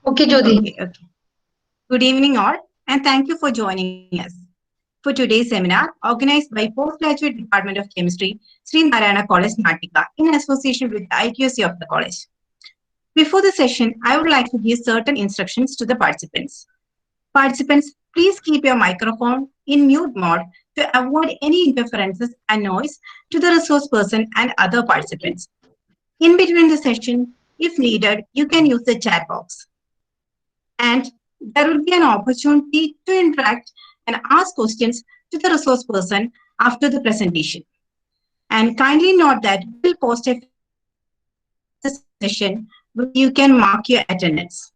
Okay, Jyoti. Okay, okay. Good evening, all, and thank you for joining us for today's seminar organized by Postgraduate Department of Chemistry, Sree Narayana College, Nattika, in association with the IQC of the college. Before the session, I would like to give certain instructions to the participants. Participants, please keep your microphone in mute mode to avoid any interferences and noise to the resource person and other participants. In between the session, if needed, you can use the chat box. And there will be an opportunity to interact and ask questions to the resource person after the presentation. And kindly note that we'll post a the session where you can mark your attendance.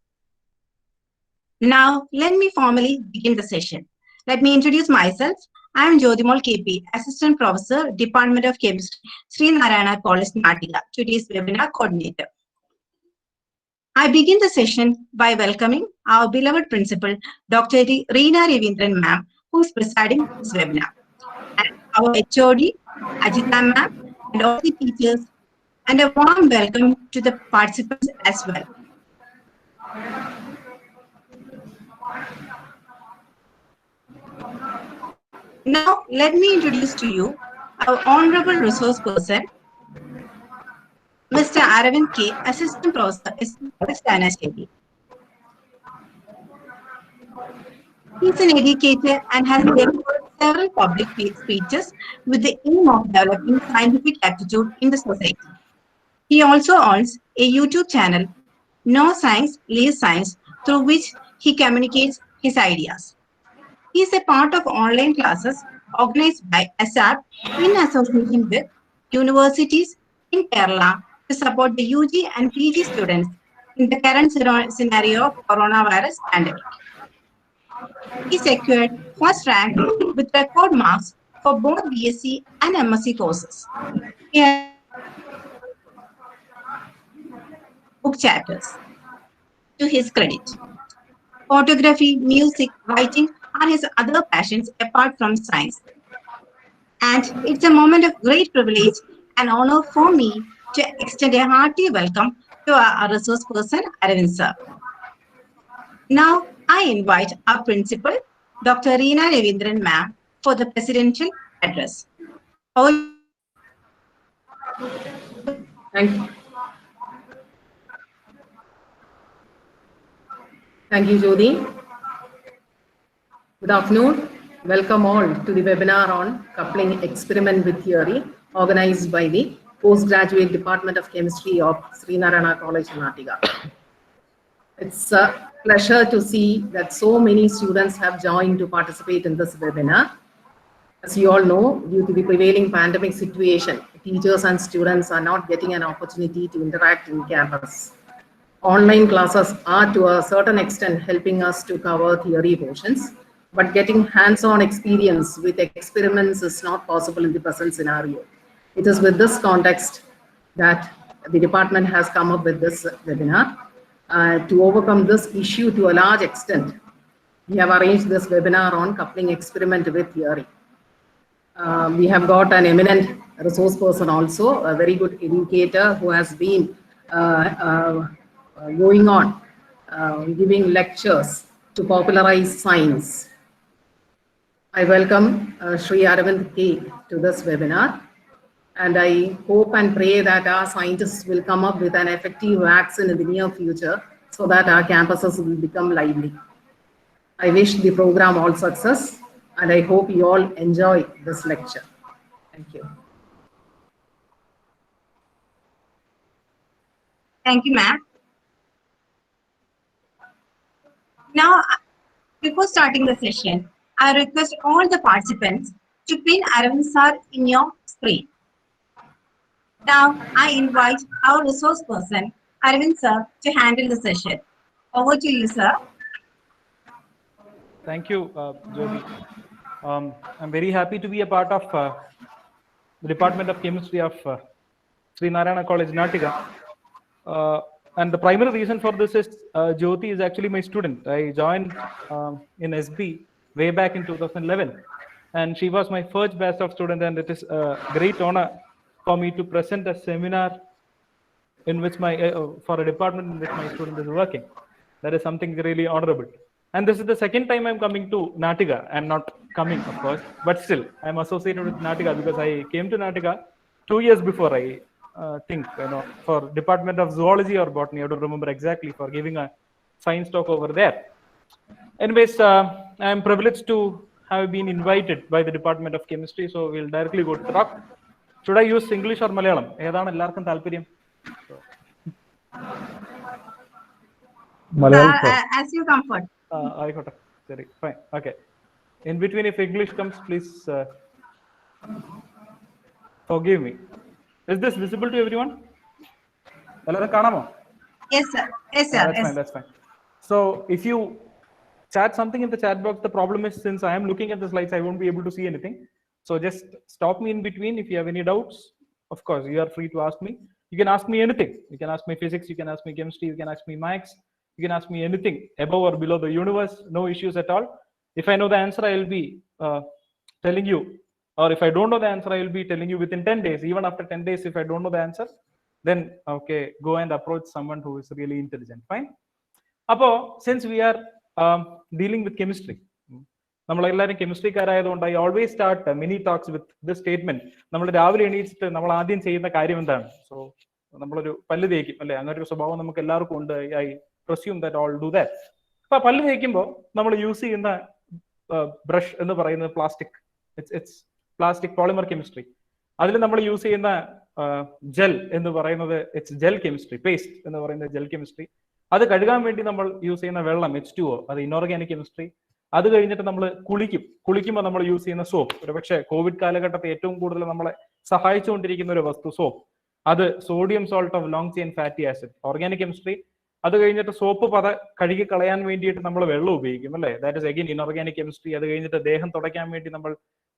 Now, let me formally begin the session. Let me introduce myself. I am Jyotimal KP, Assistant Professor, Department of Chemistry, Sree Narayana College, Nattika, today's webinar coordinator. I begin the session by welcoming our beloved principal, Dr. Reena Ravindran ma'am, who is presiding this webinar, and our HOD, Ajita ma'am, and all the teachers, and a warm welcome to the participants as well. Now, let me introduce to you our honorable resource person, Mr. Aravind.K, Assistant Professor, College Danashedi. He is an educator and has delivered several public speeches with the aim of developing scientific attitude in the society. He also owns a YouTube channel, No Science, Leave Science, through which he communicates his ideas. He is a part of online classes organized by ASAP in association with universities in Kerala to support the UG and PG students in the current scenario of coronavirus pandemic. He secured first rank with record marks for both BSc and MSc courses. He has book chapters to his credit. Photography, music, writing are his other passions apart from science. And it's a moment of great privilege and honor for me to extend a hearty welcome to our resource person, Aravind sir. Now, I invite our principal, Dr. Reena Ravindran ma'am, for the presidential address. Over to you, ma'am. Thank, thank you, Jyoti. Good afternoon. Welcome all to the webinar on coupling experiment with theory, organized by the Postgraduate Department of Chemistry of Sree Narayana College, Nattika. It's a pleasure to see that so many students have joined to participate in this webinar. As you all know, due to the prevailing pandemic situation, teachers and students are not getting an opportunity to interact in campus. Online classes are to a certain extent helping us to cover theory portions, but getting hands-on experience with experiments is not possible in the present scenario. It is with this context that the department has come up with this webinar. To overcome this issue to a large extent, we have arranged this webinar on coupling experiment with theory. We have got an eminent resource person also, a very good educator who has been going on giving lectures to popularize science. I welcome Sree Aravind.K to this webinar, and I hope and pray that our scientists will come up with an effective vaccine in the near future so that our campuses will become lively. I wish the program all success, and I hope you all enjoy this lecture. Thank you. Thank you, ma'am. Now, before starting the session, I request all the participants to pin Aravind sir in your screen. Now, I invite our resource person, Aravind sir, to handle the session. Over to you, sir. Thank you, Jyoti. I'm very happy to be a part of the Department of Chemistry of Sree Narayana College, Nattika. And the primary reason for this is Jyoti is actually my student. I joined in SB way back in 2011, and she was my first batch of student, and it is a great honor for me to present a seminar in which my for a department in which my student is working. That is something really honorable. And this is the second time I'm coming to Nattika. I'm not coming, of course, but still I'm associated with Nattika because I came to Nattika 2 years before. I think, for Department of Zoology or Botany, I don't remember exactly, for giving a science talk over there. Anyways, I'm privileged to have been invited by the Department of Chemistry, so we'll directly go to the talk. Should I use English or Malayalam? ഏതാണ് എല്ലാവർക്കും താല്പര്യം? As you comfort. ആയിക്കോട്ടെ, ശരി, fine, okay. In between, if English comes, please forgive me. Is this visible to everyone? എല്ലാവരും കാണാമോ? Yes, sir. Yes, sir. That's fine. So if you chat something in the chat box, the problem is, since I am looking at the slides, I won't be able to see anything. So just stop me in between. If you have any doubts, of course, you are free to ask me. You can ask me anything. You can ask me physics, you can ask me chemistry, you can ask me maths, you can ask me anything above or below the universe, no issues at all. If I know the answer, I will be telling you. Or if I don't know the answer, I will be telling you within 10 days. Even after 10 days, if I don't know the answer, then okay, go and approach someone who is really intelligent. Fine. Appo, since we are dealing with chemistry, നമ്മളെല്ലാവരും കെമിസ്ട്രിക്കാരായതുകൊണ്ട് I always start many talks with this statement. നമ്മൾ രാവിലെ എണീച്ചിട്ട് നമ്മൾ ആദ്യം ചെയ്യുന്ന കാര്യം എന്താണ്? So നമ്മളൊരു പല്ല് തേക്കും അല്ലെ, അങ്ങനെ ഒരു സ്വഭാവം നമുക്ക് എല്ലാവർക്കും ഉണ്ട്. I presume that all do that. അപ്പൊ പല്ല് തേക്കുമ്പോൾ നമ്മൾ യൂസ് ചെയ്യുന്ന ബ്രഷ് എന്ന് പറയുന്നത് plastic, it's plastic polymer chemistry. അതിൽ നമ്മൾ യൂസ് ചെയ്യുന്ന ജെൽ എന്ന് പറയുന്നത് ഇറ്റ്സ് ജെൽ കെമിസ്ട്രി, പേസ്റ്റ് എന്ന് പറയുന്നത് ജെൽ കെമിസ്ട്രി. അത് കഴുകാൻ വേണ്ടി നമ്മൾ യൂസ് ചെയ്യുന്ന വെള്ളം H2O, അത് ഇനോർഗാനിക് കെമിസ്ട്രി. അത് കഴിഞ്ഞിട്ട് നമ്മൾ കുളിക്കുമ്പോൾ നമ്മൾ യൂസ് ചെയ്യുന്ന സോപ്പ്, ഒരുപക്ഷെ കോവിഡ് കാലഘട്ടത്തിൽ ഏറ്റവും കൂടുതൽ നമ്മളെ സഹായിച്ചുകൊണ്ടിരിക്കുന്ന ഒരു വസ്തു സോപ്പ്, അത് sodium salt of long chain fatty acid, organic chemistry. അത് കഴിഞ്ഞിട്ട് സോപ്പ് കഴുകി കളയാൻ വേണ്ടിയിട്ട് നമ്മൾ വെള്ളം ഉപയോഗിക്കും അല്ലേ, that is again inorganic chemistry. അത് കഴിഞ്ഞിട്ട് ദേഹം തുടയ്ക്കാൻ വേണ്ടി നമ്മൾ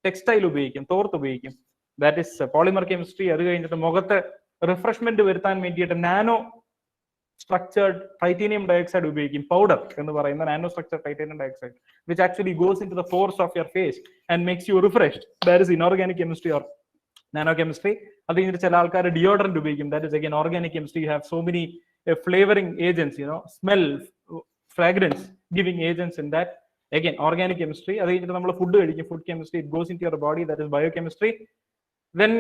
ടെക്സ്റ്റൈൽ ഉപയോഗിക്കും, തോർത്ത് ഉപയോഗിക്കും, ദാറ്റ് ഇസ് പോളിമർ കെമിസ്ട്രി. അത് കഴിഞ്ഞിട്ട് മുഖത്ത് റിഫ്രഷ്മെന്റ് വരുത്താൻ വേണ്ടിയിട്ട് നാനോ structured titanium dioxide ഉപയോഗിക്കും, പൗഡർ എന്ന് പറയുന്ന nano structured titanium dioxide, which actually goes into the pores of your face and makes you refreshed. That is inorganic chemistry or nano chemistry. അത് കഴിഞ്ഞിട്ട് ചില ആൾക്കാർ ഡിയോഡറന്റ് ഉപയോഗിക്കും, that is again organic chemistry. You have so many flavoring agents, smell, fragrance giving agents in that, again organic chemistry. അത് കഴിഞ്ഞിട്ട് നമ്മൾ food കഴിക്കും, food chemistry, it goes into your body, that is biochemistry. Then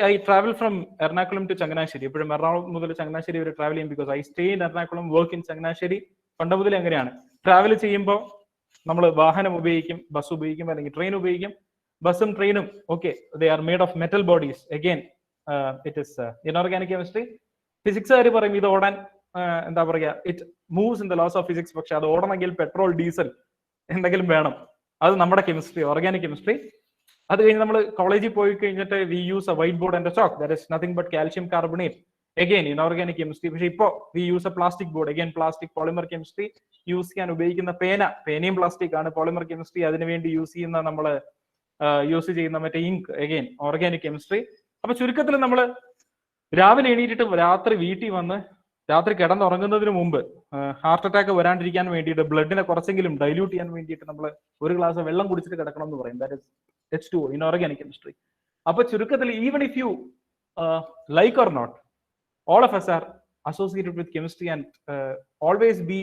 I travel from Ernakulam to Changanasheri. ഇപ്പോഴും എറണാകുളം മുതൽ ചങ്ങനാശ്ശേരി വരെ travel ചെയ്യും, because I stay in Ernakulam, work in Changanassery. പണ്ട് മുതൽ എങ്ങനെയാണ് ട്രാവൽ ചെയ്യുമ്പോൾ നമ്മൾ വാഹനം ഉപയോഗിക്കും, ബസ് ഉപയോഗിക്കും, അല്ലെങ്കിൽ ട്രെയിൻ ഉപയോഗിക്കും. ബസ്സും ട്രെയിനും okay, they are made of metal bodies. Again it is inorganic chemistry. ഫിസിക്സുകാർ പറയും ഇത് ഓടാൻ എന്താ പറയുക, it moves in the laws of physics. പക്ഷെ അത് ഓടണമെങ്കിൽ പെട്രോൾ, ഡീസൽ എന്തെങ്കിലും വേണം. അത് നമ്മുടെ കെമിസ്ട്രി, ഓർഗാനിക് കെമിസ്ട്രി. അത് കഴിഞ്ഞ് നമ്മൾ കോളേജിൽ പോയി കഴിഞ്ഞിട്ട് we use a white board and a chalk, that is nothing but calcium carbonate, again inorganic chemistry. പക്ഷെ ഇപ്പോൾ we use a plastic board, again plastic polymer chemistry. Use ചെയ്യാൻ ഉപയോഗിക്കുന്ന പേനയും പ്ലാസ്റ്റിക് ആണ്, പോളിമർ കെമിസ്ട്രി. അതിനുവേണ്ടി യൂസ് ചെയ്യുന്ന മറ്റേ ink, again organic chemistry. അപ്പൊ ചുരുക്കത്തിൽ നമ്മൾ രാവിലെ എണീറ്റിട്ട് രാത്രി വീട്ടിൽ വന്ന് രാത്രി കിടന്നുറങ്ങുന്നതിന് മുമ്പ് ഹാർട്ട് അറ്റാക്ക് വരാണ്ടിരിക്കാൻ വേണ്ടിയിട്ട് ബ്ലഡിനെ കുറച്ചെങ്കിലും ഡൈല്യൂട്ട് ചെയ്യാൻ വേണ്ടിയിട്ട് നമ്മൾ ഒരു ഗ്ലാസ് വെള്ളം കുടിച്ചിട്ട് കിടക്കണം എന്ന് പറയും, that is H2O, inorganic chemistry. അപ്പൊ ചുരുക്കത്തിൽ even if you like or not, all of us are associated with chemistry and always be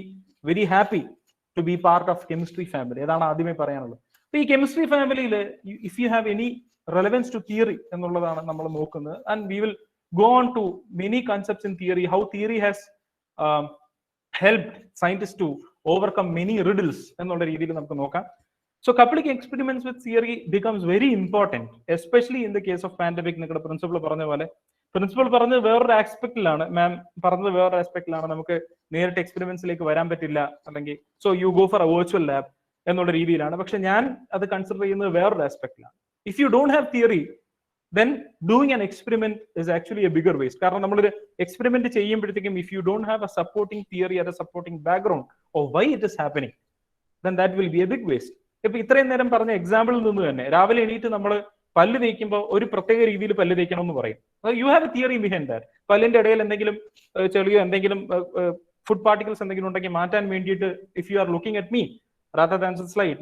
very happy to be part of chemistry family. അതാണ് ആദ്യമേ പറയാനുള്ളത്. അപ്പൊ ഈ കെമിസ്ട്രി ഫാമിലിയിൽ if you have any relevance to theory എന്നുള്ളതാണ് നമ്മൾ നോക്കുന്നത്. And we will go on to many concepts in theory, how theory has helped scientists to overcome many riddles എന്നുള്ള രീതിയിൽ നമുക്ക് നോക്കാം. So coupling experiments with theory becomes very important, especially in the case of pandemic. നിങ്ങളുടെ principal പറഞ്ഞ പോലെ, principal പറഞ്ഞത് വേറൊരു ആസ്പെക്റ്റിലാണ്, മാം പറഞ്ഞത് വേറൊരു ആസ്പെക്റ്റിലാണ്. നമുക്ക് നേരിട്ട് എക്സ്പെരിമെന്റ്സിലേക്ക് വരാൻ പറ്റില്ല, അല്ലെങ്കിൽ so you go for a virtual lab എന്നുള്ള രീതിയിലാണ്. പക്ഷെ ഞാൻ അത് കൺസിഡർ ചെയ്യുന്നത് വേറൊരു ആസ്പെക്റ്റിലാണ്. If you don't have theory, then doing an experiment is actually a bigger waste. കാരണം നമ്മളൊരു എക്സ്പെരിമെന്റ് ചെയ്യുമ്പോഴത്തേക്കും if you don't have a supporting theory or a supporting background of why it is happening, then that will be a big waste. ഇപ്പൊ ഇത്രയും നേരം പറഞ്ഞ എക്സാമ്പിളിൽ നിന്ന് തന്നെ രാവിലെ എണീറ്റ് നമ്മൾ പല്ല് തേക്കുമ്പോൾ ഒരു പ്രത്യേക രീതിയിൽ പല്ല് തേക്കണം എന്ന് പറയും. U have A theory behind that. പല്ലിന്റെ ഇടയിൽ എന്തെങ്കിലും ചെളിയോ എന്തെങ്കിലും ഫുഡ് പാർട്ടിക്കിൾസ് എന്തെങ്കിലും ഉണ്ടെങ്കിൽ മാറ്റാൻ വേണ്ടിയിട്ട് if you are looking at me rather than slide,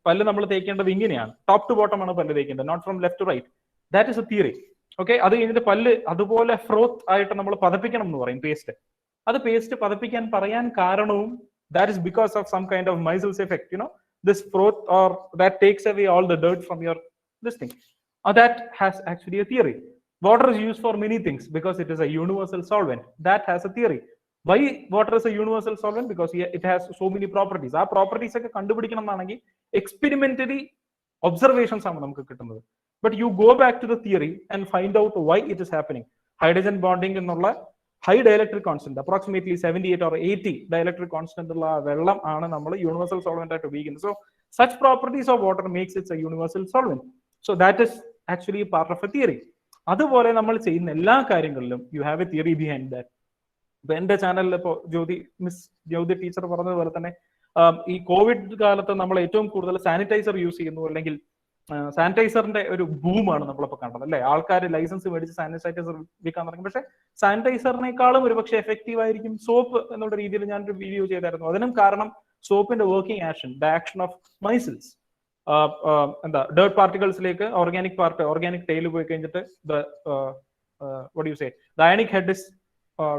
പല്ല് നമ്മൾ തേക്കേണ്ടത് ഇങ്ങനെയാണ്, ടോപ്പ് ടു ബോട്ടം ആണ് പല്ല് തേക്കേണ്ടത്, not from left to right. That is a theory. Okay, അത് കഴിഞ്ഞിട്ട് പല്ല് അതുപോലെ ഫ്രോത്ത് ആയിട്ട് നമ്മൾ പതപ്പിക്കണം എന്ന് പറയും, പേസ്റ്റ്. അത് പേസ്റ്റ് പതപ്പിക്കാൻ പറയാൻ കാരണവും that is because of some kind of Meisel's effect, this froth or that takes away all the dirt from your this thing. That has actually a theory. Water is used for many things because it is a universal solvent. That has a theory. Why water is a universal solvent? Because it has so many properties. Our properties are experimentally observations. But you go back to the theory and find out why it is happening. Hydrogen bonding in high dielectric constant, approximately 78 or 80 dielectric constant universal solvent. So such properties of water makes it a universal solvent. So that is actually part of a theory. അതുപോലെ നമ്മൾ ചെയ്യുന്ന എല്ലാ കാര്യങ്ങളിലും you have a theory behind that. ഇപ്പൊ എന്റെ ചാനലിൽ ഇപ്പോൾ ജ്യോതി teacher പറഞ്ഞതുപോലെ തന്നെ ഈ കോവിഡ് കാലത്ത് നമ്മൾ ഏറ്റവും കൂടുതൽ സാനിറ്റൈസർ യൂസ് ചെയ്യുന്നു, അല്ലെങ്കിൽ സാനിറ്റൈസറിന്റെ ഒരു ബൂമാണ് നമ്മളിപ്പോൾ കണ്ടത് അല്ലെ. ആൾക്കാർ ലൈസൻസ് മേടിച്ച് സാനിറ്റൈസർ വിൽക്കാൻ തുടങ്ങി. പക്ഷെ സാനിറ്റൈസറിനേക്കാളും ഒരു പക്ഷേ എഫക്റ്റീവ് ആയിരിക്കും സോപ്പ് എന്നുള്ള രീതിയിൽ ഞാനൊരു വീഡിയോ ചെയ്തായിരുന്നു. അതിനും കാരണം സോപ്പിന്റെ working action, the action of micelles. എന്താ ഡേർട്ട് പാർട്ടിക്കിൾസിലേക്ക് ഓർഗാനിക് ടെയിൽ പോയി കഴിഞ്ഞിട്ട് the ionic head is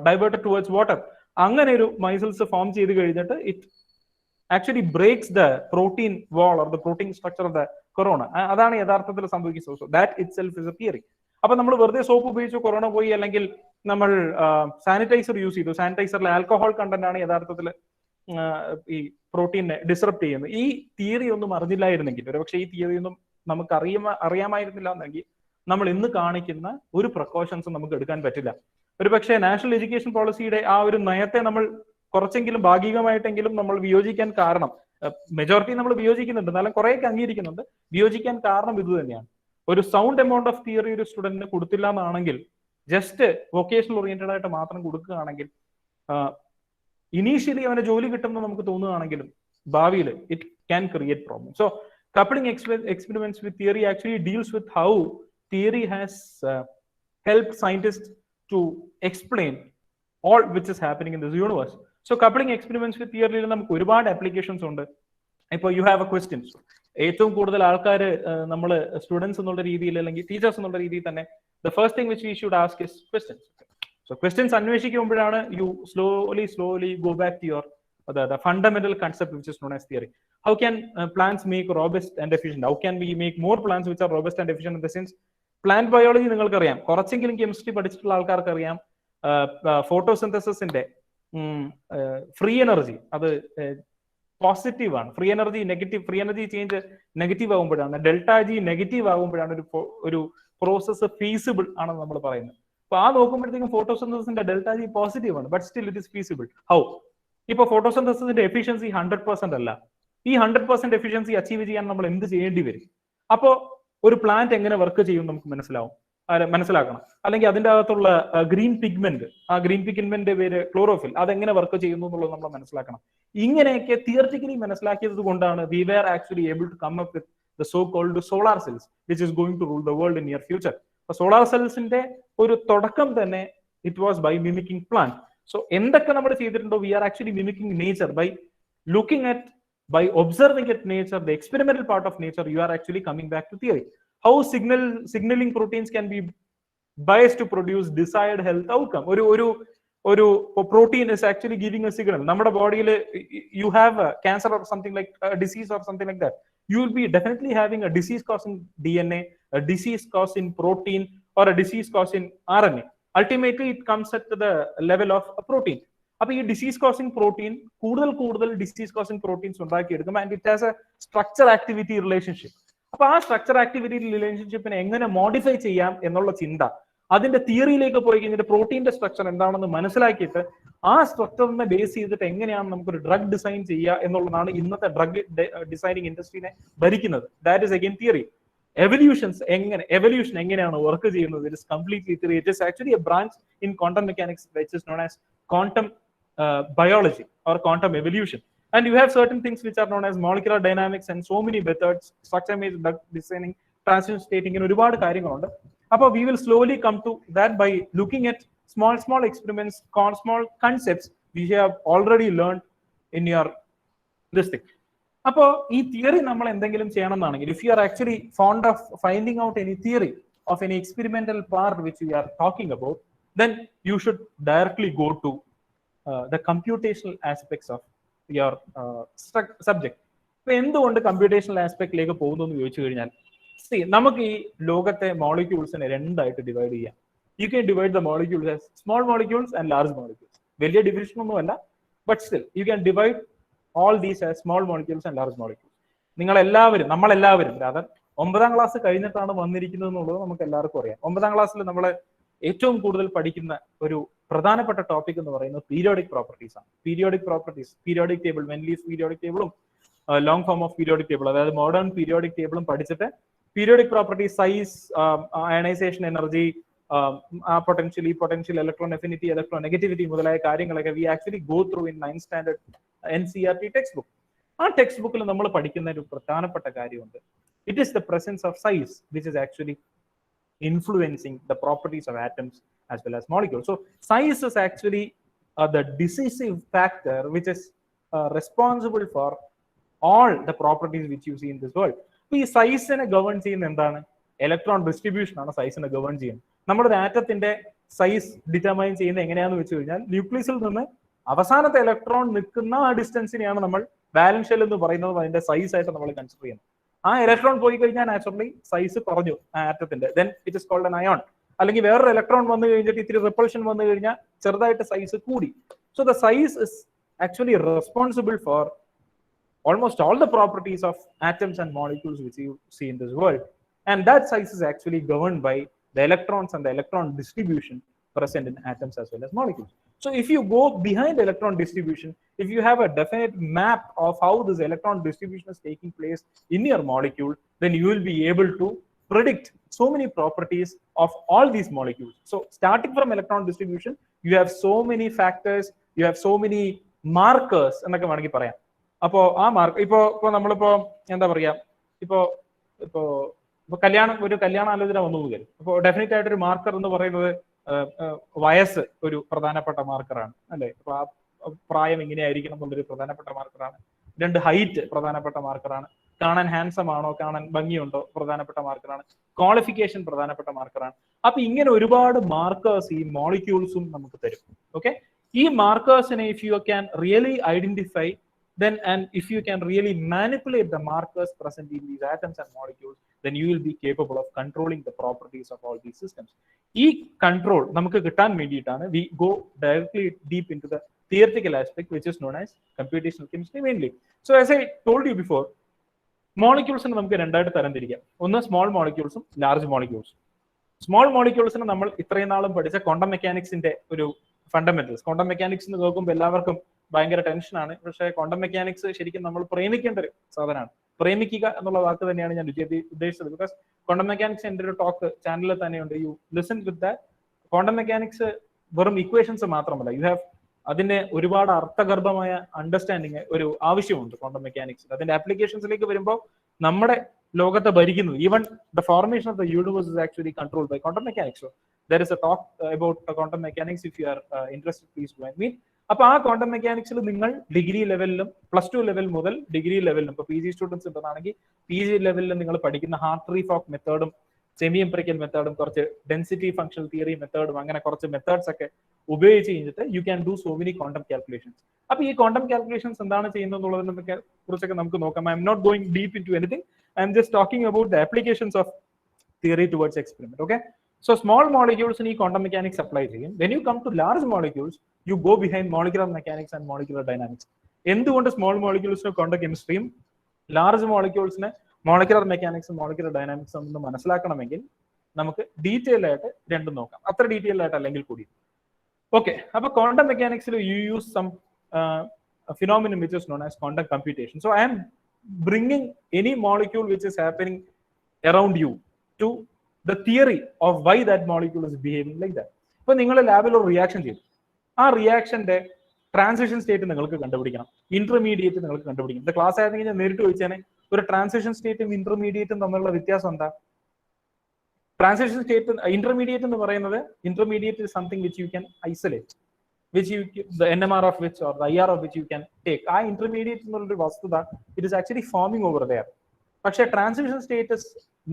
diverted towards water. അങ്ങനെ ഒരു മൈസിൽസ് ഫോം ചെയ്ത് കഴിഞ്ഞിട്ട് it actually breaks the protein wall or the protein structure of the corona. അതാണ് യഥാർത്ഥത്തിൽ സംഭവിക്കുന്നത്. So that itself is a theory. അപ്പൊ നമ്മൾ വെറുതെ സോപ്പ് ഉപയോഗിച്ചു കൊറോണ പോയി, അല്ലെങ്കിൽ നമ്മൾ സാനിറ്റൈസർ യൂസ് ചെയ്തു, സാനിറ്റൈസറിലെ ആൽക്കഹോൾ കണ്ടന്റ് ആണ് യഥാർത്ഥത്തിൽ ഈ പ്രോട്ടീനെ ഡിസ്റപ്റ്റ് ചെയ്യുന്നത്. ഈ തിയറി ഒന്നും അറിഞ്ഞില്ലായിരുന്നെങ്കിൽ, ഒരുപക്ഷെ ഈ തിയറി ഒന്നും നമുക്ക് അറിയാമായിരുന്നില്ല എന്നെങ്കിൽ നമ്മൾ ഇന്ന് കാണിക്കുന്ന ഒരു പ്രിക്കോഷൻസും നമുക്ക് എടുക്കാൻ പറ്റില്ല. ഒരുപക്ഷെ നാഷണൽ എഡ്യൂക്കേഷൻ പോളിസിയുടെ ആ ഒരു നയത്തെ നമ്മൾ കുറച്ചെങ്കിലും ഭാഗികമായിട്ടെങ്കിലും നമ്മൾ വിയോജിക്കാൻ കാരണം, മെജോറിറ്റി നമ്മൾ വിയോജിക്കുന്നുണ്ട്, എന്നാലും കുറേയൊക്കെ അംഗീകരിക്കുന്നുണ്ട്. വിയോജിക്കാൻ കാരണം ഇത് തന്നെയാണ്. ഒരു സൗണ്ട് എമൗണ്ട് ഓഫ് തിയറി ഒരു സ്റ്റുഡന്റിന് കൊടുത്തില്ല എന്നാണെങ്കിൽ, ജസ്റ്റ് വൊക്കേഷണൽ ഓറിയന്റഡ് ആയിട്ട് മാത്രം കൊടുക്കുകയാണെങ്കിൽ, ഇനീഷ്യലി അവന് ജോലി കിട്ടുമെന്ന് നമുക്ക് തോന്നുകയാണെങ്കിലും ഭാവിയിൽ it can create problem. So coupling experiments with theory actually deals with how theory has helped scientists to explain all which is happening in this universe. So coupling experiments with theory നമുക്ക് ഒരുപാട് applications ഉണ്ട്. ഇപ്പോൾ U have A question. ഏറ്റവും കൂടുതൽ ആൾക്കാർ നമ്മൾ students എന്നുള്ള രീതിയിൽ അല്ലെങ്കിൽ ടീച്ചേഴ്സ് എന്നുള്ള രീതിയിൽ തന്നെ the first thing which we should ask is questions. So questions അന്വേഷിക്കുമ്പോഴാണ് you slowly go back to your the fundamental concept which is known as theory. How can plants make robust and efficient? How can we make more plants which are robust and efficient? In the sense, plant biology നിങ്ങൾക്കറിയാം, കുറച്ചെങ്കിലും chemistry പഠിച്ചിട്ടുള്ള ആൾക്കാർക്ക് അറിയാം. ഫോട്ടോസിന്തസിന്റെ free energy അത് positive ആണ്. Free energy change negative ആകുമ്പോഴാണ്, delta G negative ആകുമ്പോഴാണ് ഒരു പ്രോസസ്സ് ഫീസിബിൾ ആണെന്ന് നമ്മൾ പറയുന്നത്. അപ്പൊ ആ നോക്കുമ്പോഴത്തേക്കും ഫോട്ടോസിന്തസിന്റെ ഡെൽറ്റ ജി പോസിറ്റീവ് ആണ്, but still it is feasible. How? ഇപ്പൊ ഫോട്ടോസിന്തസിന്റെ എഫിഷ്യൻസി 100% അല്ല. ഈ 100% എഫിഷ്യൻസി അച്ചീവ് ചെയ്യാൻ നമ്മൾ എന്ത് ചെയ്യേണ്ടി വരും? അപ്പോ ഒരു പ്ലാന്റ് എങ്ങനെ വർക്ക് ചെയ്യും നമുക്ക് മനസ്സിലാക്കണം. അല്ലെങ്കിൽ അതിന്റെ അകത്തുള്ള ഗ്രീൻ പിഗ്മെന്റ്, ആ ഗ്രീൻ പിഗ്മെന്റ് പേര് ക്ലോറോഫിൽ, അതെങ്ങനെ വർക്ക് ചെയ്യുന്നു എന്നുള്ളത് നമ്മൾ മനസ്സിലാക്കണം. ഇങ്ങനെയൊക്കെ തിയറിറ്റിക്കലി മനസ്സിലാക്കിയത് കൊണ്ടാണ് we were actually able to come up with the so called solar cells which is going to rule the world in near future. അപ്പൊ സോളാർ സെൽസിന്റെ ഒരു തുടക്കം തന്നെ it was by mimicking plant. So എന്തൊക്കെ നമ്മൾ ചെയ്തിട്ടുണ്ടോ, we are actually mimicking nature by looking at, by observing at nature, the experimental part of nature. You are actually coming back to theory. How signaling proteins can be biased to produce desired health outcome. ഒരു protein is actually giving a signal. നമ്മുടെ ബോഡിയിൽ you have a cancer or something like a disease or something like that, you will be definitely having a disease causing DNA, a disease causing protein, or a disease causing RNA. Ultimately it comes at the level of a protein. അപ്പൊ ഈ disease causing protein കൂടുതൽ disease causing proteins ഉണ്ടാക്കിയെടുക്കും. And it has a structure activity relationship. അപ്പൊ ആ structure activity റിലേഷൻഷിപ്പിനെ എങ്ങനെ modify ചെയ്യാം എന്നുള്ള ചിന്ത, അതിന്റെ തിയറിയിലേക്ക് പോയി കഴിഞ്ഞിട്ട് പ്രോട്ടീന്റെ സ്ട്രക്ചർ എന്താണെന്ന് മനസ്സിലാക്കിയിട്ട് ആ സ്ട്രക്ചറിനെ ബേസ് ചെയ്തിട്ട് എങ്ങനെയാണ് നമുക്കൊരു ഡ്രഗ് ഡിസൈൻ ചെയ്യുക എന്നുള്ളതാണ് ഇന്നത്തെ ഡ്രഗ് ഡിസൈനിങ് ഇൻഡസ്ട്രീനെ ഭരിക്കുന്നത്. That is again theory. Evolution എങ്ങനെയാണ് വർക്ക് ചെയ്യുന്നത്, it is completely theory. It is actually A branch in quantum mechanics which is known as quantum biology or quantum evolution. And you have certain things which are known as molecular dynamics and so many methods, structure based drug designing, transition stating, and ഒരുപാട് കാര്യങ്ങളുണ്ട്. അപ്പോൾ we will slowly come to that by looking at small experiments, small concepts we have already learned in your this thing. അപ്പോൾ ഈ theory നമ്മൾ എന്തെങ്കിലും ചെയ്യണം എന്നാണെങ്കിൽ, if you are actually fond of finding out any theory of any experimental part which we are talking about, then you should directly go to the computational aspects of your subject. ഇപ്പൊ എന്തുകൊണ്ട് computational ആസ്പെക്ടിലേക്ക് പോകുന്നു എന്ന് ചോദിച്ചു കഴിഞ്ഞാൽ, നമുക്ക് ഈ ലോകത്തെ മോളിക്യൂൾസിനെ രണ്ടായിട്ട് ഡിവൈഡ് ചെയ്യാം. You can divide the molecules as small molecules and large molecules. വലിയ ഡിവിഷൻ ഒന്നുമല്ല, but still you can divide all these as small molecules and large molecules. നമ്മളെല്ലാവരും 9ാം ക്ലാസ് കഴിഞ്ഞിട്ടാണ് വന്നിരിക്കുന്നത് എന്നുള്ളത് നമുക്ക് എല്ലാവർക്കും അറിയാം. 9ാം ക്ലാസ്സിൽ നമ്മൾ ഏറ്റവും കൂടുതൽ പഠിക്കുന്ന ഒരു പ്രധാനപ്പെട്ട ടോപ്പിക് എന്ന് പറയുന്നത് പീരിയോഡിക് പ്രോപ്പർട്ടീസ് ആണ്. പീരിയോഡിക് പ്രോപ്പർട്ടീസ്, പീരിയോഡിക് ടേബിൾ, വെൻലീസ് പീരിയോഡിക് ടേബിളും long form of periodic table, അതായത് മോഡേൺ പീരിയോഡിക് ടേബിളും പഠിച്ചിട്ട് periodic properties, size, ionisation energy, potential, electron affinity, electron negativity മുതലായ കാര്യങ്ങളൊക്കെ we actually go through in 9th standard NCERT textbook. ആ text ബുക്കിൽ നമ്മൾ പഠിക്കുന്ന ഒരു പ്രധാനപ്പെട്ട കാര്യമുണ്ട്. It is the presence of size which is actually influencing the properties of atoms as well as molecules. So size is actually the decisive factor which is responsible for all the properties which you see in this world. ഈ സൈസിനെ govern ചെയ്യുന്ന എന്താണ്? Electron distribution ആണ് സൈസിനെ govern ചെയ്യുന്നത്. നമ്മുടെ ആറ്റത്തിന്റെ size determine ചെയ്യുന്നത് എങ്ങനെയാണെന്ന് വെച്ച് കഴിഞ്ഞാൽ, ന്യൂക്ലിയസിൽ നിന്ന് അവസാനത്തെ ഇലക്ട്രോൺ നിൽക്കുന്ന ആ ഡിസ്റ്റൻസിനെയാണ് നമ്മൾ ബാലൻസ് ഷെൽ എന്ന് പറയുന്നത് അതിന്റെ സൈസ് ആയിട്ട് നമ്മൾ കൺസിഡർ ചെയ്യുന്നത്. ആ ഇലക്ട്രോൺ പോയി കഴിഞ്ഞാൽ നാച്ചുറലി സൈസ് കുറഞ്ഞു ആറ്റത്തിന്റെ, then it is called an ion. അല്ലെങ്കിൽ വേറൊരു ഇലക്ട്രോൺ വന്നു കഴിഞ്ഞിട്ട് ഇത്തിരി റിപ്പൾഷൻ വന്നു കഴിഞ്ഞാൽ ചെറുതായിട്ട് സൈസ് കൂടി. So the size is actually responsible for almost all the properties of atoms and molecules which you see in this world, and that size is actually governed by the electrons and the electron distribution present in atoms as well as molecules. So if you go behind electron distribution, if you have a definite map of how this electron distribution is taking place in your molecule, then you will be able to predict so many properties of all these molecules. So starting from electron distribution, you have so many factors, you have so many markers എന്നൊക്കെ വേണമെങ്കിൽ പറയാം. അപ്പോ ആ mark ഇപ്പോ നമ്മളിപ്പോ എന്താ പറയാ, ഇപ്പോ ഒരു കല്യാണ ആലോചന വന്നു പോകും. അപ്പോൾ ഡെഫിനറ്റ് ആയിട്ടൊരു മാർക്കർ എന്ന് പറയുന്നത് വയസ്സ് ഒരു പ്രധാനപ്പെട്ട മാർക്കറാണ്, അല്ലെ? അപ്പൊ ആ പ്രായം എങ്ങനെയായിരിക്കണം എന്നുള്ളൊരു പ്രധാനപ്പെട്ട മാർക്കറാണ്. 2 ഹൈറ്റ് പ്രധാനപ്പെട്ട മാർക്കറാണ്. കാണാൻ ഹാൻസം ആണോ, കാണാൻ ഭംഗിയുണ്ടോ പ്രധാനപ്പെട്ട മാർക്കറാണ്. ക്വാളിഫിക്കേഷൻ പ്രധാനപ്പെട്ട മാർക്കറാണ്. അപ്പൊ ഇങ്ങനെ ഒരുപാട് മാർക്കേഴ്സ് ഈ മോളിക്യൂൾസും നമുക്ക് തരും. ഓക്കെ, ഈ മാർക്കേഴ്സിനെ if you can really identify, then and if you can really manipulate the markers present in these atoms and molecules, then you will be capable of controlling the properties of all these systems. E control namukku kittan vendiyitana we go directly deep into the theoretical aspect which is known as computational chemistry mainly. So as I told you before, molecules ne namukku rendaayittu taram thirikam. One small molecules um large molecules. Small molecules ne nammal iത്രയും നാളും പഠിച്ച quantum മെക്കാനിക്സിന്റെ ഒരു fundamentals. Quantum mechanics എന്ന് കേൾക്കുമ്പോൾ എല്ലാവർക്കും ഭയങ്കര ടെൻഷനാണ്. പക്ഷേ ക്വാണ്ടം മെക്കാനിക്സ് ശരിക്കും നമ്മൾ പ്രേമിക്കേണ്ട ഒരു സാധനമാണ്. പ്രേമിക്കുക എന്നുള്ള വാക്ക് തന്നെയാണ് ഞാൻ ഉദ്ദേശിച്ചത്. ബിക്കോസ് ക്വാണ്ടം മെക്കാനിക്സ് എൻ്റെ ഒരു ടോക്ക് ചാനലിൽ തന്നെയുണ്ട്. You listen with that. Quantum mechanics വെറും ഇക്വേഷൻസ് മാത്രമല്ല, യു ഹാവ് അതിന്റെ ഒരുപാട് അർത്ഥഗർഭമായ അണ്ടർസ്റ്റാൻഡിങ് ഒരു ആവശ്യമുണ്ട് ക്വാണ്ടം മെക്കാനിക്സ്. അതിന്റെ ആപ്ലിക്കേഷൻസിലേക്ക് വരുമ്പോൾ നമ്മുടെ ലോകത്തെ ഭരിക്കുന്നത്, even the formation of the universe is actually controlled by quantum mechanics. There is a talk about quantum mechanics. If you are interested, please join me. അപ്പൊ ആ ക്വാണ്ടം മെക്കാനിക്സിൽ നിങ്ങൾ ഡിഗ്രി ലെവലിലും +2 ലെവൽ മുതൽ ഡിഗ്രി ലെവലിലും, ഇപ്പൊ PG സ്റ്റുഡൻസ് ഉണ്ടെന്നാണെങ്കിൽ PG ലെവലിലും നിങ്ങൾ പഠിക്കുന്ന ഹാർട്രി folk മെത്തേഡും semi empirical മെത്തേഡും കുറച്ച് density functional theory മെത്തേഡും അങ്ങനെ കുറച്ച് മെത്തേഡ്സ് ഒക്കെ ഉപയോഗിച്ച് കഴിഞ്ഞിട്ട് you can do so many quantum calculations. അപ്പൊ ഈ ക്വാണ്ടം കാൽക്കുലേഷൻസ് എന്താണ് ചെയ്യുന്നത് എന്നുള്ളതിനെ കുറിച്ചൊക്കെ നമുക്ക് നോക്കാം. I'm not going deep into anything. I'm just talking about the applications of theory towards experiment. Okay, so small molecules in quantum mechanics apply ചെയ്യും. When you come to large molecules, you go behind molecular mechanics and molecular dynamics. എന്തുകൊണ്ട് small മോളിക്യൂൾസിന് quantum കെമിസ്ട്രിയും large മോളിക്യൂൾസിന് molecular മെക്കാനിക്സും molecular ഡൈനാമിക്സും ഒന്ന് മനസ്സിലാക്കണമെങ്കിൽ നമുക്ക് ഡീറ്റെയിൽ ആയിട്ട് രണ്ടും നോക്കാം. അത്ര ഡീറ്റെയിൽ ആയിട്ട് അല്ലെങ്കിൽ കൂടി. ഓക്കെ, അപ്പൊ ക്വാണ്ടം മെക്കാനിക്സിൽ you use some phenomenon which is known as quantum computation. So I am bringing any molecule which is happening around you to the theory of why that molecule is behaving like that. ഇപ്പൊ നിങ്ങൾ ലാബിൽ ഒരു reaction ചെയ്തു, ആ റിയാക്ഷന്റെ transition state നിങ്ങൾക്ക് കണ്ടുപിടിക്കണം, intermediate നിങ്ങൾക്ക് കണ്ടുപിടിക്കണം. ഇത് ക്ലാസ് ആയിരുന്നെങ്കിൽ ഞാൻ നേരിട്ട് ചോദിച്ചാൽ ഒരു ട്രാൻസിഷൻ സ്റ്റേറ്റും ഇന്റർമീഡിയറ്റും തമ്മിലുള്ള വ്യത്യാസം എന്താ? ട്രാൻസിഷൻ സ്റ്റേറ്റ് ഇന്റർമീഡിയറ്റ് എന്ന് പറയുന്നത്, intermediate is something which you can isolate, which you the NMR of which or the IR of which you can take. ആ ഇന്റർമീഡിയറ്റ് എന്നുള്ളൊരു വസ്തുത it is actually forming over there. പക്ഷേ transition state is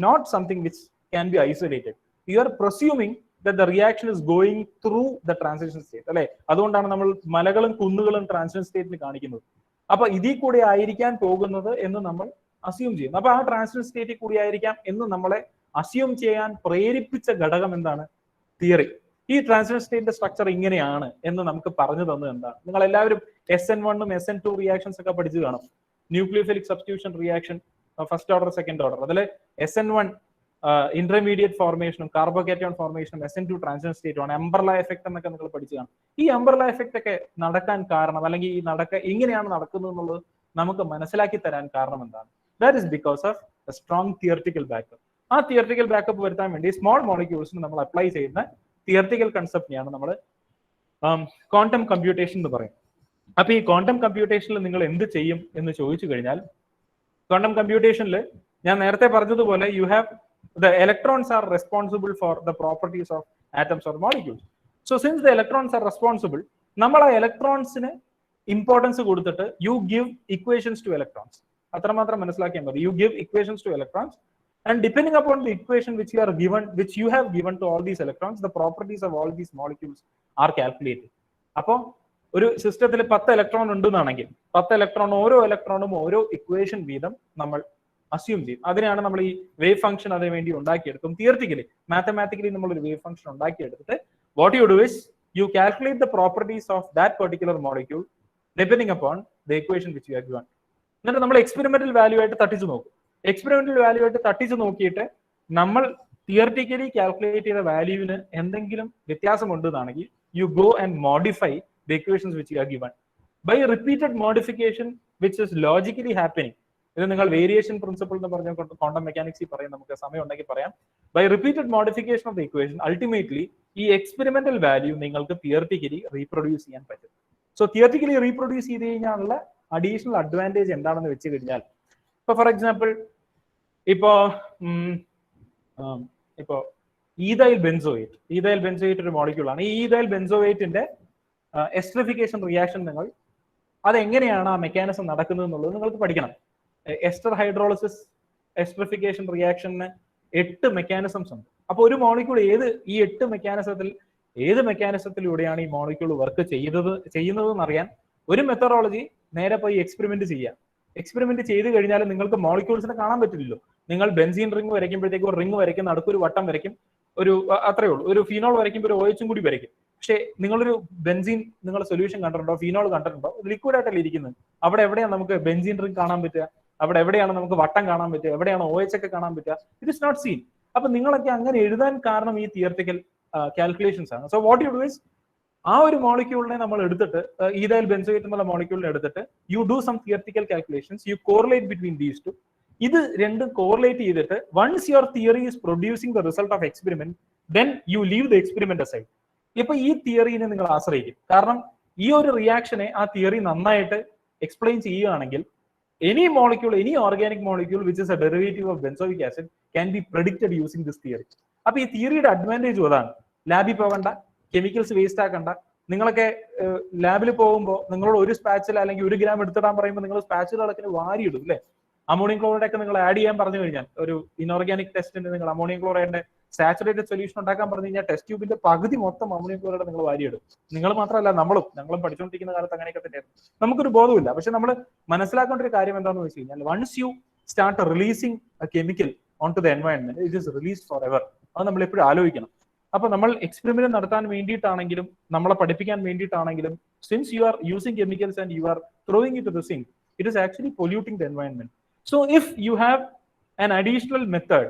not something which can be isolated. You are presuming that the reaction is going through the transition state, അല്ലെ? അതുകൊണ്ടാണ് നമ്മൾ മലകളും കുന്നുകളും transition സ്റ്റേറ്റിൽ കാണിക്കുന്നത്. അപ്പൊ ഇതിൽ കൂടി ആയിരിക്കാൻ പോകുന്നത് എന്ന് നമ്മൾ അസ്യൂം ചെയ്യുന്നു. അപ്പൊ ആ ട്രാൻസിഷൻ സ്റ്റേറ്റിൽ കൂടി ആയിരിക്കാം എന്ന് നമ്മളെ അസ്യൂം ചെയ്യാൻ പ്രേരിപ്പിച്ച ഘടകം എന്താണ്? തിയറി. ഈ ട്രാൻസിഷൻ സ്റ്റേറ്റിന്റെ സ്ട്രക്ചർ ഇങ്ങനെയാണ് എന്ന് നമുക്ക് പറഞ്ഞു തന്നത് എന്താണ്? നിങ്ങൾ എല്ലാവരും SN1 SN2 റിയാക്ഷൻസ് ഒക്കെ പഠിച്ചു കാണും. Nucleophilic substitution reaction first order second order. അതിൽ SN1 ഇന്റർമീഡിയറ്റ് ഫോർമേഷനും കാർബോകാറ്റയോൺ ഫോർമേഷനും SN2 ട്രാൻസിഷൻ സ്റ്റേറ്റും ആണ്. അംബർല എഫക്ട് എന്നൊക്കെ നിങ്ങൾ പഠിച്ചു കാണും. ഈ അംബർല എഫക്ട് ഒക്കെ നടക്കാൻ കാരണം, അല്ലെങ്കിൽ ഈ ഇങ്ങനെയാണ് നടക്കുന്നത് എന്നുള്ളത് നമുക്ക് മനസ്സിലാക്കി തരാൻ കാരണം എന്താണ്? That is because of A strong theoretical backup. ആ തിയറിറ്റിക്കൽ ബാക്കപ്പ് വരുത്താൻ വേണ്ടി സ്മോൾ മോളിക്യൂൾസിന് നമ്മൾ അപ്ലൈ ചെയ്യുന്ന തിയറിറ്റിക്കൽ കൺസെപ്റ്റിനെയാണ് നമ്മൾ ക്വാണ്ടം കമ്പ്യൂട്ടേഷൻ എന്ന് പറയും. അപ്പൊ ഈ ക്വാണ്ടം കമ്പ്യൂട്ടേഷനിൽ നിങ്ങൾ എന്ത് ചെയ്യും എന്ന് ചോദിച്ചു കഴിഞ്ഞാൽ, ക്വാണ്ടം കമ്പ്യൂട്ടേഷനിൽ ഞാൻ നേരത്തെ പറഞ്ഞതുപോലെ you have the electrons are responsible for the properties of atoms or molecules. So since the electrons are responsible, നമ്മൾ ആ ഇലക്ട്രോൺസിന് ഇമ്പോർട്ടൻസ് കൊടുത്തിട്ട് you give equations two electrons. അത്രമാത്രം മനസ്സിലാക്കിയാൽ മതി. You give equations two electrons and depending upon the equation which you have given to all these electrons, the properties of all these molecules are calculated. അപ്പോൾ ഒരു സിസ്റ്റത്തിൽ 10 electron ഉണ്ടെന്നാണെങ്കിൽ 10 electron ഓരോ ഇലക്ട്രോണും ഓരോ equation വീതം നമ്മൾ അസ്യൂം ചെയ്യും. അതിനാണ് നമ്മൾ ഈ വേവ് ഫംഗ്ഷൻ അതിന് വേണ്ടി ഉണ്ടാക്കിയെടുക്കും. തിയറിറ്റിക്കലി മാത്തമാറ്റിക്കലി നമ്മൾ ഒരു വേവ് ഫംഗ്ഷൻ ഉണ്ടാക്കിയെടുത്തിട്ട് what you do is you calculate the properties of that particular molecule depending upon the equation which you have given. എന്നിട്ട് നമ്മൾ എക്സ്പെരിമെന്റൽ വാല്യൂ ആയിട്ട് തട്ടിച്ചു നോക്കും. എക്സ്പെരിമെന്റൽ വാല്യൂ ആയിട്ട് തട്ടിച്ചു നോക്കിയിട്ട് നമ്മൾ തിയറിറ്റിക്കലി കാൽക്കുലേറ്റ് ചെയ്ത വാല്യൂവിന് എന്തെങ്കിലും വ്യത്യാസമുണ്ടെന്നാണെങ്കിൽ you go and modify the equations which you have given by repeated modification which is logically happening. ഇത് നിങ്ങൾ വേരിയേഷൻ പ്രിൻസിപ്പിൾ എന്ന് പറഞ്ഞ ക്വാണ്ടം മെക്കാനിക്സിൽ പറയാം, നമുക്ക് സമയം ഉണ്ടെങ്കിൽ പറയാം. By repeated modification of the equation ultimately ഈ എക്സ്പെരിമെന്റൽ വാല്യൂ നിങ്ങൾക്ക് തിയറിറ്റിക്കലി റീപ്രൊഡ്യൂസ് ചെയ്യാൻ പറ്റും. സോ തിയറിറ്റിക്കലി റീപ്രൊഡ്യൂസ് ചെയ്ത് കഴിഞ്ഞാലുള്ള അഡീഷണൽ അഡ്വാൻറ്റേജ് എന്താണെന്ന് വെച്ച് കഴിഞ്ഞാൽ, ഇപ്പൊ ഫോർ എക്സാമ്പിൾ ഇപ്പോ ഈഥൈൽ ബെൻസോയേറ്റ് ഒരു മോളിക്യൂൾ ആണ്. ഈ ഈഥൈൽ ബെൻസോയേറ്റിന്റെ എസ്ട്രിഫിക്കേഷൻ റിയാക്ഷൻ നിങ്ങൾ അതെങ്ങനെയാണ് ആ മെക്കാനിസം നടക്കുന്നത് എന്നുള്ളത് നിങ്ങൾക്ക് പഠിക്കണം. എസ്റ്റർ ഹൈഡ്രോളിസിസ് എസ്ട്രിഫിക്കേഷൻ റിയാക്ഷന് 8 മെക്കാനിസംസ് ഉണ്ട്. അപ്പൊ ഒരു മോളിക്യൂൾ ഈ 8 മെക്കാനിസത്തിലൂടെയാണ് ഈ മോളിക്യൂൾ വർക്ക് ചെയ്യുന്നതെന്ന് അറിയാൻ ഒരു മെത്തഡോളജി നേരെ പോയി എക്സ്പെരിമെന്റ് ചെയ്യുക. എക്സ്പെരിമെന്റ് ചെയ്ത് കഴിഞ്ഞാൽ നിങ്ങൾക്ക് മോളിക്യൂൾസിനെ കാണാൻ പറ്റില്ലല്ലോ. നിങ്ങൾ ബെൻസീൻ റിംഗ് വരയ്ക്കുമ്പോഴത്തേക്ക് ഒരു റിംഗ് വരയ്ക്കും, നടുക്കൊരു വട്ടം വരയ്ക്കും, അത്രേ ഉള്ളൂ. ഒരു ഫീനോൾ വരയ്ക്കുമ്പോൾ ഒരു OH കൂടി വരയ്ക്കും. പക്ഷേ നിങ്ങളൊരു ബെൻസീൻ നിങ്ങൾ സൊല്യൂഷൻ കണ്ടിട്ടുണ്ടോ, ഫീനോൾ കണ്ടിട്ടുണ്ടോ? ലിക്വിഡ് ആയിട്ടല്ലേ ഇരിക്കുന്നത്. അവിടെ എവിടെയാണ് നമുക്ക് ബെൻസീൻ റിംഗ് കാണാൻ പറ്റുക? അവിടെ എവിടെയാണ് നമുക്ക് വട്ടം കാണാൻ പറ്റുക? എവിടെയാണ് OH ഒക്കെ കാണാൻ പറ്റുക? It is not seen. അപ്പൊ നിങ്ങളൊക്കെ അങ്ങനെ എഴുതാൻ കാരണം ഈ തിയറിറ്റിക്കൽ കാൽക്കുലേഷൻസ് ആണ്. So what you do is ആ ഒരു മോളിക്യൂളിനെ നമ്മൾ എടുത്തിട്ട് ഈഥൈൽ ബെൻസോയേറ്റ് എന്നുള്ള മോളിക്യൂളിനെ എടുത്തിട്ട് you do some theoretical calculations, you correlate between these two. ഇത് രണ്ടും കോറിലേറ്റ് ചെയ്തിട്ട് once your theory is producing the result of experiment, then you leave the experiment aside. ഇപ്പൊ ഈ തിയറിനെ നിങ്ങൾ ആശ്രയിക്കും. കാരണം ഈ ഒരു റിയാക്ഷനെ ആ തിയറി നന്നായിട്ട് എക്സ്പ്ലെയിൻ ചെയ്യുകയാണെങ്കിൽ any organic molecule which is a derivative of benzoic acid can be predicted using this theory. അപ്പൊ ഈ തിയറിയുടെ അഡ്വാൻറ്റേജ് അതാണ്. ലാബിൽ പോകണ്ട, കെമിക്കൽസ് വേസ്റ്റ് ആക്കണ്ട. നിങ്ങളൊക്കെ ലാബിൽ പോകുമ്പോൾ നിങ്ങളോട് ഒരു സ്പാച്ചിൽ അല്ലെങ്കിൽ 1 ഗ്രാം എടുത്തിടാൻ പറയുമ്പോൾ നിങ്ങൾ സ്പാച്ചിലുകളൊക്കെ വാരിയിടും അല്ലേ? അമോണിയം ക്ലോറൈഡ് ഒക്കെ നിങ്ങൾ ആഡ് ചെയ്യാൻ പറഞ്ഞു കഴിഞ്ഞാൽ, ഒരു ഇനോർഗാനിക് ടെസ്റ്റിന് നിങ്ങൾ അമോണിയം ക്ലോറൈഡിന്റെ സാച്ചുറേറ്റഡ് സൊല്യൂഷൻ ഉണ്ടാക്കാൻ പറഞ്ഞു കഴിഞ്ഞാൽ ടെസ്റ്റ് ട്യൂബിന്റെ പകുതി മൊത്തം അമോണിയം ക്ലോറൈഡ് നിങ്ങൾ വാരിയിടും. നിങ്ങൾ മാത്രമല്ല ഞങ്ങളും പഠിച്ചുകൊണ്ടിരിക്കുന്ന കാലത്ത് അങ്ങനെയൊക്കെ തന്നെയായിരുന്നു. നമുക്കൊരു ബോധമില്ല. പക്ഷെ നമ്മൾ മനസ്സിലാക്കേണ്ട ഒരു കാര്യം എന്താണെന്ന് വെച്ച് കഴിഞ്ഞാൽ, once you start releasing a chemical on to the environment, it is release forever. അത് നമ്മൾ എപ്പോഴും ആലോചിക്കണം. അപ്പൊ നമ്മൾ എക്സ്പെരിമെന്റ് നടത്താൻ വേണ്ടിയിട്ടാണെങ്കിലും നമ്മളെ പഠിപ്പിക്കാൻ വേണ്ടിയിട്ടാണെങ്കിലും, since you are using chemicals and you are throwing it to the sink, it is actually polluting the environment. So if you have an additional method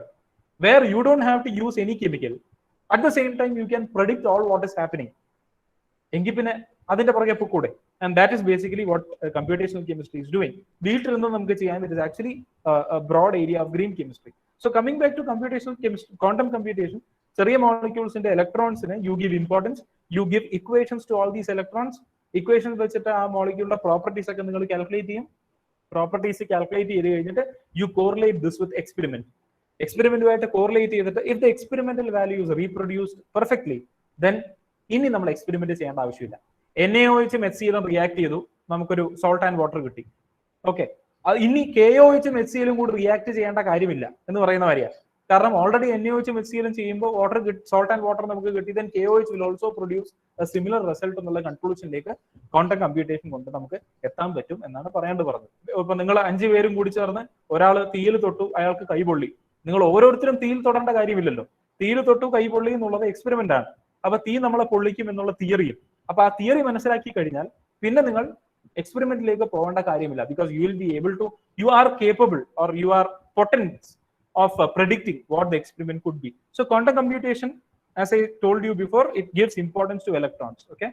where you don't have to use any chemical, at the same time you can predict all what is happening, എങ്കിൽ പിന്നെ അതിന്റെ പുറകെ പോകൂടെ. And that is basically what computational chemistry is doing. വീട്ടിൽ നിന്ന് നമുക്ക് ചെയ്യാൻ, it is actually a broad area of green chemistry. So coming back to computational chemistry, quantum computation, ചെറിയ മോളിക്യൂൾസിന്റെ ഇലക്ട്രോൺസിന് you give importance, you give equations to all these electrons. Equations വെച്ചിട്ട് ആ മോളിക്യൂളിന്റെ properties ഒക്കെ നിങ്ങൾ calculate ചെയ്യും. പ്രോപ്പർട്ടീസ് കാൽക്കുലേറ്റ് ചെയ്ത് കഴിഞ്ഞിട്ട് you correlate this with എക്സ്പെരിമെന്റുമായിട്ട് correlate ചെയ്തിട്ട് if the experimental values reproduced perfectly, then ഇനി നമ്മൾ എക്സ്പെരിമെന്റ് ചെയ്യേണ്ട ആവശ്യമില്ല. NaOH HCl റിയാക്ട് ചെയ്തു, നമുക്കൊരു സോൾട്ട് ആൻഡ് വാട്ടർ കിട്ടി. ഓക്കെ, ഇനി KOH HCl കൂടി റിയാക്ട് ചെയ്യേണ്ട കാര്യമില്ല എന്ന് പറയുന്ന കാര്യമാണ്. കാരണം ഓൾറെഡി NaOH HCl ചെയ്യുമ്പോൾ വാട്ടർ സോൾട്ട് ആൻഡ് വാട്ടർ നമുക്ക് കിട്ടി, then KOH will also produce a similar result എന്നുള്ള കൺക്ലൂഷനിലേക്ക് ക്വാണ്ടം കമ്പ്യൂട്ടേഷൻ കൊണ്ട് നമുക്ക് എത്താൻ പറ്റും എന്നാണ് പറയാണ്ട് പറഞ്ഞത്. ഇപ്പൊ നിങ്ങൾ 5 പേരും കൂടി ചേർന്ന് ഒരാൾ തീയിൽ തൊട്ടു, അയാൾക്ക് കൈ പൊള്ളി. നിങ്ങൾ ഓരോരുത്തരും തീയിൽ തൊടേണ്ട കാര്യമില്ലല്ലോ. തീയിൽ തൊട്ടു കൈ പൊള്ളി എന്നുള്ളത് എക്സ്പെരിമെന്റ് ആണ്. അപ്പൊ തീ നമ്മളെ പൊള്ളിക്കും എന്നുള്ള തിയറിയും. അപ്പൊ ആ തിയറി മനസ്സിലാക്കി കഴിഞ്ഞാൽ പിന്നെ നിങ്ങൾ എക്സ്പെരിമെന്റിലേക്ക് പോകേണ്ട കാര്യമില്ല. Because you will be able to, you are capable or you are potent of predicting what the experiment could be. So quantum computation, as I told you before, it gives importance to electrons. Okay.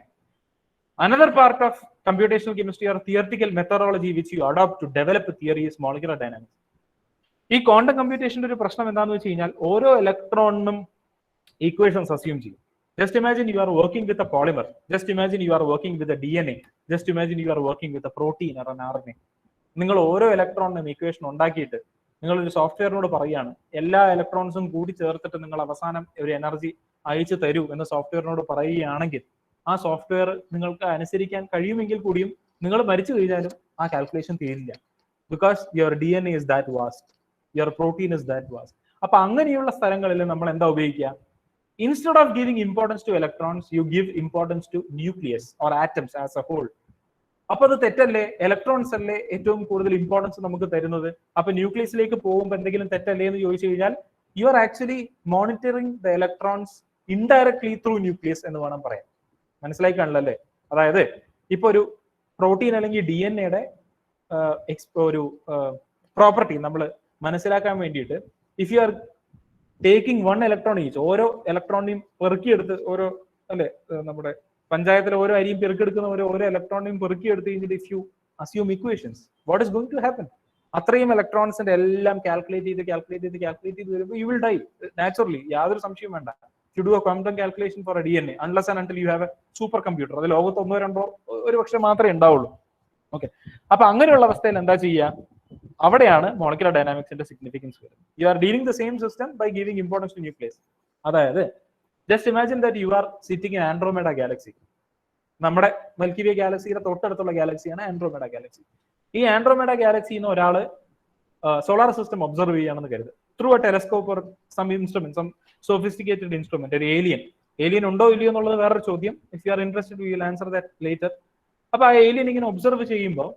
Another part of computational chemistry or theoretical methodology which you adopt to develop a theory is molecular dynamics. ഈ quantum കമ്പ്യൂട്ടേഷന്റെ ഒരു പ്രശ്നം എന്താണെന്ന് വെച്ച് കഴിഞ്ഞാൽ ഓരോ ഇലക്ട്രോണിനും equations assume ചെയ്യും. Just imagine you are working with a polymer, just imagine you are working with a DNA, just imagine you are working with a protein or N RNA. നിങ്ങൾ ഓരോ ഇലക്ട്രോണിനും ഈക്വേഷൻ ഉണ്ടാക്കിയിട്ട് നിങ്ങളൊരു സോഫ്റ്റ്വെയറിനോട് പറയുകയാണ് എല്ലാ ഇലക്ട്രോൺസും കൂടി ചേർത്തിട്ട് നിങ്ങൾ അവസാനം ഒരു എനർജി അയച്ചു തരൂ എന്ന് സോഫ്റ്റ്വെയറിനോട് പറയുകയാണെങ്കിൽ ആ സോഫ്റ്റ്വെയർ നിങ്ങൾക്ക് അനുസരിക്കാൻ കഴിയുമെങ്കിൽ കൂടിയും നിങ്ങൾ മരിച്ചു കഴിഞ്ഞാലും ആ കാൽക്കുലേഷൻ തീരില്ല. Because your DNA is that vast, your protein is that vast. അപ്പൊ അങ്ങനെയുള്ള സ്ഥലങ്ങളിൽ നമ്മൾ എന്താ ഉപയോഗിക്കുക? Instead of giving importance to electrons, you give importance to nucleus or atoms as a whole. അപ്പൊ അത് തെറ്റല്ലേ? ഇലക്ട്രോൺസ് അല്ലേ ഏറ്റവും കൂടുതൽ ഇമ്പോർട്ടൻസ് നമുക്ക് തരുന്നത്? അപ്പൊ ന്യൂക്ലിയസിലേക്ക് പോകുമ്പോൾ എന്തെങ്കിലും തെറ്റല്ലേ എന്ന് ചോദിച്ചു കഴിഞ്ഞാൽ you are actually monitoring the electrons indirectly through nucleus എന്ന് വേണം പറയാൻ. മനസ്സിലായി കാണില്ലല്ലേ? അതായത് ഇപ്പൊ ഒരു പ്രോട്ടീൻ അല്ലെങ്കിൽ DNA-യുടെ ഒരു പ്രോപ്പർട്ടി നമ്മൾ മനസ്സിലാക്കാൻ വേണ്ടിയിട്ട് if you are taking 1 electron each, ഓരോ ഇലക്ട്രോണിനെയും പെറുക്കിയെടുത്ത് ഓരോ അല്ലെ നമ്മുടെ പഞ്ചായത്തിൽ ഓരോ അരിയും പെറുക്കിയെടുക്കുന്ന ഓരോ ഇലക്ട്രോണിനെയും പെറുക്കിയെടുത്ത് കഴിഞ്ഞിട്ട് if you assume equations, what is going to happen? അത്രയും ഇലക്ട്രോൺസിന്റെ എല്ലാം കാൽക്കുലേറ്റ് ചെയ്ത് വരുമ്പോൾ യു വിൽ ഡൈ നാച്ചുറലി, യാതൊരു സംശയവും വേണ്ട. You do a quantum calculation for a DNA unless and until you have a super computer. അത് ലോകത്ത് 1-2 ഒരു പക്ഷെ മാത്രമേ ഉണ്ടാവുള്ളൂ. ഓക്കെ. അപ്പൊ അങ്ങനെയുള്ള അവസ്ഥയിൽ എന്താ ചെയ്യുക? അവിടെയാണ് മോളിക്കുലർ ഡൈനാമിക്സിന്റെ സിഗ്നിഫിക്കൻസ് വരുന്നത്. You are dealing the same system by giving importance to nucleus. അതായത് just imagine that you are sitting in Andromeda galaxy. നമ്മുടെ മിൽക്കി വേ ഗാലക്സിയുടെ തൊട്ടടുത്തുള്ള ഗാലക്സിയാണ് ആൻഡ്രോമേഡ ഗാലക്സി. ഈ ആൻഡ്രോമേഡ ഗാലക്സിന്ന് ഒരാള് സോളാർ സിസ്റ്റം ഒബ്സർവ് ചെയ്യുകയാണെന്ന് കരുത്, through a telescope or some instrument, some sophisticated instrument. ഒരു ഏലിയൻ ഉണ്ടോ ഇല്ലയോ എന്നുള്ളത് വേറൊരു ചോദ്യം. If you are interested we will answer that later. അപ്പൊ ആ ഏലിയൻ ഇങ്ങനെ ഒബ്സർവ് ചെയ്യുമ്പോൾ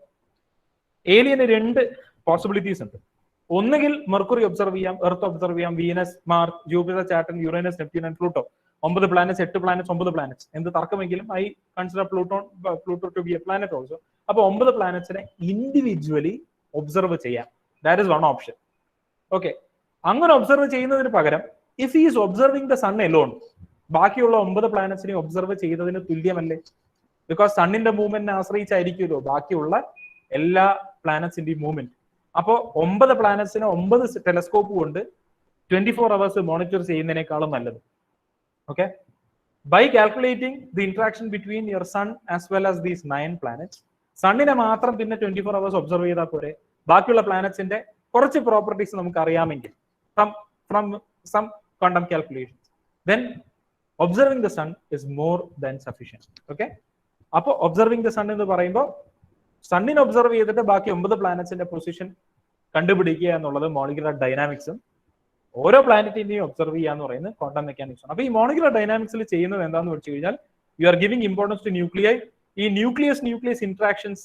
ഏലിയന് 2 പോസിബിലിറ്റീസ് ഉണ്ട്. ഒന്നുകിൽ മെർക്കുറി ഒബ്സർവ് ചെയ്യാം, എർത്ത് ഒബ്സർവ് ചെയ്യാം, Venus, Mars, Jupiter, Saturn, Uranus, Neptune and Pluto. 9 planets, 8 planets, 9 planets. എന്ത് തർക്കമെങ്കിലും I consider Pluto to be a planet also. അപ്പൊ 9 പ്ലാനറ്റ്സിനെ ഇൻഡിവിജ്വലി ഒബ്സർവ് ചെയ്യാം. That is one option. Okay. അങ്ങനെ ഒബ്സർവ് ചെയ്യുന്നതിന് പകരം if he is observing the sun alone, ബാക്കിയുള്ള 9 പ്ലാനറ്റ്സിനെ observe ചെയ്തതിന് തുല്യമല്ലേ? ബിക്കോസ് സണ്ണിന്റെ മൂവ്മെന്റിനെ ആശ്രയിച്ചായിരിക്കുമല്ലോ ബാക്കിയുള്ള എല്ലാ പ്ലാനറ്റ്സിന്റെയും മൂവ്മെന്റ്. അപ്പോ 9 പ്ലാനറ്റ്സിനെ 9 ടെലസ്കോപ്പ് കൊണ്ട് 24 hours മോണിറ്റർ ചെയ്യുന്നതിനേക്കാളും നല്ലത്. Okay. By calculating the interaction between your sun as well as these 9 planets, സണ്ണിനെ മാത്രം പിന്നെ 24 hours ഒബ്സർവ് ചെയ്താൽ പോരെ? ബാക്കിയുള്ള പ്ലാനറ്റ്സിന്റെ കുറച്ച് പ്രോപ്പർട്ടീസ് നമുക്ക് അറിയാമെങ്കിൽ from some quantum calculations, then observing the sun is more than sufficient. Okay. അപ്പോൾ ഒബ്സർവിംഗ് ദ സൺ എന്ന് പറയുമ്പോൾ സണ്ണിനെ ഒബ്സർവ് ചെയ്തിട്ട് ബാക്കി 9 പ്ലാനറ്റ്സിന്റെ പൊസിഷൻ കണ്ടുപിടിക്കുക എന്നുള്ളത് മോളിക്കുലർ ഡൈനാമിക്സും ഓരോ പ്ലാനറ്റിന്റെയും ഒബ്സർവ് ചെയ്യുക എന്ന് പറയുന്നത് ക്വാണ്ടം മെക്കാനിക്സ് ആണ്. അപ്പൊ ഈ മോളിക്കുലർ ഡൈനാമിക്സിൽ ചെയ്യുന്നത് എന്താണെന്ന് വെച്ച് കഴിഞ്ഞാൽ you are giving importance to nuclei. ഈ ന്യൂക്ലിയസ് ഇന്ററാക്ഷൻസ്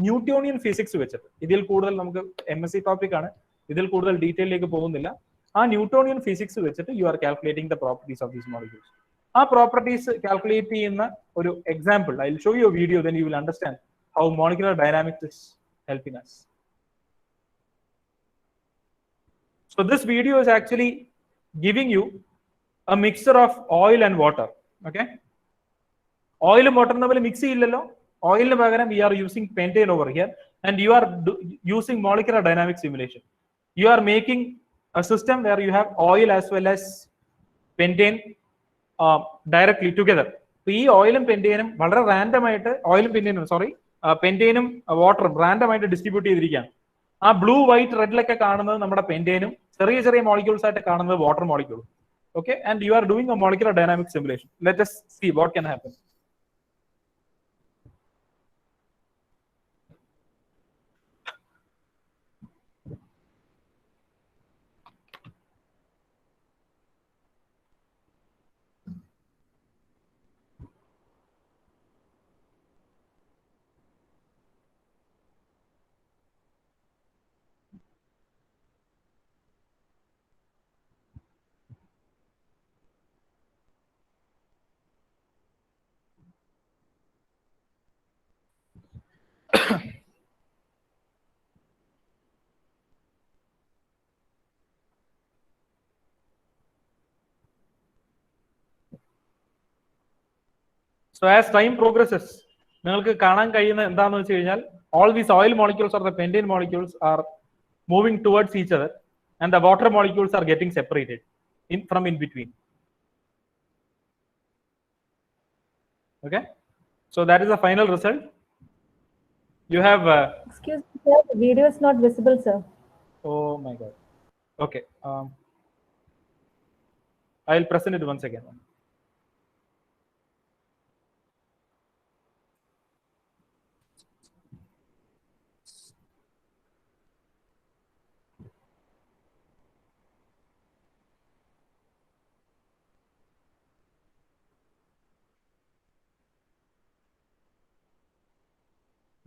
ന്യൂട്ടോണിയൻ ഫിസിക്സ് വെച്ചിട്ട്, ഇതിൽ കൂടുതൽ നമുക്ക് MSc ടോപ്പിക് ആണ്, ഇതിൽ കൂടുതൽ ഡീറ്റെയിലേക്ക് പോകുന്നില്ല. ആ ന്യൂട്ടോണിയൻ ഫിസിക്സ് വെച്ചിട്ട് you are calculating the properties of these molecules. ആ പ്രോപ്പർട്ടീസ് കാൽക്കുലേറ്റ് ചെയ്യുന്ന ഒരു example I will show you A video, then you will understand how molecular dynamics is helping us. So this video is actually giving you a mixture of oil and water. Okay. Oil and water തമ്മിൽ mix ചെയ്യില്ലല്ലോ. ഓയിലിന് പകരം we are using pentane over here and you are using molecular dynamic simulation. You are making a system where you have oil as well as pentane directly together. ഈ ഓയിലും പെന്റേനും വളരെ random ആയിട്ട്, പെന്റേനും വാട്ടറും random ആയിട്ട് distribute ചെയ്തിരിക്കുകയാണ്. ആ blue, white, റെഡിലൊക്കെ കാണുന്നത് നമ്മുടെ പെന്റേനും, ചെറിയ ചെറിയ മോളിക്യൂൾസ് ആയിട്ട് കാണുന്നത് വാട്ടർ മോളിക്യൂളും. Okay. And you are doing a molecular dynamic simulation. Let us see what can happen. So as time progresses, നിങ്ങൾക്ക് കാണാൻ കഴിയുന്ന എന്താണെന്ന് വെച്ച് കഴിഞ്ഞാൽ all these oil molecules or the pentane molecules are moving towards each other and the water molecules are getting separated from in between. Okay, so that is the final result. You have excuse me, sir, the video is not visible, sir. Oh my god. Okay, I'll present it once again.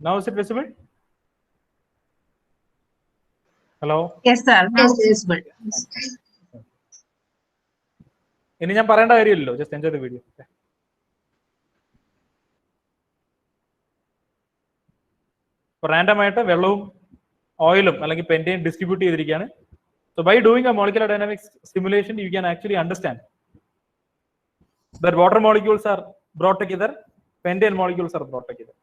Now is it visible? Hello? Yes, sir. Now it's visible. ഇനി ഞാൻ പറയേണ്ട കാര്യമില്ലല്ലോ, just enjoy the video. Random ആയിട്ട് വെള്ളവും ഓയിലും അല്ലെങ്കിൽ പെന്റെയും distribute ചെയ്തിരിക്കുകയാണ്. So by doing a molecular dynamics simulation, you can actually understand that water molecules are brought together, pentane molecules are brought together.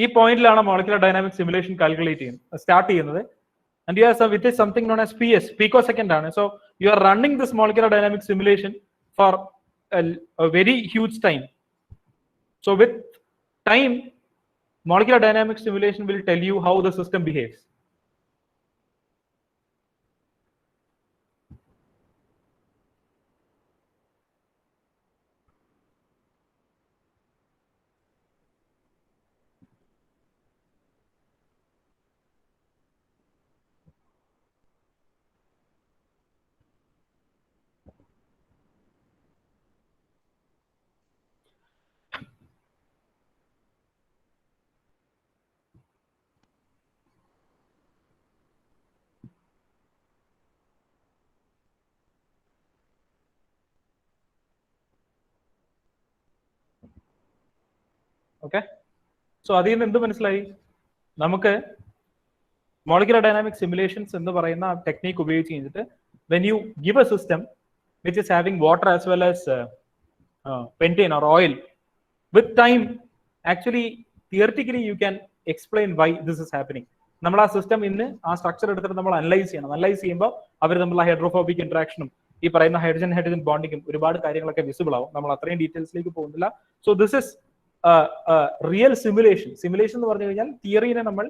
ഈ പോയിന്റിലാണ് മോളിക്കുലർ ഡൈനാമിക് സിമുലേഷൻ കാൽക്കുലേറ്റ് ചെയ്യുന്നത്, start ചെയ്യുന്നത്. And you have with something known as PS, picosecond ആണ്. So you are running this molecular dynamic simulation for a very huge time. So with time, molecular dynamic simulation will tell you how the system behaves. Okay, so അതിൽ നിന്ന് എന്ത് മനസ്സിലായി? നമുക്ക് molecular dynamic simulations എന്ന് പറയുന്ന technique ഉപയോഗിച്ച് കഴിഞ്ഞിട്ട് when you give A system which is having water as well as pentane or oil, with time actually theoretically you can explain why this is happening. നമ്മൾ ആ സിസ്റ്റം ഇന്ന് ആ structure എടുത്തിട്ട് നമ്മൾ അനലൈസ് ചെയ്യണം. അനലൈസ് ചെയ്യുമ്പോൾ അവർ തമ്മിലുള്ള ഹൈഡ്രോഫോബിക് ഇന്ററാക്ഷനും ഈ പറയുന്ന ഹൈഡ്രജൻ ഹൈഡ്രജൻ ബോണ്ടിങ്ങും ഒരുപാട് കാര്യങ്ങളൊക്കെ വിസിബിൾ ആവും. നമ്മൾ അത്രയും ഡീറ്റെയിൽസിലേക്ക് പോകുന്നില്ല. So this is real simulation. Simulation എന്ന് പറഞ്ഞു കഴിഞ്ഞാൽ തിയറിനെ നമ്മൾ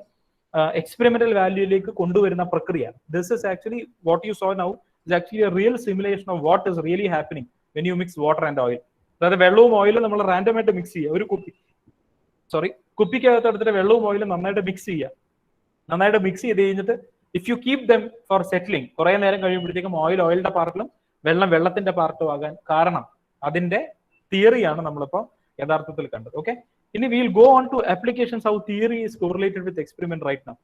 എക്സ്പെരിമെന്റൽ വാല്യൂയിലേക്ക് കൊണ്ടുവരുന്ന പ്രക്രിയ. This is actually what you so now is actually A real simulation of what is really happening when you mix water and oil. അതായത് വെള്ളവും ഓയിലും നമ്മൾ റാൻഡമായിട്ട് മിക്സ് ചെയ്യുക. ഒരു കുപ്പിക്കകത്ത് എടുത്തിട്ട് വെള്ളവും ഓയിലും നന്നായിട്ട് മിക്സ് ചെയ്യുക. നന്നായിട്ട് മിക്സ് ചെയ്ത് കഴിഞ്ഞിട്ട് if you keep them for settling, കുറെ നേരം കഴിയുമ്പോഴത്തേക്കും ഓയിൽ ഓയിലിന്റെ പാർട്ടിലും വെള്ളം വെള്ളത്തിന്റെ പാർട്ടും ആകാൻ കാരണം അതിന്റെ തിയറിയാണ് നമ്മളിപ്പോൾ യഥാർത്ഥത്തിൽ കണ്ടത്. ഓക്കെ, ഇനി will go on to applications how theory is correlated with experiment right now.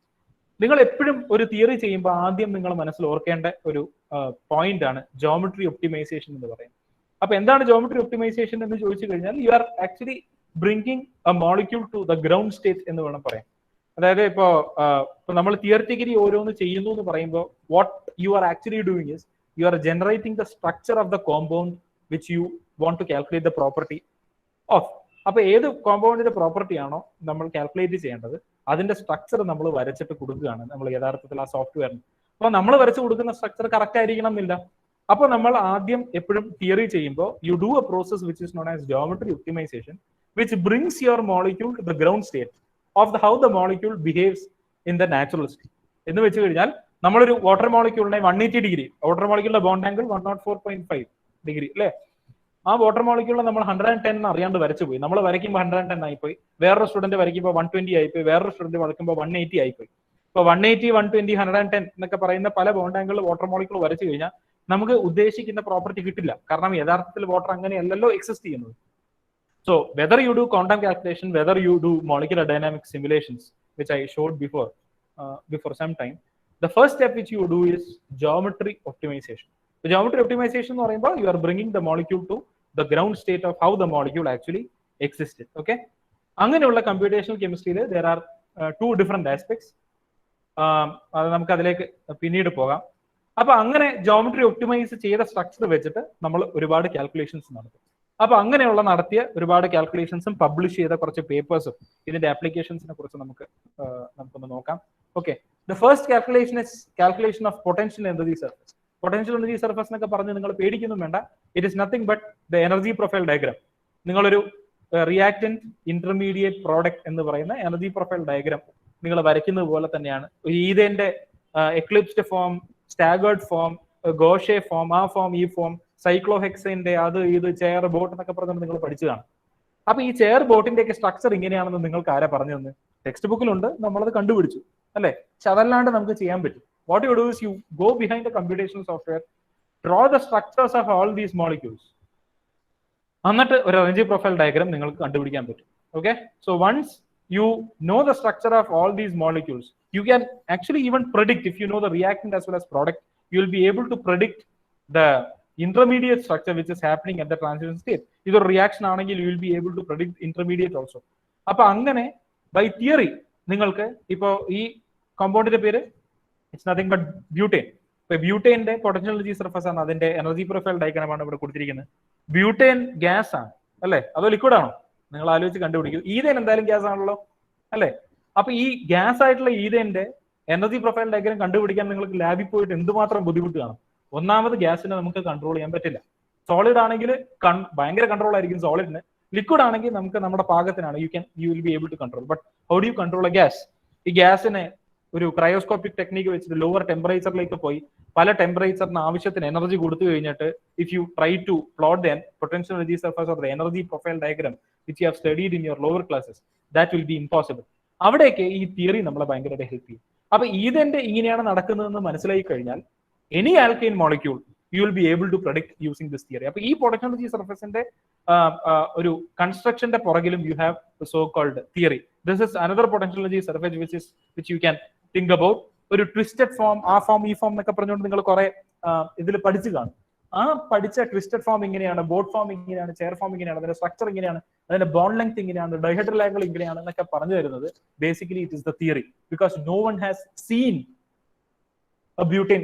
നിങ്ങൾ എപ്പോഴും ഒരു തിയറി ചെയ്യുമ്പോൾ ആദ്യം നിങ്ങൾ മനസ്സിൽ ഓർക്കേണ്ട ഒരു പോയിന്റ് ആണ് ജോമെട്രി ഒപ്റ്റിമൈസേഷൻ എന്ന് പറയുന്നത്. അപ്പൊ എന്താണ് ജോമെട്രി ഒപ്റ്റിമൈസേഷൻ എന്ന് ചോദിച്ചു കഴിഞ്ഞാൽ you are actually bringing a molecule to the ground state എന്ന് വേണം പറയാം. അതായത് ഇപ്പോ നമ്മൾ തിയറിറ്റിക്കലി ഓരോന്ന് ചെയ്യുന്നു എന്ന് പറയുമ്പോൾ what you are actually doing is you are generating the structure of the compound which you want to calculate the property of. അപ്പൊ ഏത് കോമ്പൗണ്ടിന്റെ പ്രോപ്പർട്ടി ആണോ നമ്മൾ കാൽക്കുലേറ്റ് ചെയ്യേണ്ടത് അതിന്റെ സ്ട്രക്ചർ നമ്മൾ വരച്ചിട്ട് കൊടുക്കുകയാണ് നമ്മൾ യഥാർത്ഥത്തിൽ ആ സോഫ്റ്റ്വെയറിന്. അപ്പൊ നമ്മൾ വരച്ചു കൊടുക്കുന്ന സ്ട്രക്ചർ കറക്റ്റ് ആയിരിക്കണം എന്നില്ല. അപ്പൊ നമ്മൾ ആദ്യം എപ്പോഴും തിയറി ചെയ്യുമ്പോൾ you do a process which is known as geometry optimisation which brings your molecule to the ground state of the how the molecule behaves in the natural state. എന്ന് വെച്ച് കഴിഞ്ഞാൽ നമ്മളൊരു വാട്ടർ മോളിക്യൂളിനെ 180 ഡിഗ്രി, വാട്ടർ മോളിക്യൂളിന്റെ bond angle 104.5 degree അല്ലെ, ആ water മോളിക്യൂളിനെ നമ്മൾ 110 അറിയാണ്ട് വരച്ചു പോയി. നമ്മൾ വരയ്ക്കുമ്പോൾ 110 ആയിപ്പോയി, വേറൊരു സ്റ്റുഡന്റ് വരയ്ക്കുമ്പോൾ 120 ആയിപ്പോയി, വേറൊരു സ്റ്റുഡന്റ് വരയ്ക്കുമ്പോൾ 180 ആയിപ്പോയി. ഇപ്പൊ 180, 120, 110 എന്നൊക്കെ പറയുന്ന പല ബോണ്ട് ആംഗിൾ വാട്ടർ മോളിക്യൂൾ വരച്ചു കഴിഞ്ഞാൽ നമുക്ക് ഉദ്ദേശിക്കുന്ന പ്രോപ്പർട്ടി കിട്ടില്ല. കാരണം യഥാർത്ഥത്തിൽ വാട്ടർ അങ്ങനെയല്ലല്ലോ എക്സിസ്റ്റ് ചെയ്യുന്നത്. So whether you do quantum calculation, whether you do molecular dynamic simulations, which I showed before some time, the first step which you do is geometry optimization. The geometry optimization എന്ന് പറയുമ്പോൾ you are bringing the molecule to the ground state of how the molecule actually existed. Okay, അങ്ങനെയുള്ള computational chemistry there are two different aspects. അത് നമുക്ക് അതിലേക്ക് പിന്നീട് പോകാം. അപ്പൊ അങ്ങനെ ജോമെട്രി ഒപ്റ്റിമൈസ് ചെയ്ത സ്ട്രക്ചർ വെച്ചിട്ട് നമ്മൾ ഒരുപാട് കാൽക്കുലേഷൻസ് നടത്തും. അപ്പൊ അങ്ങനെയുള്ള നടത്തിയ ഒരുപാട് കാൽക്കുലേഷൻസും പബ്ലിഷ് ചെയ്ത കുറച്ച് പേപ്പേഴ്സും ഇതിന്റെ ആപ്ലിക്കേഷൻസിനെ കുറിച്ച് നമുക്കൊന്ന് നോക്കാം. Okay, the first calculation is calculation of potential energy surface. Potential energy surface എന്നൊക്കെ പറഞ്ഞ് നിങ്ങൾ പേടിക്കൊന്നും വേണ്ട. It is nothing but the energy profile diagram. നിങ്ങളൊരു റിയാക്ടന്റ് ഇന്റർമീഡിയറ്റ് പ്രോഡക്റ്റ് എന്ന് പറയുന്ന എനർജി പ്രൊഫൈൽ ഡയഗ്രാം നിങ്ങൾ വരയ്ക്കുന്നത് പോലെ തന്നെയാണ്. ഈതേന്റെ eclipsed form, staggered form, gauche form, ആ ഫോം, ഈ ഫോം, സൈക്ലോഹെക്സൈന്റെ അത് ഇത് ചെയർ ബോട്ട് എന്നൊക്കെ പറഞ്ഞിട്ട് നിങ്ങൾ പഠിച്ചതാണ്. അപ്പൊ ഈ ചെയർ ബോട്ടിന്റെ ഒക്കെ സ്ട്രക്ചർ ഇങ്ങനെയാണെന്ന് നിങ്ങൾക്ക് ആരാ പറഞ്ഞു തന്നെ? ടെക്സ്റ്റ് ബുക്കിലുണ്ട്, നമ്മളത് കണ്ടുപിടിച്ചു അല്ലെ? പക്ഷെ അതല്ലാണ്ട് നമുക്ക് ചെയ്യാൻ പറ്റും. What you do is you go behind the computation software, draw the structures of all these molecules, എന്നിട്ട് ഒരു എനർജി പ്രൊഫൈൽ ഡയഗ്രാം നിങ്ങൾക്ക് കണ്ടുപിടിക്കാൻ പറ്റും. Okay, so once you know the structure of all these molecules, you can actually even predict, if you know the reactant as well as product, you will be able to predict the intermediate structure which is happening at the transition state. Either reaction aanengil you will be able to predict intermediate also. appo angane by theory ningalku ipo ee compound inde pere it's nothing but butane. ipo butane inde potential energy surface aanu, adinte energy profile diagram aanu ivide kodutirikkunu. butane gas aanu alle, ado liquid aano? നിങ്ങൾ ആലോചിച്ച് കണ്ടുപിടിക്കും. Ethane എന്തായാലും gas ആണല്ലോ അല്ലെ? അപ്പൊ ഈ gas ആയിട്ടുള്ള ഈതേന്റെ energy profile diagram കണ്ടുപിടിക്കാൻ നിങ്ങൾക്ക് ലാബിൽ പോയിട്ട് എന്തുമാത്രം ബുദ്ധിമുട്ട് കാണും. ഒന്നാമത് ഗ്യാസിനെ നമുക്ക് കൺട്രോൾ ചെയ്യാൻ പറ്റില്ല. സോളിഡ് ആണെങ്കിൽ ഭയങ്കര കൺട്രോൾ ആയിരിക്കും സോളിഡിന്. ലിക്വിഡ് ആണെങ്കിൽ നമുക്ക് നമ്മുടെ പാകത്തിനാണ്, you will be able to control. But how do you control a gas? ഈ ഗ്യാസിനെ ഒരു ക്രയോസ്കോപ്പിക് ടെക്നിക്ക് വെച്ചിട്ട് ലോവർ ടെമ്പറേച്ചറിലേക്ക് പോയി പല ടെമ്പറേച്ചറിന് ആവശ്യത്തിന് എനർജി കൊടുത്തു കഴിഞ്ഞിട്ട് if you try to plot the potential energy surface or the energy profile diagram which you have studied in your lower classes, that will be impossible. അവിടെയൊക്കെ ഈ തിയറി നമ്മളെ ഭയങ്കരമായിട്ട് ഹെൽപ്പ് ചെയ്യും. അപ്പൊ ഇതിന്റെ ഇങ്ങനെയാണ് നടക്കുന്നതെന്ന് മനസ്സിലായി കഴിഞ്ഞാൽ any alkane molecule you will be able to predict using this theory. അപ്പൊ ഈ പൊട്ടൻഷ്യൽ എനർജി സർഫസിന്റെ ഒരു കൺസ്ട്രക്ഷന്റെ പുറകിലും you have so called theory. This is another potential energy surface which you can think about. ഒരു ട്വിസ്റ്റഡ് ഫോം, ആ form, ഈ form എന്നൊക്കെ പറഞ്ഞുകൊണ്ട് നിങ്ങൾ കുറെ ഇതിൽ പഠിച്ചു കാണും. ആ പഠിച്ച ട്വിസ്റ്റഡ് ഫോം ഇങ്ങനെയാണ്, ബോട്ട് ഫോം ഇങ്ങനെയാണ്, ചെയർ ഫോം ഇങ്ങനെയാണ്, അതിന്റെ സ്ട്രക്ചർ ഇങ്ങനെയാണ്, അതിന്റെ ബോണ്ട് ലെങ്ത് ഇങ്ങനെയാണ്, ഡൈഹെഡ്രൽ ആംഗിൾ ഇങ്ങനെയാണ് എന്നൊക്കെ പറഞ്ഞു തരുന്നത് basically it is the theory. Because no one has seen a butane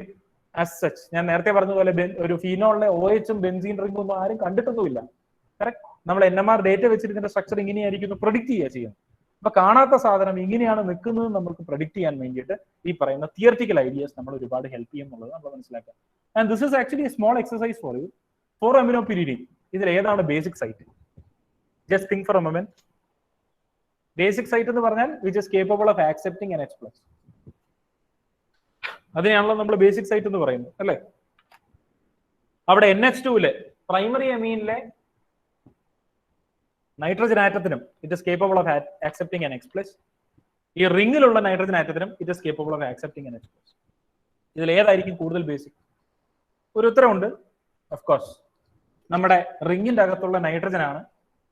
as such. ഞാൻ നേരത്തെ പറഞ്ഞ പോലെ ഒരു ഫീനോളിലെ OH ബെൻസീൻ റിംഗും ഒന്നും ആരും കണ്ടിട്ടൊന്നുമില്ല. കറക്റ്റ്, നമ്മൾ NMR ഡേറ്റ വെച്ചിട്ട് ഇതിന്റെ സ്ട്രക്ചർ ഇങ്ങനെയായിരിക്കും പ്രൊഡിക്ട് ചെയ്യുക ചെയ്യുന്നത്. അപ്പൊ കാണാത്ത സാധനം ഇങ്ങനെയാണ് നിൽക്കുന്നത് നമുക്ക് പ്രൊഡിക്ട് ചെയ്യാൻ വേണ്ടിയിട്ട് ഈ പറയുന്ന തിയറിറ്റിക്കൽ ഐഡിയാസ് നമ്മൾ ഒരുപാട് ഹെൽപ്പ് ചെയ്യും എന്നുള്ളത് നമ്മൾ മനസ്സിലാക്കുക. And this is actually a small exercise for you. 4 amino pyridine, ഇതിൽ ഏതാണ് basic site? Just think for a moment. Basic site എന്ന് പറഞ്ഞാൽ which is capable of accepting an H+. അതിനെയാണല്ലോ നമ്മൾ ബേസിക് സൈറ്റ് എന്ന് പറയുന്നത് അല്ലെ? അവിടെ NH2 പ്രൈമറി അമീനിലെ നൈട്രജൻ ആറ്റത്തിനും it is capable of accepting an H+. ഈ റിംഗിലുള്ള നൈട്രജൻ ആറ്റത്തിനും it is capable of accepting an H+. ഇതിൽ ഏതായിരിക്കും കൂടുതൽ ബേസിക്? ഒരു ഉത്തരവുണ്ട്, ഓഫ് കോഴ്സ് നമ്മുടെ റിംഗിന്റെ അകത്തുള്ള നൈട്രജൻ ആണ്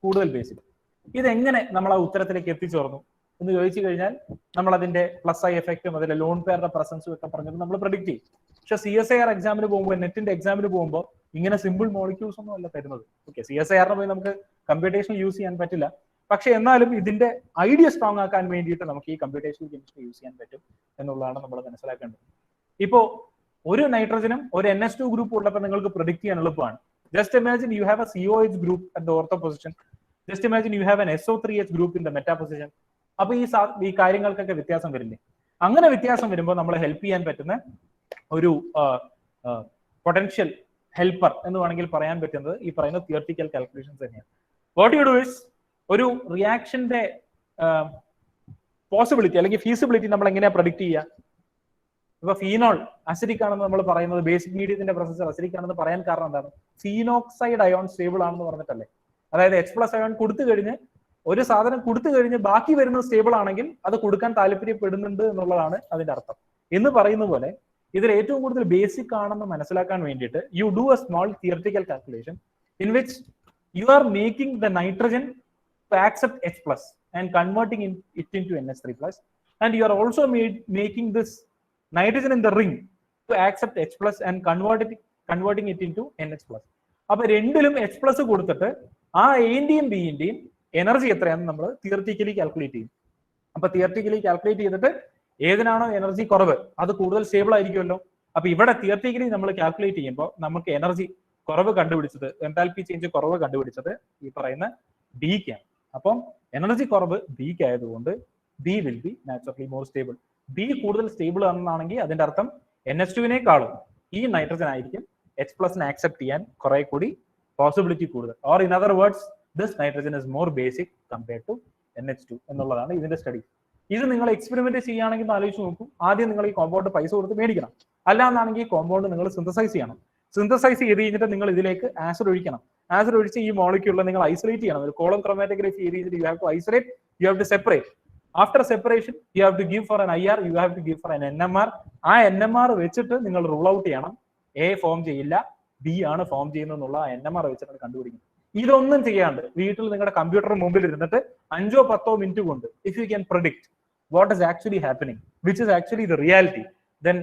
കൂടുതൽ ബേസിക്. ഇതെങ്ങനെ നമ്മൾ ആ ഉത്തരത്തിലേക്ക് എത്തിച്ചേർന്നു എന്ന് ചോദിച്ചു കഴിഞ്ഞാൽ നമ്മൾ അതിന്റെ പ്ലസ് ഐ എഫക്റ്റും അതിലെ ലോൺ പെയറുടെ പ്രസൻസും ഒക്കെ പറഞ്ഞിട്ട് നമ്മൾ പ്രെഡിക്ട് ചെയ്യും. പക്ഷെ CSIR എക്സാമിന് പോകുമ്പോൾ, നെറ്റിന്റെ എക്സാമിന് പോകുമ്പോൾ ഇങ്ങനെ സിമ്പിൾ മോളിക്യൂൾസ് ഒന്നും അല്ല തരുന്നത്. ഓക്കെ, CSIR പോയി നമുക്ക് കമ്പ്യൂട്ടേഷൻ യൂസ് ചെയ്യാൻ പറ്റില്ല. പക്ഷെ എന്നാലും ഇതിന്റെ ഐഡിയ സ്ട്രോങ് ആക്കാൻ വേണ്ടിയിട്ട് നമുക്ക് ഈ കമ്പ്യൂട്ടേഷണൽ കെമിസ്ട്രി യൂസ് ചെയ്യാൻ പറ്റും എന്നുള്ളതാണ് നമ്മൾ മനസ്സിലാക്കേണ്ടത്. ഇപ്പോ ഒരു നൈട്രജനും ഒരു NH2 ഗ്രൂപ്പ് ഉള്ളപ്പോൾ നിങ്ങൾക്ക് പ്രെഡിക്ട് ചെയ്യാൻ എളുപ്പമാണ്. Just imagine you have A COH group at the ortho position. Just imagine you have N SO3H group in the meta position. അപ്പൊ ഈ കാര്യങ്ങൾക്കൊക്കെ വ്യത്യാസം വരില്ലേ? അങ്ങനെ വ്യത്യാസം വരുമ്പോൾ നമ്മളെ ഹെൽപ്പ് ചെയ്യാൻ പറ്റുന്ന ഒരു പൊട്ടൻഷ്യൽ ഹെൽപ്പർ എന്ന് വേണമെങ്കിൽ പറയാൻ പറ്റുന്നത് ഈ പറയുന്ന തിയറിറ്റിക്കൽ കാൽക്കുലേഷൻസ് തന്നെയാണ്. വാട്ട് യു ഡു ഇസ്, ഒരു റിയാക്ഷന്റെ പോസിബിലിറ്റി അല്ലെങ്കിൽ ഫീസിബിലിറ്റി നമ്മൾ എങ്ങനെയാ പ്രഡിക്ട് ചെയ്യുക? ഇപ്പൊ ഫീനോൾ അസിഡിക് ആണെന്ന് നമ്മൾ പറയുന്നത്, ബേസിക് മീഡിയത്തിന്റെ പ്രൊസസ്സർ അസിഡിക് ആണെന്ന് പറയാൻ കാരണം എന്താണ്? ഫീനോക്സൈഡ് അയോൺ സ്റ്റേബിൾ ആണെന്ന് പറഞ്ഞിട്ടല്ലേ? അതായത് H+ അയോൺ കൊടുത്തു കഴിഞ്ഞ്, ഒരു സാധനം കൊടുത്തു കഴിഞ്ഞ് ബാക്കി വരുന്നത് സ്റ്റേബിൾ ആണെങ്കിൽ അത് കൊടുക്കാൻ താല്പര്യപ്പെടുന്നുണ്ട് എന്നുള്ളതാണ് അതിന്റെ അർത്ഥം. എന്ന് പറയുന്ന പോലെ ഇതിൽ ഏറ്റവും കൂടുതൽ ബേസിക് ആണെന്ന് മനസ്സിലാക്കാൻ വേണ്ടിയിട്ട് you do a small theoretical calculation in which you are making the nitrogen to accept H+ and converting it into NH3+, and you are also making this nitrogen in the ring to accept H+ and converting it into NH+. അപ്പൊ രണ്ടിലും H+ കൊടുത്തിട്ട് ആ എൻ്റെയും ബിന്റെയും energy എത്രയാണെന്ന് നമ്മൾ theoretically calculate ചെയ്യും. അപ്പൊ theoretically calculate ചെയ്തിട്ട് ഏതിനാണോ എനർജി കുറവ് അത് കൂടുതൽ സ്റ്റേബിൾ ആയിരിക്കുമല്ലോ. അപ്പൊ ഇവിടെ തിയററ്റിക്കലി നമ്മൾ കാൽക്കുലേറ്റ് ചെയ്യുമ്പോൾ നമുക്ക് എനർജി കുറവ് കണ്ടുപിടിച്ചത്, എൻതാൽപ്പി ചേഞ്ച് കുറവ് കണ്ടുപിടിച്ചത് ഈ പറയുന്ന ബിക്കാണ്. അപ്പം എനർജി കുറവ് ബിക്ക് ആയതുകൊണ്ട് B will be naturally more stable. B കൂടുതൽ സ്റ്റേബിൾ ആണെന്നാണെങ്കിൽ അതിന്റെ അർത്ഥം NH2-നേക്കാളും ഈ നൈട്രജൻ ആയിരിക്കും H+ ആക്സെപ്റ്റ് ചെയ്യാൻ കുറെ കൂടി പോസിബിലിറ്റി കൂടുതൽ. Or in other words this nitrogen is more basic compared to NH2 എന്നുള്ളതാണ് ഇതിന്റെ സ്റ്റഡി. ഇത് നിങ്ങൾ എക്സ്പെരിമെന്റ് ചെയ്യുകയാണെങ്കിൽ ആലോചിച്ച് നോക്കും. ആദ്യം നിങ്ങൾ ഈ കോമ്പൗണ്ട് പൈസ കൊടുത്ത് മേടിക്കണം. അല്ലാന്നാണെങ്കിൽ ഈ കോമ്പൗണ്ട് നിങ്ങൾ സിന്തസൈസ് ചെയ്യണം. സിന്തസൈസ് ചെയ്ത് കഴിഞ്ഞിട്ട് നിങ്ങൾ ഇതിലേക്ക് ആസിഡ് ഒഴിക്കണം. ആസിഡ് ഒഴിച്ച് ഈ മോളിക്യൂളിനെ നിങ്ങൾ ഐസൊലേറ്റ് ചെയ്യണം. ഒരു കോളം ക്രോമാറ്റോഗ്രഫി ചെയ്ത് you have to isolate, you have to separate. After separation you have to give for an IR, you have to give for an NMR. ആ NMR വെച്ചിട്ട് നിങ്ങൾ റൂൾ ഔട്ട് ചെയ്യണം. A ഫോം ചെയ്യില്ല, B ആണ് form ചെയ്യുന്നതെന്നുള്ള NMR വെച്ചിട്ടാണ് കണ്ടുപിടിക്കുന്നത്. ഇതൊന്നും ചെയ്യാണ്ട് വീട്ടിൽ നിങ്ങളുടെ കമ്പ്യൂട്ടർ മുമ്പിൽ ഇരുന്നിട്ട് 5-10 മിനിറ്റ് കൊണ്ട് if you can predict what is actually happening, which is actually the reality, then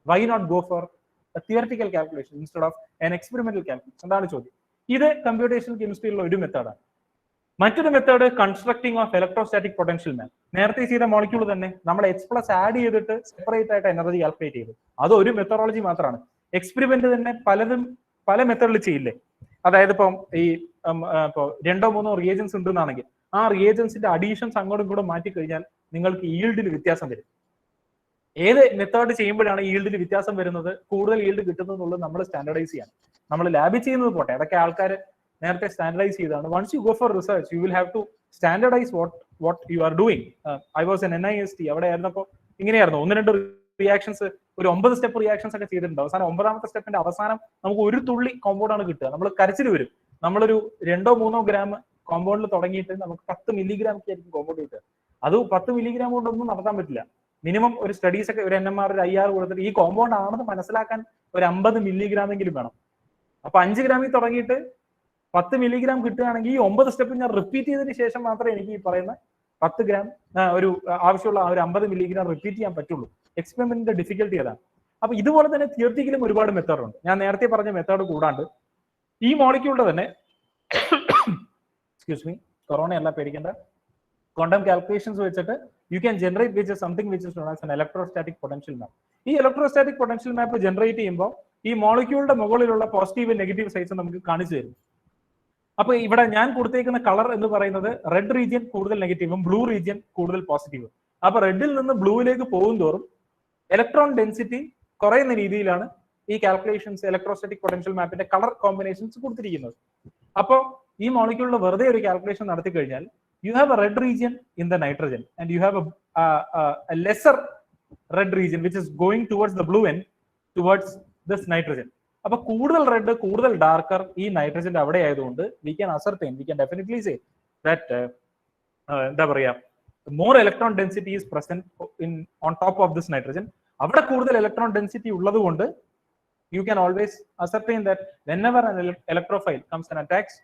why not go for a theoretical calculation instead of an experimental calculation? എന്താണ് ചോദ്യം. ഇത് കമ്പ്യൂട്ടേഷൻ കെമിസ്ട്രിയിലുള്ള ഒരു മെത്തേഡാണ്. മറ്റൊരു method constructing of electrostatic potential map. നേരത്തെ ചെയ്ത molecule തന്നെ നമ്മൾ H+ ആഡ് ചെയ്തിട്ട് സെപ്പറേറ്റ് ആയിട്ട് എനർജി കാൽക്കുലേറ്റ് ചെയ്തു. അത് ഒരു മെത്തഡോളജി മാത്രമാണ്. എക്സ്പെരിമെന്റ് തന്നെ പലതും പല മെത്തേഡിൽ ചെയ്യില്ലേ. അതായത് ഇപ്പം ഈ 2-3 റിയേജൻസ് ഉണ്ടെന്നാണെങ്കിൽ ആ റിയേജൻസിന്റെ അഡീഷൻസ് അങ്ങോട്ടും ഇങ്ങോട്ടും മാറ്റി കഴിഞ്ഞാൽ നിങ്ങൾക്ക് ഈൽഡിൽ വ്യത്യാസം വരും. ഏത് മെത്തേഡ് ചെയ്യുമ്പോഴാണ് ഈൽഡിൽ വ്യത്യാസം വരുന്നത്, കൂടുതൽ ഈൽഡ് കിട്ടുന്നത് എന്നുള്ളത് നമ്മൾ സ്റ്റാൻഡർഡൈസ് ചെയ്യണം. നമ്മൾ ലാബിൽ ചെയ്യുന്നത് പോട്ടെ, അതൊക്കെ ആൾക്കാർ നേരത്തെ സ്റ്റാൻഡർഡൈസ് ചെയ്താണ്. Once you go for research you will have to standardise what you are doing. I was an NIST. അവിടെ ആയിരുന്നപ്പോൾ ഇങ്ങനെയായിരുന്നു. 1-2 റിയാക്ഷൻസ്, ഒരു 9 സ്റ്റെപ്പ് റിയാക്ഷൻസ് ഒക്കെ ചെയ്തിട്ടുണ്ട്. അവസാനം 9ാമത്തെ സ്റ്റെപ്പിന്റെ അവസാനം നമുക്ക് ഒരു തുള്ളി കോമ്പൗണ്ട് ആണ് കിട്ടുക. നമ്മൾ കരച്ചിൽ വരും. നമ്മളൊരു 2-3 ഗ്രാം കോമ്പൗണ്ടിൽ തുടങ്ങിയിട്ട് നമുക്ക് 10 മില്ലിഗ്രാം ഒക്കെ ആയിരിക്കും കോമ്പൗണ്ട് കിട്ടുക. അത് 10 മില്ലിഗ്രാം കൊണ്ടൊന്നും നടത്താൻ പറ്റില്ല. മിനിമം ഒരു സ്റ്റഡീസ് ഒക്കെ ഒരു NMR, ഒരു IR കൊടുത്തിട്ട് ഈ കോമ്പൗണ്ട് ആണെന്ന് മനസ്സിലാക്കാൻ ഒരു 50 മില്ലിഗ്രാം എങ്കിലും വേണം. അപ്പൊ 5 ഗ്രാമിൽ തുടങ്ങിയിട്ട് 10 മില്ലിഗ്രാം കിട്ടുകയാണെങ്കിൽ ഈ 9 സ്റ്റെപ്പ് ഞാൻ റിപ്പീറ്റ് ചെയ്തതിന് ശേഷം മാത്രമേ എനിക്ക് ഈ പറയുന്ന 10 ഗ്രാം ഒരു ആവശ്യമുള്ള ഒരു 50 മില്ലിഗ്രാം റിപ്പീറ്റ് ചെയ്യാൻ പറ്റുള്ളൂ. എക്സ്പെരിമെന്റിന്റെ ഡിഫിക്കൽട്ടി അതാണ്. അപ്പൊ ഇതുപോലെ തന്നെ തിയററ്റിക്കലും ഒരുപാട് മെത്തേഡ് ഉണ്ട്. ഞാൻ നേരത്തെ പറഞ്ഞ മെത്തേഡ് കൂടാണ്ട് ഈ മോളിക്യൂളിന്റെ തന്നെ എക്സ്ക്യൂസ് മീ, കൊറോണ അല്ല പേടിക്കേണ്ട, ക്വാണ്ടം കാൽക്കുലേഷൻസ് വെച്ചിട്ട് you can generate which something which is known as an electrostatic potential map. ഈ ഇലക്ട്രോസ്റ്റാറ്റിക് പൊട്ടൻഷ്യൽ മാപ്പ് ജനറേറ്റ് ചെയ്യുമ്പോൾ ഈ മോളിക്യൂളിന്റെ മുകളിലുള്ള പോസിറ്റീവ് നെഗറ്റീവ് സൈഡ്സ് നമുക്ക് കാണിച്ചു തരും. അപ്പൊ ഇവിടെ ഞാൻ കൊടുത്തേക്കുന്ന കളർ എന്ന് പറയുന്നത് റെഡ് റീജിയൻ കൂടുതൽ നെഗറ്റീവും ബ്ലൂ റീജിയൻ കൂടുതൽ പോസിറ്റീവും. അപ്പൊ റെഡിൽ നിന്ന് ബ്ലൂവിലേക്ക് പോകും തോറും ഇലക്ട്രോൺ ഡെൻസിറ്റി കുറയുന്ന രീതിയിലാണ് ഈ കാൽക്കുലേഷൻസ് ഇലക്ട്രോസ്റ്റാറ്റിക് പൊട്ടൻഷ്യൽ മാപ്പിന്റെ കളർ കോമ്പിനേഷൻസ് കൊടുത്തിരിക്കുന്നത്. അപ്പോൾ ഈ മോളിക്യൂളിൽ വെറുതെ ഒരു കാൽക്കുലേഷൻ നടത്തി കഴിഞ്ഞാൽ you have a red region in the nitrogen and you have a lesser red region which is going towards the blue end towards this nitrogen. അപ്പൊ കൂടുതൽ റെഡ് കൂടുതൽ ഡാർക്കർ ഈ നൈട്രജന്റെ അവിടെ ആയതുകൊണ്ട് we can ascertain, we can definitely say that എന്താ പറയാ, more electron density is present on top of this nitrogen. അവിടെ കൂടുതൽ ഇലക്ട്രോൺ ഡെൻസിറ്റി ഉള്ളത് കൊണ്ട് you can always ascertain that whenever an electrophile comes and attacks,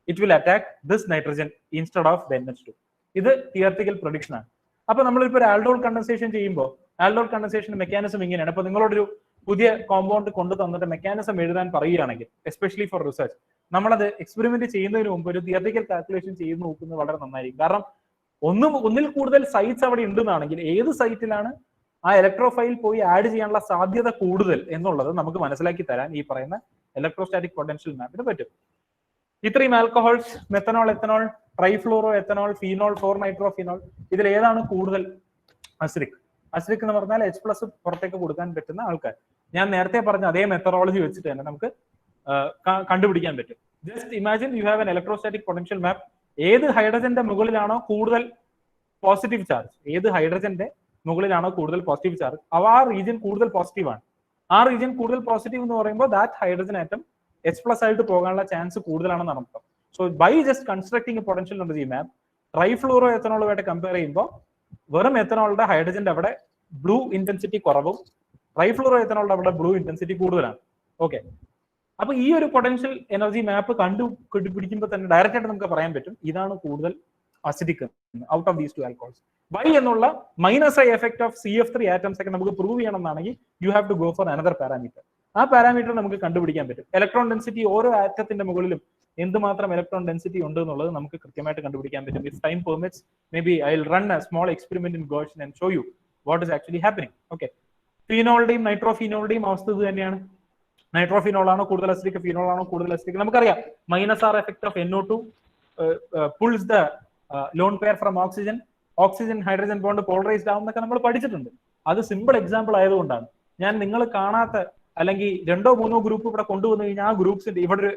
it will attack this nitrogen instead of the NH2. ഇത് theoretical prediction ആണ്. അപ്പൊ നമ്മളിപ്പോ ഒരു aldol condensation ചെയ്യുമ്പോൾ ആൽഡോൾ കണ്ടൻസേഷൻ മെക്കാനിസം ഇങ്ങനെയാണ്. അപ്പൊ നിങ്ങളോടൊരു പുതിയ കോമ്പൗണ്ട് കൊണ്ടു തന്നിട്ട് മെക്കാനിസം എഴുതാൻ പറയുകയാണെങ്കിൽ എസ്പെഷ്യലി ഫോർ റിസർച്ച് നമ്മളത് എക്സ്പെരിമെന്റ് ചെയ്യുന്നതിന് മുമ്പ് ഒരു തിയററ്റിക്കൽ കാൽക്കുലേഷൻ ചെയ്ത് നോക്കുന്നത് വളരെ നന്നായിരിക്കും. കാരണം ഒന്നിൽ കൂടുതൽ സൈറ്റ്സ് അവിടെ ഉണ്ടെന്നാണെങ്കിൽ ഏത് സൈറ്റിലാണ് ആ ഇലക്ട്രോഫൈൽ പോയി ആഡ് ചെയ്യാനുള്ള സാധ്യത കൂടുതൽ എന്നുള്ളത് നമുക്ക് മനസ്സിലാക്കി തരാൻ ഈ പറയുന്ന ഇലക്ട്രോസ്റ്റാറ്റിക് പൊട്ടൻഷ്യൽ മാപ്പിന് പറ്റും. ഇത്രയും alcohols, methanol, ethanol, trifluoro ethanol, phenol, 4-നൈട്രോഫീനോൾ, ഇതിൽ ഏതാണ് കൂടുതൽ അസിഡിക്? അസിഡിക് എന്ന് പറഞ്ഞാൽ H+ പുറത്തേക്ക് കൊടുക്കാൻ പറ്റുന്ന ആൾക്കാർ. ഞാൻ നേരത്തെ പറഞ്ഞ അതേ മെത്തഡോളജി വെച്ചിട്ട് തന്നെ നമുക്ക് കണ്ടുപിടിക്കാൻ പറ്റും. Just imagine you have an electrostatic potential map. ഏത് ഹൈഡ്രജന്റെ മുകളിലാണോ കൂടുതൽ പോസിറ്റീവ് ചാർജ്, ഏത് ഹൈഡ്രജന്റെ മുകളിലാണോ കൂടുതൽ പോസിറ്റീവ് ചാർജ്, ആ റീജിയൻ കൂടുതൽ പോസിറ്റീവ് ആണ്. ആ റീജിയൻ കൂടുതൽ പോസിറ്റീവ് എന്ന് പറയുമ്പോൾ ദാറ്റ് ഹൈഡ്രജൻ ആറ്റം H+ ആയിട്ട് പോകാനുള്ള ചാൻസ് കൂടുതലാണെന്ന് അർത്ഥം. So by just constructing potential energy map trifluoro എത്തനോളുമായിട്ട് കമ്പയർ ചെയ്യുമ്പോൾ വെറും എത്തനോളുടെ ഹൈഡ്രജന്റെ അവിടെ ബ്ലൂ ഇന്റൻസിറ്റി കുറവും ട്രൈഫ്ലൂറോ എത്തനോളുടെ അവിടെ ബ്ലൂ ഇന്റൻസിറ്റി കൂടുതലാണ്. ഓക്കെ, അപ്പൊ ഈ ഒരു പൊട്ടൻഷ്യൽ എനർജി മാപ്പ് കണ്ടുപിടിക്കുമ്പോൾ തന്നെ ഡയറക്റ്റ് ആയിട്ട് നമുക്ക് പറയാൻ പറ്റും ഇതാണ് കൂടുതൽ acidic out of these 2 alcohols. By എന്നുള്ള -I effect of CF3 atoms ഒക്കെ നമുക്ക് പ്രൂവ് ചെയ്യണമെന്നാണെങ്കിൽ you have to go for another parameter. ആ പാരാമീറ്റർ നമുക്ക് കണ്ടുപിടിക്കാൻ പറ്റും. ഇലക്ട്രോൺ ഡെൻസിറ്റി ഓരോ ആറ്റത്തിന്റെ മുകളിലും എന്തുമാത്രം ഇലക്ട്രോൺ ഡെൻസിറ്റി ഉണ്ട് എന്നുള്ളത് നമുക്ക് കൃത്യമായിട്ട് കണ്ടുപിടിക്കാൻ പറ്റും. If time permits, may be I will run a small experiment in Gaussian and show you what is actually happening. Okay, ഫീനോളുടെയും നൈട്രോഫീനോളുടെയും അവസ്ഥ ഇത് തന്നെയാണ്. നൈട്രോഫിനോൾ ആണോ കൂടുതൽ അസിഡിക്, ഫിനോൾ ആണോ കൂടുതൽ അസിഡിക്? നമുക്കറിയാം -R effect of NO2 pulls the lone pair from oxygen. Oxygen hydrogen bond polarised ആവും എന്നൊക്കെ നമ്മൾ പഠിച്ചിട്ടുണ്ട്. അത് സിമ്പിൾ എക്സാമ്പിൾ ആയതുകൊണ്ടാണ് ഞാൻ നിങ്ങൾ കാണാത്ത അല്ലെങ്കിൽ 2 or 3 ഗ്രൂപ്പ് ഇവിടെ കൊണ്ടുവന്നു കഴിഞ്ഞാൽ ആ ഗ്രൂപ്പ്സിന്റെ ഇവിടെ ഒരു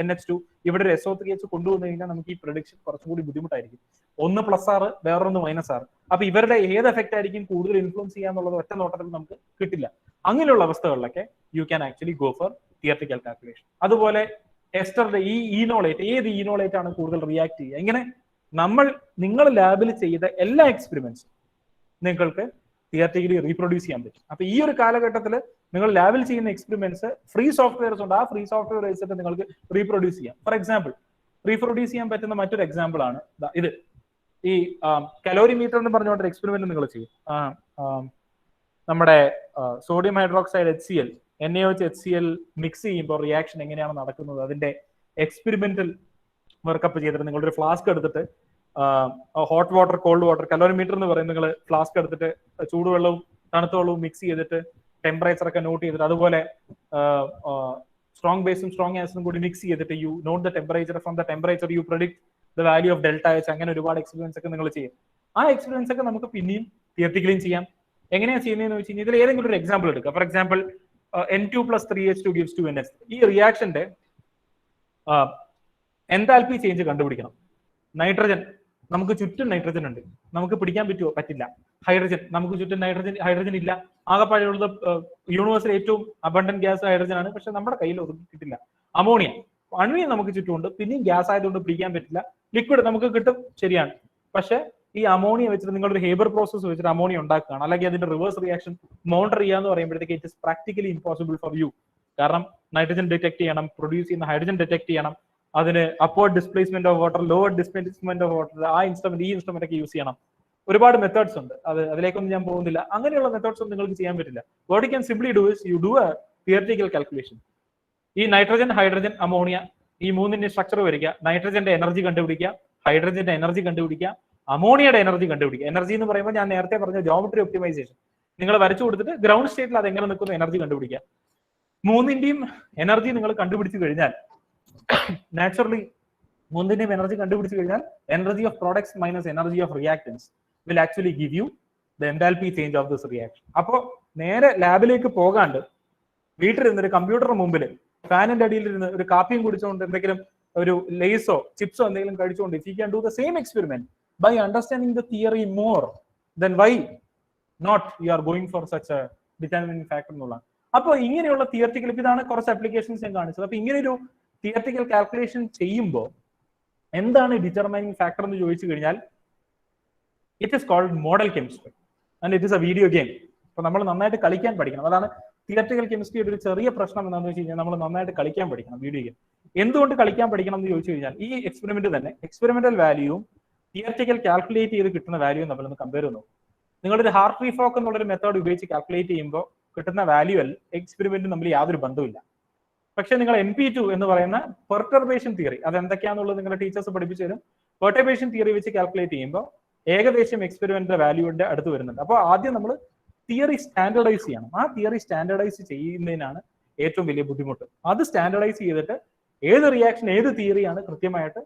NH2 ഇവിടെ ഒരു SO3H കൊണ്ടുവന്നു കഴിഞ്ഞാൽ നമുക്ക് ഈ പ്രൊഡിക്ഷൻ കുറച്ചും കൂടി ബുദ്ധിമുട്ടായിരിക്കും. ഒന്ന് +R വേറൊന്ന് -R. അപ്പൊ ഇവരുടെ ഏത് എഫക്റ്റ് ആയിരിക്കും കൂടുതൽ ഇൻഫ്ലുവൻസ് ചെയ്യാന്നുള്ളത് ഒറ്റ നോട്ടത്തിൽ നമുക്ക് കിട്ടില്ല. അങ്ങനെയുള്ള അവസ്ഥകളിലൊക്കെ you can actually go for theoretical calculation. അതുപോലെ എസ്റ്ററുടെ ഈ ഈനോളേറ്റ്, ഏത് ഈനോളേറ്റ് ആണ് കൂടുതൽ റിയാക്ട് ചെയ്യുക, ഇങ്ങനെ നിങ്ങൾ ലാബിൽ ചെയ്ത എല്ലാ എക്സ്പെരിമെന്റ്സും നിങ്ങൾക്ക് തിയററ്റിക്കലി റീപ്രൊഡ്യൂസ് ചെയ്യാൻ പറ്റും. അപ്പൊ ഈ ഒരു കാലഘട്ടത്തിൽ നിങ്ങൾ ലാബിൽ ചെയ്യുന്ന എക്സ്പെരിമെന്റ്സ് ഫ്രീ സോഫ്റ്റ്വെയർസ് ഉണ്ട്. ആ ഫ്രീ സോഫ്റ്റ്വെയർ വെച്ചിട്ട് നിങ്ങൾക്ക് റീപ്രൊഡ്യൂസ് ചെയ്യാം. ഫോർ എക്സാമ്പിൾ റീപ്രൊഡ്യൂസ് ചെയ്യാൻ പറ്റുന്ന മറ്റൊരു എക്സാമ്പിൾ ആണ് ഇത്. ഈ കലോറിമീറ്റർ എന്ന് പറഞ്ഞുകൊണ്ട് എക്സ്പെരിമെന്റ് നിങ്ങൾ ചെയ്യും. നമ്മുടെ sodium hydroxide HCl NaOH mix ചെയ്യുമ്പോൾ റിയാക്ഷൻ എങ്ങനെയാണ് നടക്കുന്നത്, അതിന്റെ എക്സ്പെരിമെന്റൽ വർക്കപ്പ് ചെയ്തിട്ട് നിങ്ങളൊരു ഫ്ലാസ്ക് എടുത്തിട്ട് hot water, called water, calorimeter എന്ന് പറയുന്നത് നിങ്ങൾ ഫ്ലാസ്ക് എടുത്തിട്ട് ചൂടുവെള്ളവും തണുത്ത വെള്ളവും മിക്സ് ചെയ്തിട്ട് ടെമ്പറേച്ചർ ഒക്കെ നോട്ട് ചെയ്തിട്ട്, അതുപോലെ സ്ട്രോങ് ബേസും സ്ട്രോങ് ആസിഡും കൂടി മിക്സ് ചെയ്തിട്ട് you note the temperature, from the temperature you predict the value of ΔH. അങ്ങനെ ഒരുപാട് എക്സ്പെരിമെന്റ്സ് ഒക്കെ നിങ്ങൾ ചെയ്യും. ആ എക്സ്പെരിമെന്റ്സ് ഒക്കെ നമുക്ക് പിന്നെയും തിയററ്റിക്കലിയും ചെയ്യാം. എങ്ങനെയാണ് ചെയ്യുന്നതെന്ന് വെച്ച് കഴിഞ്ഞാൽ ഇതിൽ ഏതെങ്കിലും ഒരു എക്സാമ്പിൾ എടുക്കുക. For example N2 + 3H2 gives 2NH. ഈ റിയാക്ഷന്റെ എൻതാൽപി ചേഞ്ച് കണ്ടുപിടിക്കണം. നൈട്രജൻ, നമുക്ക് ചുറ്റും നൈട്രജൻ ഉണ്ട്, നമുക്ക് പിടിക്കാൻ പറ്റുമോ? പറ്റില്ല. ഹൈഡ്രജൻ, നമുക്ക് ചുറ്റും ഹൈഡ്രജൻ ഇല്ല. ആകെപ്പാടെയുള്ളത് യൂണിവേഴ്സിൽ ഏറ്റവും അബണ്ടന്റ് ഗ്യാസ് ഹൈഡ്രജൻ ആണ്, പക്ഷെ നമ്മുടെ കയ്യിൽ ഒതുക്കി കിട്ടില്ല. അമോണിയ, അണുവിനെ നമുക്ക് ചുറ്റുമുണ്ട്, പിന്നെയും ഗ്യാസ് ആയതുകൊണ്ട് പിടിക്കാൻ പറ്റില്ല. ലിക്വിഡ് നമുക്ക് കിട്ടും, ശരിയാണ്. പക്ഷെ ഈ അമോണിയ വെച്ചിട്ട് നിങ്ങളൊരു ഹേബർ പ്രോസസ് വെച്ചിട്ട് അമോണിയ ഉണ്ടാക്കുകയാണ്, അല്ലെങ്കിൽ അതിന്റെ റിവേഴ്സ് റിയാക്ഷൻ മോണിറ്റർ ചെയ്യാന്ന് പറയുമ്പോഴത്തേക്ക് it is practically impossible for you. കാരണം നൈട്രജൻ ഡിറ്റക്ട് ചെയ്യണം, പ്രൊഡ്യൂസ് ചെയ്യുന്ന ഹൈഡ്രജൻ ഡിറ്റക്ട് ചെയ്യണം, അതിന് upward displacement of water, lowered displacement of water, ആ ഇൻസ്ട്രുമെന്റ് ഈ ഇൻസ്ട്രുമെന്റ് ഒക്കെ യൂസ് ചെയ്യണം. ഒരുപാട് മെത്തേഡ്സ് ഉണ്ട്, അതിലേക്കൊന്നും ഞാൻ പോകുന്നില്ല. അങ്ങനെയുള്ള മെത്തേഡ്സ് ഒന്നും നിങ്ങൾക്ക് ചെയ്യാൻ പറ്റില്ല. What you can simply do is U do A theoretical calculation. ഈ നൈട്രജൻ, ഹൈഡ്രജൻ, അമോണിയ ഈ മൂന്നിന്റെ സ്ട്രക്ചർ വരിക, നൈട്രജന്റെ എനർജി കണ്ടുപിടിക്കുക, ഹൈഡ്രജന്റെ എനർജി കണ്ടുപിടിക്കുക, അമോണിയയുടെ എനർജി കണ്ടുപിടിക്കുക. എനർജി എന്ന് പറയുമ്പോൾ ഞാൻ നേരത്തെ പറഞ്ഞ ജോമെട്രി ഒപ്റ്റിമൈസേഷൻ നിങ്ങൾ വരച്ചു കൊടുത്തിട്ട് ഗ്രൗണ്ട് സ്റ്റേറ്റിൽ അത് എങ്ങനെ നിൽക്കുന്ന എനർജി കണ്ടുപിടിക്കുക. മൂന്നിന്റെയും എനർജി നിങ്ങൾ കണ്ടുപിടിച്ചു കഴിഞ്ഞാൽ, നാച്ചുറലി മൂന്നിന്റെയും എനർജി കണ്ടുപിടിച്ചു കഴിഞ്ഞാൽ energy of products minus energy of reactants will actually give you the enthalpy change of this reaction. അപ്പോൾ നേരെ ലാബിലേക്ക് പോകാണ്ട് വീട്ടിലിരുന്ന് ഒരു കമ്പ്യൂട്ടറിന് മുമ്പിൽ ഫാനിന്റെ അടിയിലിരുന്ന് ഒരു കാപ്പിയും കുടിച്ചുകൊണ്ട് എന്തെങ്കിലും ഒരു ലേസോ ചിപ്സോ എന്തെങ്കിലും കഴിച്ചുകൊണ്ട് if you can do the same experiment by understanding the theory more, then why not you are going for such a determining factor എന്നുള്ള. അപ്പൊ ഇങ്ങനെയുള്ള തിയററ്റിക്കൽ, ഇതാണ് കുറച്ച് ആപ്ലിക്കേഷൻസ് ഞാൻ കാണിച്ചത്. അപ്പൊ ഇങ്ങനെ ഒരു തിയററ്റിക്കൽ കാൽക്കുലേഷൻ ചെയ്യുമ്പോൾ എന്താണ് ഡിറ്റർമൈനിങ് ഫാക്ടർ എന്ന് ചോദിച്ചു കഴിഞ്ഞാൽ it is called model chemistry and it is a video game. അപ്പൊ നമ്മൾ നന്നായിട്ട് കളിക്കാൻ പഠിക്കണം. അതാണ് തിയററ്റിക്കൽ കെമിസ്ട്രിയുടെ ഒരു ചെറിയ പ്രശ്നം എന്താണെന്ന് വെച്ച് കഴിഞ്ഞാൽ നമ്മൾ നന്നായിട്ട് കളിക്കാൻ പഠിക്കണം വീഡിയോ ഗെയിം. എന്തുകൊണ്ട് കളിക്കാൻ പഠിക്കണം എന്ന് ചോദിച്ചു കഴിഞ്ഞാൽ ഈ എക്സ്പെരിമെന്റ് തന്നെ എക്സ്പെരിമെന്റൽ വാല്യൂവും തിയററ്റിക്കൽ കാൽക്കുലേറ്റ് ചെയ്ത് കിട്ടുന്ന വാല്യൂ നമ്മളൊന്ന് കമ്പയർ ചെയ്തു. നിങ്ങളൊരു ഹാർട്ട് റീഫോക്ക് എന്നുള്ളൊരു മെത്തേഡ് ഉപയോഗിച്ച് കാൽക്കുലേറ്റ് ചെയ്യുമ്പോൾ കിട്ടുന്ന വാല്യൂ എക്സ്പെരിമെന്റും തമ്മിൽ യാതൊരു ബന്ധവുമില്ല. പക്ഷെ നിങ്ങൾ MP2 എന്ന് പറയുന്ന പെർട്ടർബേഷൻ തിയറി, അത് എന്തൊക്കെയാണെന്നുള്ളത് നിങ്ങളുടെ ടീച്ചേഴ്സ് പഠിപ്പിച്ചു തരും. പെർട്ടർബേഷൻ തിയറി വെച്ച് കാൽക്കുലേറ്റ് ചെയ്യുമ്പോൾ ഏകദേശം എക്സ്പെരിമെന്റിന്റെ വാല്യൂവിന്റെ അടുത്ത് വരുന്നുണ്ട്. അപ്പോൾ ആദ്യം നമ്മൾ തിയറി സ്റ്റാൻഡർഡൈസ് ചെയ്യണം. ആ തിയറി സ്റ്റാൻഡർഡൈസ് ചെയ്യുന്നതിനാണ് ഏറ്റവും വലിയ ബുദ്ധിമുട്ട്. അത് സ്റ്റാൻഡർഡൈസ് ചെയ്തിട്ട് ഏത് റിയാക്ഷൻ ഏത് തിയറിയാണ് കൃത്യമായിട്ട്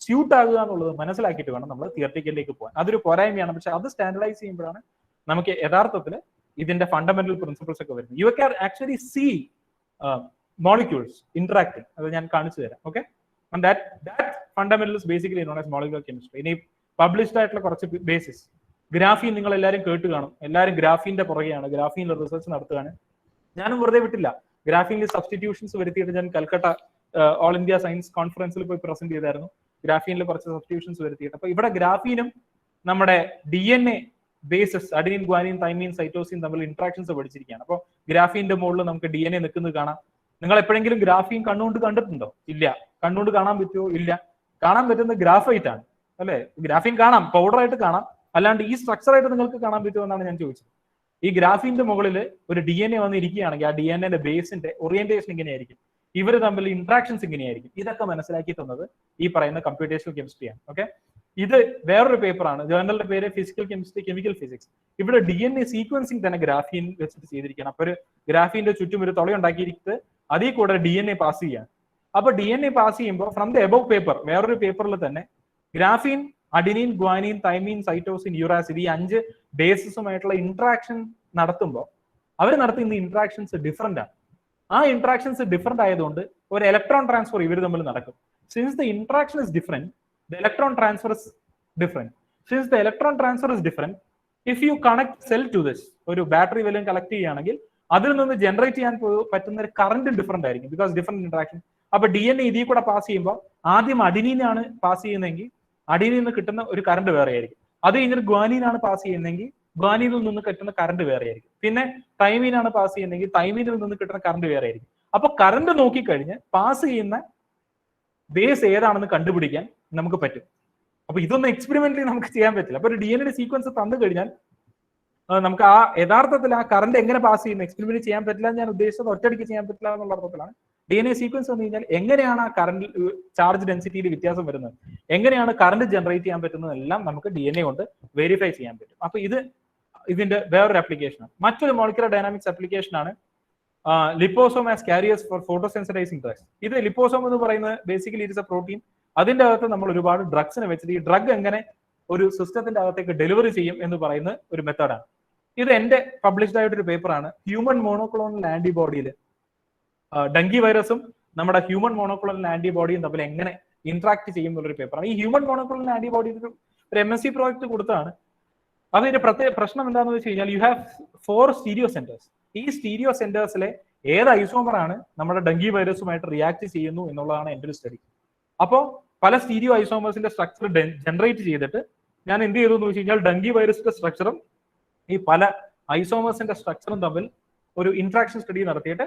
സ്യൂട്ട് ആകുക എന്നുള്ളത് മനസ്സിലാക്കിയിട്ട് വേണം നമ്മൾ തിയററ്റിക്കലിലേക്ക് പോകാൻ. അതൊരു പോരായ്മയാണ്. പക്ഷെ അത് സ്റ്റാൻഡർഡൈസ് ചെയ്യുമ്പോഴാണ് നമുക്ക് യഥാർത്ഥത്തിൽ ഇതിന്റെ ഫണ്ടമെന്റൽ പ്രിൻസിപ്പിൾസ് ഒക്കെ വരുന്നത്. You can actually see molecules interacting. അത് ഞാൻ കാണിച്ചു തരാം. Okay, that fundamental is basically known as molecular chemistry. ഇനി പബ്ലിഷ്ഡ് ആയിട്ടുള്ള കുറച്ച് ബേസിസ്, ഗ്രാഫീൻ നിങ്ങൾ എല്ലാവരും കേട്ട് കാണും. എല്ലാവരും ഗ്രാഫീന്റെ പുറകെയാണ്, ഗ്രാഫീനിൽ റിസർച്ച് നടത്തുകയാണ്. ഞാനും വെറുതെ വിട്ടില്ല. ഗ്രാഫീനിൽ സബ്സ്റ്റിറ്റ്യൂഷൻസ് വരുത്തിയിട്ട് ഞാൻ കൽക്കട്ട ഓൾ ഇന്ത്യ സയൻസ് കോൺഫറൻസിൽ പോയി പ്രസന്റ് ചെയ്തായിരുന്നു. ഗ്രാഫീനിൽ കുറച്ച് സബ്സ്റ്റിറ്റ്യൂഷൻസ് വരുത്തിയിട്ട്. അപ്പൊ ഇവിടെ ഗ്രാഫീനും നമ്മുടെ DNA bases adenine, guanine, തൈമീൻ, cytosine തമ്മിൽ ഇന്ററാക്ഷൻസ് പഠിച്ചിരിക്കുകയാണ്. അപ്പോൾ ഗ്രാഫീന്റെ മുകളിൽ നമുക്ക് DNA നിൽക്കുന്നത് കാണാം. നിങ്ങൾ എപ്പോഴെങ്കിലും ഗ്രാഫീൻ കണ്ണുകൊണ്ട് കണ്ടിട്ടുണ്ടോ? ഇല്ല. കണ്ണുകൊണ്ട് കാണാൻ പറ്റുമോ? ഇല്ല. കാണാൻ പറ്റുന്ന ഗ്രാഫൈറ്റ് ആണ്, അല്ലെ? ഗ്രാഫീൻ കാണാം, പൗഡറായിട്ട് കാണാം, അല്ലാണ്ട് ഈ സ്ട്രക്ചറായിട്ട് നിങ്ങൾക്ക് കാണാൻ പറ്റുമോ എന്നാണ് ഞാൻ ചോദിച്ചത്. ഈ ഗ്രാഫീന്റെ മുകളിൽ ഒരു DNA വന്നിരിക്കുകയാണെങ്കിൽ ആ DNAന്റെ ബേസിന്റെ ഓറിയന്റേഷൻ ഇങ്ങനെയായിരിക്കും, ഇവർ തമ്മിൽ ഇന്ററാക്ഷൻസ് ഇങ്ങനെയായിരിക്കും. ഇതൊക്കെ മനസ്സിലാക്കി തന്നത് ഈ പറയുന്ന കമ്പ്യൂട്ടേഷണൽ കെമിസ്ട്രിയാണ്. ഓക്കെ, ഇത് വേറൊരു പേപ്പറാണ്, ജേർണലിന്റെ പേര് ഫിസിക്കൽ കെമിസ്ട്രി കെമിക്കൽ ഫിസിക്സ്. ഇവിടെ DNA സീക്വൻസിങ് തന്നെ ഗ്രാഫീൻ വെച്ചിട്ട് ചെയ്തിരിക്കുകയാണ്. അപ്പൊ ഒരു ഗ്രാഫീന്റെ ചുറ്റും ഒരു തുളയുണ്ടാക്കിയിട്ട് അതിൽ കൂടെ DNA പാസ് ചെയ്യാണ്. അപ്പൊ DNA പാസ് ചെയ്യുമ്പോൾ ഫ്രം ദ എബവ് പേപ്പർ, വേറൊരു പേപ്പറിൽ തന്നെ ഗ്രാഫീൻ, അഡിനീൻ, ഗ്വാനീൻ, തൈമീൻ, സൈറ്റോസിൻ, യൂറാസിഡ് ഈ 5 ബേസിസുമായിട്ടുള്ള ഇന്ററാക്ഷൻ നടത്തുമ്പോൾ അവർ നടത്തുന്ന ഇന്ററാക്ഷൻസ് ഡിഫറെന്റ് ആണ്. ആ ഇന്ററാക്ഷൻസ് ഡിഫറെന്റ് ആയതുകൊണ്ട് ഒരു ഇലക്ട്രോൺ ട്രാൻസ്ഫർ ഇവർ തമ്മിൽ നടക്കും. Since the interaction is different, the electron transfer is different. Since the electron transfer is different, if you connect cell to this, ഒരു ബാറ്ററി വല്ലതും കളക്ട് ചെയ്യുകയാണെങ്കിൽ അതിൽ നിന്ന് ജനറേറ്റ് ചെയ്യാൻ പറ്റുന്ന ഒരു കറണ്ട് ഡിഫറെന്റ് ആയിരിക്കും, ബിക്കോസ് ഡിഫറെന്റ് ഇന്ററാക്ഷൻ. അപ്പൊ DNA ഇതിൽ കൂടെ പാസ് ചെയ്യുമ്പോൾ ആദ്യം അഡിനീനാണ് പാസ് ചെയ്യുന്നതെങ്കിൽ അഡിനിൽ നിന്ന് കിട്ടുന്ന ഒരു കറണ്ട് വേറെ ആയിരിക്കും. അത് കഴിഞ്ഞിട്ട് ഗ്വാനീനാണ് പാസ് ചെയ്യുന്നതെങ്കിൽ ഗ്വാനീനിൽ നിന്ന് കിട്ടുന്ന കറണ്ട് വേറെ ആയിരിക്കും. പിന്നെ തൈമീനാണ് പാസ് ചെയ്യുന്നതെങ്കിൽ തൈമീനിൽ നിന്ന് കിട്ടുന്ന കറണ്ട് വേറെ ആയിരിക്കും. അപ്പൊ കറണ്ട് നോക്കിക്കഴിഞ്ഞ് പാസ് ചെയ്യുന്ന ബേസ് ഏതാണെന്ന് കണ്ടുപിടിക്കാൻ നമുക്ക് പറ്റും. അപ്പൊ ഇതൊന്നും എക്സ്പെരിമെന്റലി നമുക്ക് ചെയ്യാൻ പറ്റില്ല. അപ്പൊ ഒരു DNA സീക്വൻസ് തന്നു കഴിഞ്ഞാൽ നമുക്ക് ആ യഥാർത്ഥത്തിൽ ആ കറണ്ട് എങ്ങനെ പാസ് ചെയ്യുന്ന എക്സ്പെരിമെന്റ് ചെയ്യാൻ പറ്റില്ല. ഞാൻ ഉദ്ദേശിച്ചത് ഒറ്റയടിക്ക് ചെയ്യാൻ പറ്റില്ല എന്നുള്ള അർത്ഥത്തിലാണ്. DNA സീക്വൻസ് വന്നു കഴിഞ്ഞാൽ എങ്ങനെയാണ് ആ കറണ്ട് ചാർജ് ഡെൻസിറ്റിയിൽ വ്യത്യാസം വരുന്നത്, എങ്ങനെയാണ് കറണ്ട് ജനറേറ്റ് ചെയ്യാൻ പറ്റുന്നത് എല്ലാം നമുക്ക് DNA കൊണ്ട് വെരിഫൈ ചെയ്യാൻ പറ്റും. അപ്പൊ ഇതിന്റെ വേറൊരു ആപ്ലിക്കേഷനാണ്. മറ്റൊരു മോളിക്കുലർ ഡൈനാമിക്സ് ആപ്ലിക്കേഷൻ ആണ് liposome as carriers for photosensitising drugs. ഇത് ലിപ്പോസോം എന്ന് പറയുന്നത് basically it is a protein. അതിന്റെ അകത്ത് നമ്മൾ ഒരുപാട് ഡ്രഗ്സിനെ വെച്ചിട്ട് ഈ ഡ്രഗ് എങ്ങനെ ഒരു സിസ്റ്റത്തിന്റെ അകത്തേക്ക് ഡെലിവറി ചെയ്യും എന്ന് പറയുന്ന ഒരു മെത്തേഡാണ്. ഇത് എന്റെ പബ്ലിഷ്ഡ് ആയിട്ടൊരു പേപ്പറാണ്. ഹ്യൂമൻ മോണോക്ലോണൽ ആന്റിബോഡിയിൽ ഡെങ്കി വൈറസും നമ്മുടെ ഹ്യൂമൻ മോണോക്ലോണൽ ആന്റിബോഡിയും തമ്മിൽ എങ്ങനെ ഇന്ററാക്ട് ചെയ്യും എന്നുള്ളൊരു പേപ്പറാണ്. ഈ ഹ്യൂമൻ മോണോക്ലോണൽ ആന്റിബോഡി ഒരു MSc പ്രോജക്ട് കൊടുത്താണ്. അതിന്റെ പ്രത്യേക പ്രശ്നം എന്താണെന്ന് വെച്ച് കഴിഞ്ഞാൽ യു ഹാവ് 4 സ്റ്റീരിയോ സെന്റേഴ്സ്. ഈ സ്റ്റീരിയോ സെന്റേഴ്സിലെ ഏത് ഐസോമറാണ് നമ്മുടെ ഡെങ്കി വൈറസുമായിട്ട് റിയാക്ട് ചെയ്യുന്നു എന്നുള്ളതാണ് എൻ്റെ ഒരു സ്റ്റഡി. അപ്പോൾ പല സ്റ്റീരിയോ ഐസോമേഴ്സിന്റെ സ്ട്രക്ചർ ജനറേറ്റ് ചെയ്തിട്ട് ഞാൻ എന്ത് ചെയ്തു എന്ന് വെച്ച് കഴിഞ്ഞാൽ ഡെങ്കി വൈറസിന്റെ സ്ട്രക്ചറും ഈ പല ഐസോമേഴ്സിന്റെ സ്ട്രക്ചറും തമ്മിൽ ഒരു ഇന്ററാക്ഷൻ സ്റ്റഡി നടത്തിയിട്ട്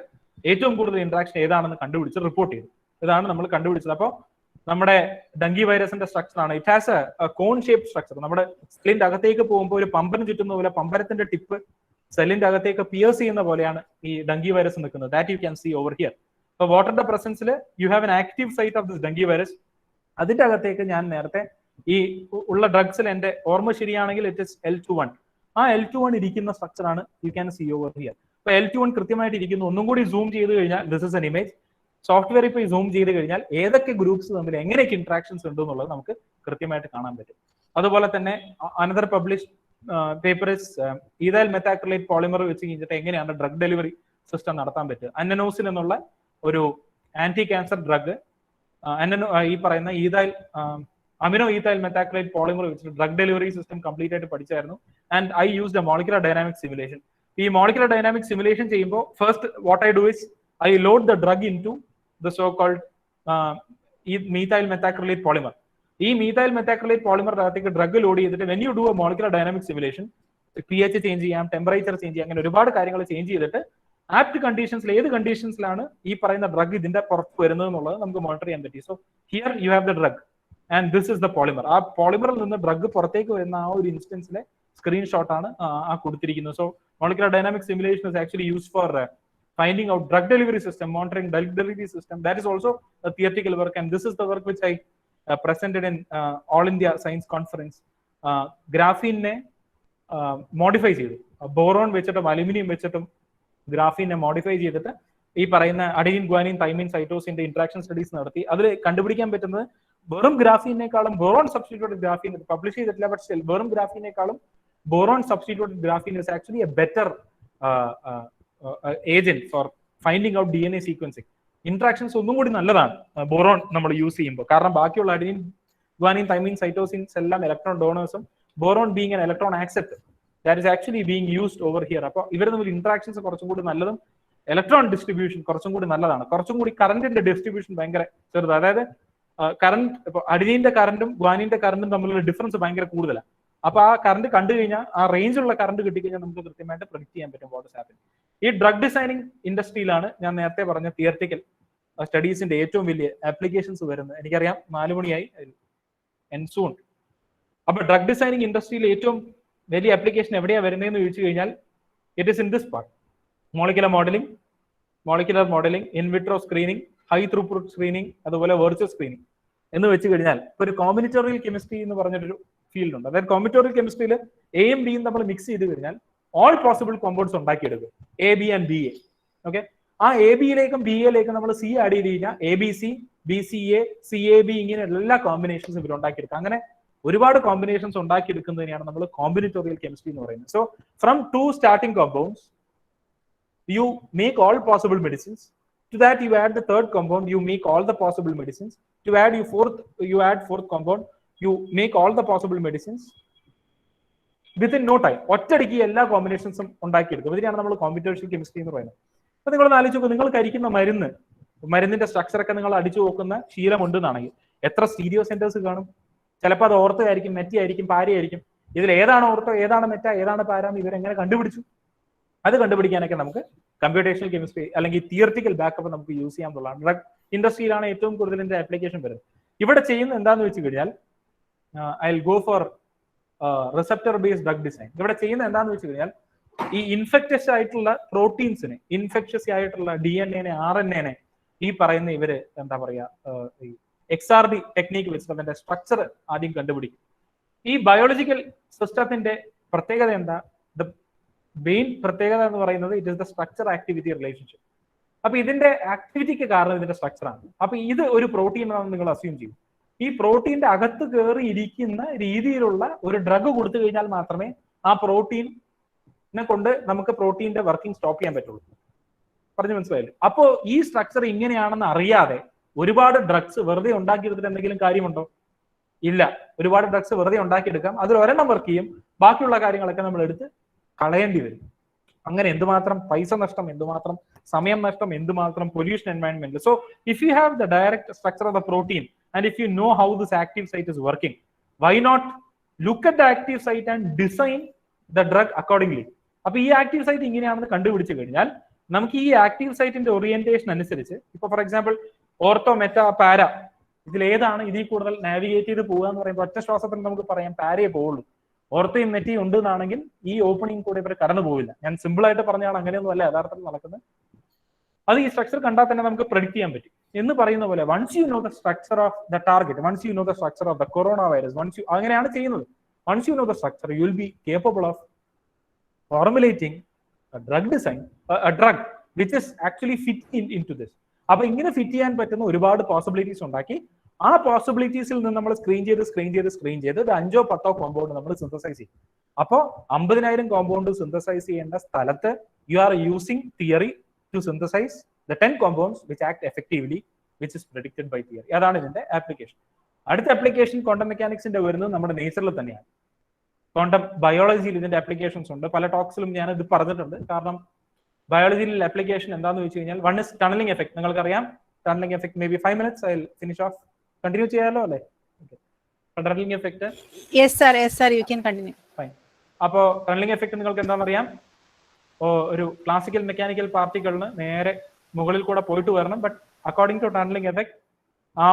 ഏറ്റവും കൂടുതൽ ഇന്ററാക്ഷൻ ഏതാണെന്ന് കണ്ടുപിടിച്ച് റിപ്പോർട്ട് ചെയ്തു. ഇതാണ് നമ്മൾ കണ്ടുപിടിച്ചത്. അപ്പോൾ നമ്മുടെ ഡെങ്കി വൈറസിന്റെ സ്ട്രക്ചർ ആണ്. It has a cone shape structure. നമ്മുടെ സെല്ലിന്റെ അകത്തേക്ക് പോകുമ്പോൾ ഒരു പമ്പരം ചുറ്റുന്ന പോലെ പമ്പരത്തിന്റെ ടിപ്പ് സെല്ലിന്റെ അകത്തേക്ക് പിയേഴ്സ് ചെയ്യുന്ന പോലെയാണ് ഈ ഡെങ്കി വൈറസ് നിൽക്കുന്നത്. That you can see over here. അപ്പോൾ വാട്ടറിന്റെ പ്രസൻസിൽ you have an active site of this dengue virus. അതിന്റെ അകത്തേക്ക് ഞാൻ നേരത്തെ ഈ ഉള്ള ഡ്രഗ്സിൽ എന്റെ ഓർമ്മ ശരിയാണെങ്കിൽ ഇറ്റ് ഇസ് L21. ആ L21 ഇരിക്കുന്ന സ്ട്രക്ചർ ആണ് you can see over here. അപ്പൊ L21 കൃത്യമായിട്ട് ഇരിക്കുന്നു. ഒന്നും കൂടി സൂം ചെയ്ത് കഴിഞ്ഞാൽ this is an image. Software ഇപ്പോൾ സൂം ചെയ്ത് കഴിഞ്ഞാൽ ഏതൊക്കെ ഗ്രൂപ്പ്സ് തമ്മിൽ എങ്ങനെയൊക്കെ ഇന്ററാക്ഷൻസ് ഉണ്ട് എന്നുള്ളത് നമുക്ക് കൃത്യമായിട്ട് കാണാൻ പറ്റും. അതുപോലെ തന്നെ another publish paper is ethyl methacrylate polymer വെച്ച് കഴിഞ്ഞിട്ട് എങ്ങനെയാണ് ഡ്രഗ് ഡെലിവറി സിസ്റ്റം നടത്താൻ പറ്റുക. അന്നനോസിൻ എന്നുള്ള ഒരു ആന്റി ക്യാൻസർ ഡ്രഗ് ഈ പറയുന്ന അമിനോ ഈതൈൽ മെത്താക്രിലേറ്റ് പോളിമർ വെച്ചിട്ട് ഡ്രഗ് ഡെലിവറി സിസ്റ്റം കംപ്ലീറ്റ് ആയിട്ട് പഠിച്ചായിരുന്നു. And I used a molecular dynamic simulation. ഈ മോളിക്കുലർ ഡൈനാമിക് സിമുലേഷൻ ചെയ്യുമ്പോൾ first what I do is I load the drug in to the so-called methyl methacrylate polymer. ഈ methyl methacrylate polymer അകത്തേക്ക് drug lord ചെയ്തിട്ട് when you do a molecular dynamic simulation, pH change ചെയ്യാം, temperature change ചെയ്യാം, അങ്ങനെ ഒരുപാട് കാര്യങ്ങൾ change ചെയ്തിട്ട് apt കണ്ടീഷൻസിൽ ഏത് കണ്ടീഷൻസിലാണ് ഈ പറയുന്ന ഡ്രഗ് ഇതിന്റെ പുറത്ത് വരുന്നത് എന്നുള്ളത് നമുക്ക് മോണിറ്റർ ചെയ്യാൻ പറ്റി. So here U have the drug and this is the polymer. ആ പോളിമറിൽ നിന്ന് ഡ്രഗ് പുറത്തേക്ക് വരുന്ന ആ ഒരു ഇൻസ്റ്റൻസിലെ സ്ക്രീൻഷോട്ടാണ് ആ കൊടുത്തിരിക്കുന്നത്. So molecular dynamic simulation is actually used for finding out drug delivery system, monitoring drug delivery system. That is also a theoretical work, and this is the work which I presented in All India Science Conference. Graphene modify ചെയ്തു, boron വെച്ചിട്ടും aluminium വെച്ചിട്ടും ഗ്രാഫീനെ modify ചെയ്തിട്ട് ഈ പറയുന്ന adenine, guanine, thymine, സൈറ്റോസിന്റെ interaction studies നടത്തി. അതിൽ കണ്ടുപിടിക്കാൻ പറ്റുന്നത് വെറും ഗ്രാഫീനേക്കാളും ബോറോൺ സബ്സ്റ്റിറ്റ്യൂട്ടഡ് ഗ്രാഫീൻ പബ്ലിഷ് ചെയ്തിട്ടില്ല, ബട്ട് സ്റ്റിൽ വെറും ഗ്രാഫീനേക്കാളും boron substituted graphene is actually a better agent for finding out DNA sequencing. Interactions ഒന്നും കൂടി നല്ലതാണ് ബോറോൺ നമ്മൾ യൂസ് ചെയ്യുമ്പോൾ. കാരണം ബാക്കിയുള്ള അഡിനിൻ, ഗ്വാനിൻ, തൈമിൻ, സൈറ്റോസിൻസ് എല്ലാം ഇലക്ട്രോൺ ഡോണേഴ്സും boron being an electron accept that is actually being used over here. അപ്പോൾ ഇവർ തമ്മിൽ ഇന്ററാക്ഷൻസ് കുറച്ചും കൂടി നല്ലതും ഇലക്ട്രോൺ ഡിസ്ട്രിബ്യൂഷൻ കുറച്ചും കൂടി നല്ലതാണ്. കുറച്ചും കൂടി കറന്റിന്റെ ഡിസ്ട്രിബ്യൂഷൻ ഭയങ്കര ചെറുത്. അതായത് കറന്റ് ഇപ്പോൾ അഡിനിന്റെ കറന്റും ഗ്വാനിന്റെ കറന്റും തമ്മിലുള്ള ഡിഫറൻസ് ഭയങ്കര കൂടുതലാണ്. അപ്പൊ ആ കറണ്ട് കണ്ടു കഴിഞ്ഞാൽ ആ റേഞ്ചിലുള്ള കറണ്ട് കിട്ടിക്കഴിഞ്ഞാൽ നമുക്ക് കൃത്യമായിട്ട് പ്രെഡിക്ട് ചെയ്യാൻ പറ്റും വാട്ട് ഇസ് ഹാപ്പനിങ്. ഈ ഡ്രഗ് ഡിസൈനിങ് ഇൻഡസ്ട്രിയിലാണ് ഞാൻ നേരത്തെ പറഞ്ഞ തിയററ്റിക്കൽ സ്റ്റഡീസിന്റെ ഏറ്റവും വലിയ ആപ്ലിക്കേഷൻസ് വരുന്നത്. എനിക്കറിയാം 4 മണിയായി ആൻഡ് സൂൺ. അപ്പൊ ഡ്രഗ് ഡിസൈനിങ് ഇൻഡസ്ട്രിയിൽ ഏറ്റവും വലിയ ആപ്ലിക്കേഷൻ എവിടെയാണ് വരുന്നതെന്ന് ചോദിച്ചു കഴിഞ്ഞാൽ it is in this part. Molecular modelling, in vitro screening, high throughput screening, അതുപോലെ വെർച്വൽ സ്ക്രീനിങ്. എന്ന് വെച്ച് കഴിഞ്ഞാൽ ഒരു കോമ്പിനറ്റോറിയൽ കെമിസ്ട്രി എന്ന് പറഞ്ഞൊരു ഫീൽഡ് ഉണ്ട്. അതായത് കോമ്പിനറ്റോറിയൽ കെമിസ്ട്രിയിൽ എയും ബിയും നമ്മൾ മിക്സ് ചെയ്ത് കഴിഞ്ഞാൽ ഓൾ പോസിബിൾ കോമ്പൗണ്ട്സ് ഉണ്ടാക്കിയെടുക്കും, A B and B A. Okay, ആ എ ബിയിലേക്കും ബി എയിലേക്കും നമ്മൾ സി ആഡ് ചെയ്ത് കഴിഞ്ഞാൽ A B C, B C A, C A B, ഇങ്ങനെ എല്ലാ കോമ്പിനേഷൻസും ഇവർ ഉണ്ടാക്കിയെടുക്കും. അങ്ങനെ ഒരുപാട് കോമ്പിനേഷൻസ് ഉണ്ടാക്കിയെടുക്കുന്നതിനെയാണ് നമ്മൾ കോമ്പിനറ്റോറിയൽ കെമിസ്ട്രി എന്ന് പറയുന്നത്. So from 2 starting compounds you make all possible medicines. To that you add the third compound, you make all the possible medicines. To add you add fourth compound, you make all the possible medicines within no time. ഒറ്റയടിക്ക് എല്ലാ കോമ്പിനേഷൻസും ഉണ്ടാക്കിയെടുക്കും. ഇതിനാണ് നമ്മൾ combinatorial chemistry എന്ന് പറയുന്നത്. അപ്പൊ നിങ്ങളൊന്ന് ആലോചിച്ച് നോക്കുക, നിങ്ങൾ കഴിക്കുന്ന മരുന്നിന്റെ സ്ട്രക്ചർ ഒക്കെ നിങ്ങൾ അടിച്ചു നോക്കുന്ന ശീലം ഉണ്ടെന്നാണെങ്കിൽ എത്ര സ്റ്റീരിയോ സെന്റേഴ്സ് കാണും? ചിലപ്പോൾ അത് ഓർത്തോ ആയിരിക്കും, മെറ്റി ആയിരിക്കും, പാര ആയിരിക്കും. ഇതിൽ ഏതാണ് ഓർത്തോ, ഏതാണ് മെറ്റ, ഏതാണ് പാരാന്ന് ഇവരെങ്ങനെ കണ്ടുപിടിച്ചു? അത് കണ്ടുപിടിക്കാനൊക്കെ നമുക്ക് കമ്പ്യൂട്ടേഷണൽ കെമിസ്ട്രി അല്ലെങ്കിൽ തിയറിറ്റിക്കൽ ബാക്കപ്പ് നമുക്ക് യൂസ് ചെയ്യാൻ എന്നുള്ളതാണ്. ഡ്രഗ് ഇൻഡസ്ട്രിയിലാണ് ഏറ്റവും കൂടുതൽ ഇതിന്റെ ആപ്ലിക്കേഷൻ വരുന്നത്. ഇവിടെ ചെയ്യുന്നത് എന്താന്ന് വെച്ച് കഴിഞ്ഞാൽ I will go for receptor based drug design. ഇവിടെ ചെയ്യുന്നത് എന്താന്ന് വെച്ച് കഴിഞ്ഞാൽ ഈ ഇൻഫെക്ഷ്യസ് ആയിട്ടുള്ള പ്രോട്ടീൻസിനെ, ഇൻഫെക്ഷ്യസ് ആയിട്ടുള്ള DNA-നെ, RNA-നെ ഈ പറയുന്ന ഇവര് എന്താ പറയാ XRD ടെക്നീക്ക് വെച്ചിട്ട് അതിന്റെ സ്ട്രക്ചർ ആദ്യം കണ്ടുപിടിക്കും. ഈ ബയോളജിക്കൽ സിസ്റ്റത്തിന്റെ പ്രത്യേകത എന്താ? മെയിൻ പ്രത്യേകത എന്ന് പറയുന്നത് it is the structure activity relationship. അപ്പൊ ഇതിന്റെ ആക്ടിവിറ്റിക്ക് കാരണം ഇതിന്റെ സ്ട്രക്ചറാണ്. അപ്പൊ ഇത് ഒരു പ്രോട്ടീൻ ആണെന്ന് നിങ്ങൾ അസ്യൂം ചെയ്യും. ഈ പ്രോട്ടീന്റെ അകത്ത് കയറി ഇരിക്കുന്ന രീതിയിലുള്ള ഒരു ഡ്രഗ് കൊടുത്തു കഴിഞ്ഞാൽ മാത്രമേ ആ പ്രോട്ടീനെ കൊണ്ട് നമുക്ക് പ്രോട്ടീന്റെ വർക്കിംഗ് സ്റ്റോപ്പ് ചെയ്യാൻ പറ്റുള്ളൂ. പറഞ്ഞു മനസ്സിലായില്ലേ? അപ്പോ ഈ സ്ട്രക്ചർ ഇങ്ങനെയാണെന്ന് അറിയാതെ ഒരുപാട് ഡ്രഗ്സ് വെറുതെ ഉണ്ടാക്കിയെടുത്തിട്ട് എന്തെങ്കിലും കാര്യമുണ്ടോ? ഇല്ല. ഒരുപാട് ഡ്രഗ്സ് വെറുതെ ഉണ്ടാക്കിയെടുക്കാം, അതിൽ ഒരെണ്ണം വർക്ക് ചെയ്യും, ബാക്കിയുള്ള കാര്യങ്ങളൊക്കെ നമ്മൾ എടുത്ത് കളയേണ്ടി വരും. അങ്ങനെ എന്തുമാത്രം പൈസ നഷ്ടം, എന്തുമാത്രം സമയം നഷ്ടം, എന്തുമാത്രം pollution environment. So if you have the direct structure of the protein and if you know how this active site is working, why not look at the active site and design the drug accordingly. അപ്പൊ ഈ active site ഇങ്ങനെയാണെന്ന് കണ്ടുപിടിച്ചു കഴിഞ്ഞാൽ നമുക്ക് ഈ active സൈറ്റിന്റെ orientation അനുസരിച്ച്, ഇപ്പൊ for example ortho, Meta, പാര, ഇതിൽ ഏതാണ് ഇതിൽ കൂടുതൽ നാവിഗേറ്റ് ചെയ്ത് പോകുക എന്ന് പറയുമ്പോൾ ഒറ്റ ശ്വാസത്തിൽ നമുക്ക് പറയാം പാരയെ പോവുള്ളൂ. ഓർത്തയും നെറ്റിയും ഉണ്ട് എന്നാണെങ്കിൽ ഈ ഓപ്പണിംഗ് കൂടെ ഇവർ കടന്നു പോവില്ല. ഞാൻ സിമ്പിൾ ആയിട്ട് പറഞ്ഞാണ്, അങ്ങനെയൊന്നും അല്ല യഥാർത്ഥത്തിൽ നടക്കുന്നത്. അത് ഈ സ്ട്രക്ചർ കണ്ടാൽ തന്നെ നമുക്ക് പ്രെഡിക്ട് ചെയ്യാൻ പറ്റും എന്ന് പറയുന്ന പോലെ once you know the structure of the target, once you know the structure of the corona virus, once you അങ്ങനെയാണ് ചെയ്യുന്നത്. Once you know the structure you will be capable of formulating drug design, drug which is actually fit into this. അപ്പൊ ഇങ്ങനെ fit ചെയ്യാൻ പറ്റുന്ന ഒരുപാട് possibilities ഉണ്ടാക്കി ആ പോസിബിലിറ്റീസിൽ നിന്ന് നമ്മൾ സ്ക്രീൻ ചെയ്ത് ഒരു 5 or 10 കോമ്പൗണ്ട് നമ്മൾ സിന്തസൈസ് ചെയ്യും. അപ്പോൾ 50,000 കോമ്പൗണ്ട് സിന്തസൈസ് ചെയ്യേണ്ട സ്ഥലത്ത് you are using theory to synthesise the 10 compounds which act effectively which is predicted by theory. അതാണ് ഇതിന്റെ ആപ്ലിക്കേഷൻ. അടുത്ത ആപ്ലിക്കേഷൻ ക്വാണ്ടം മെക്കാനിക്സിന്റെ വരുന്നത് നമ്മുടെ നേച്ചറിൽ തന്നെയാണ്. ക്വാണ്ടം ബയോളജിയിൽ ഇതിന്റെ ആപ്ലിക്കേഷൻസ് ഉണ്ട്. പല ടോക്സിലും ഞാൻ ഇത് പറഞ്ഞിട്ടുണ്ട്. കാരണം ബയോളജിയിൽ ആപ്ലിക്കേഷൻ എന്താണെന്ന് വെച്ച് കഴിഞ്ഞാൽ വൺ ഇസ് ടണലിംഗ് എഫക്ട്. നിങ്ങൾക്കറിയാം tunnelling effect. May be 5 minutes I will finish of. Continue ചെയ്യാലോ അല്ലേ? Tunnelling effect. Yes sir you can continue. Fine. അപ്പോൾ ടണലിംഗ് എഫക്ട് നിങ്ങൾക്ക് എന്താണെന്ന് അറിയാം. ഒരു ക്ലാസിക്കൽ മെക്കാനിക്കൽ പാർട്ടിക്കിളിന് നേരെ മുകളിൽ കൂടെ പോയിട്ട് വരണം. But according to tunnelling effect ആ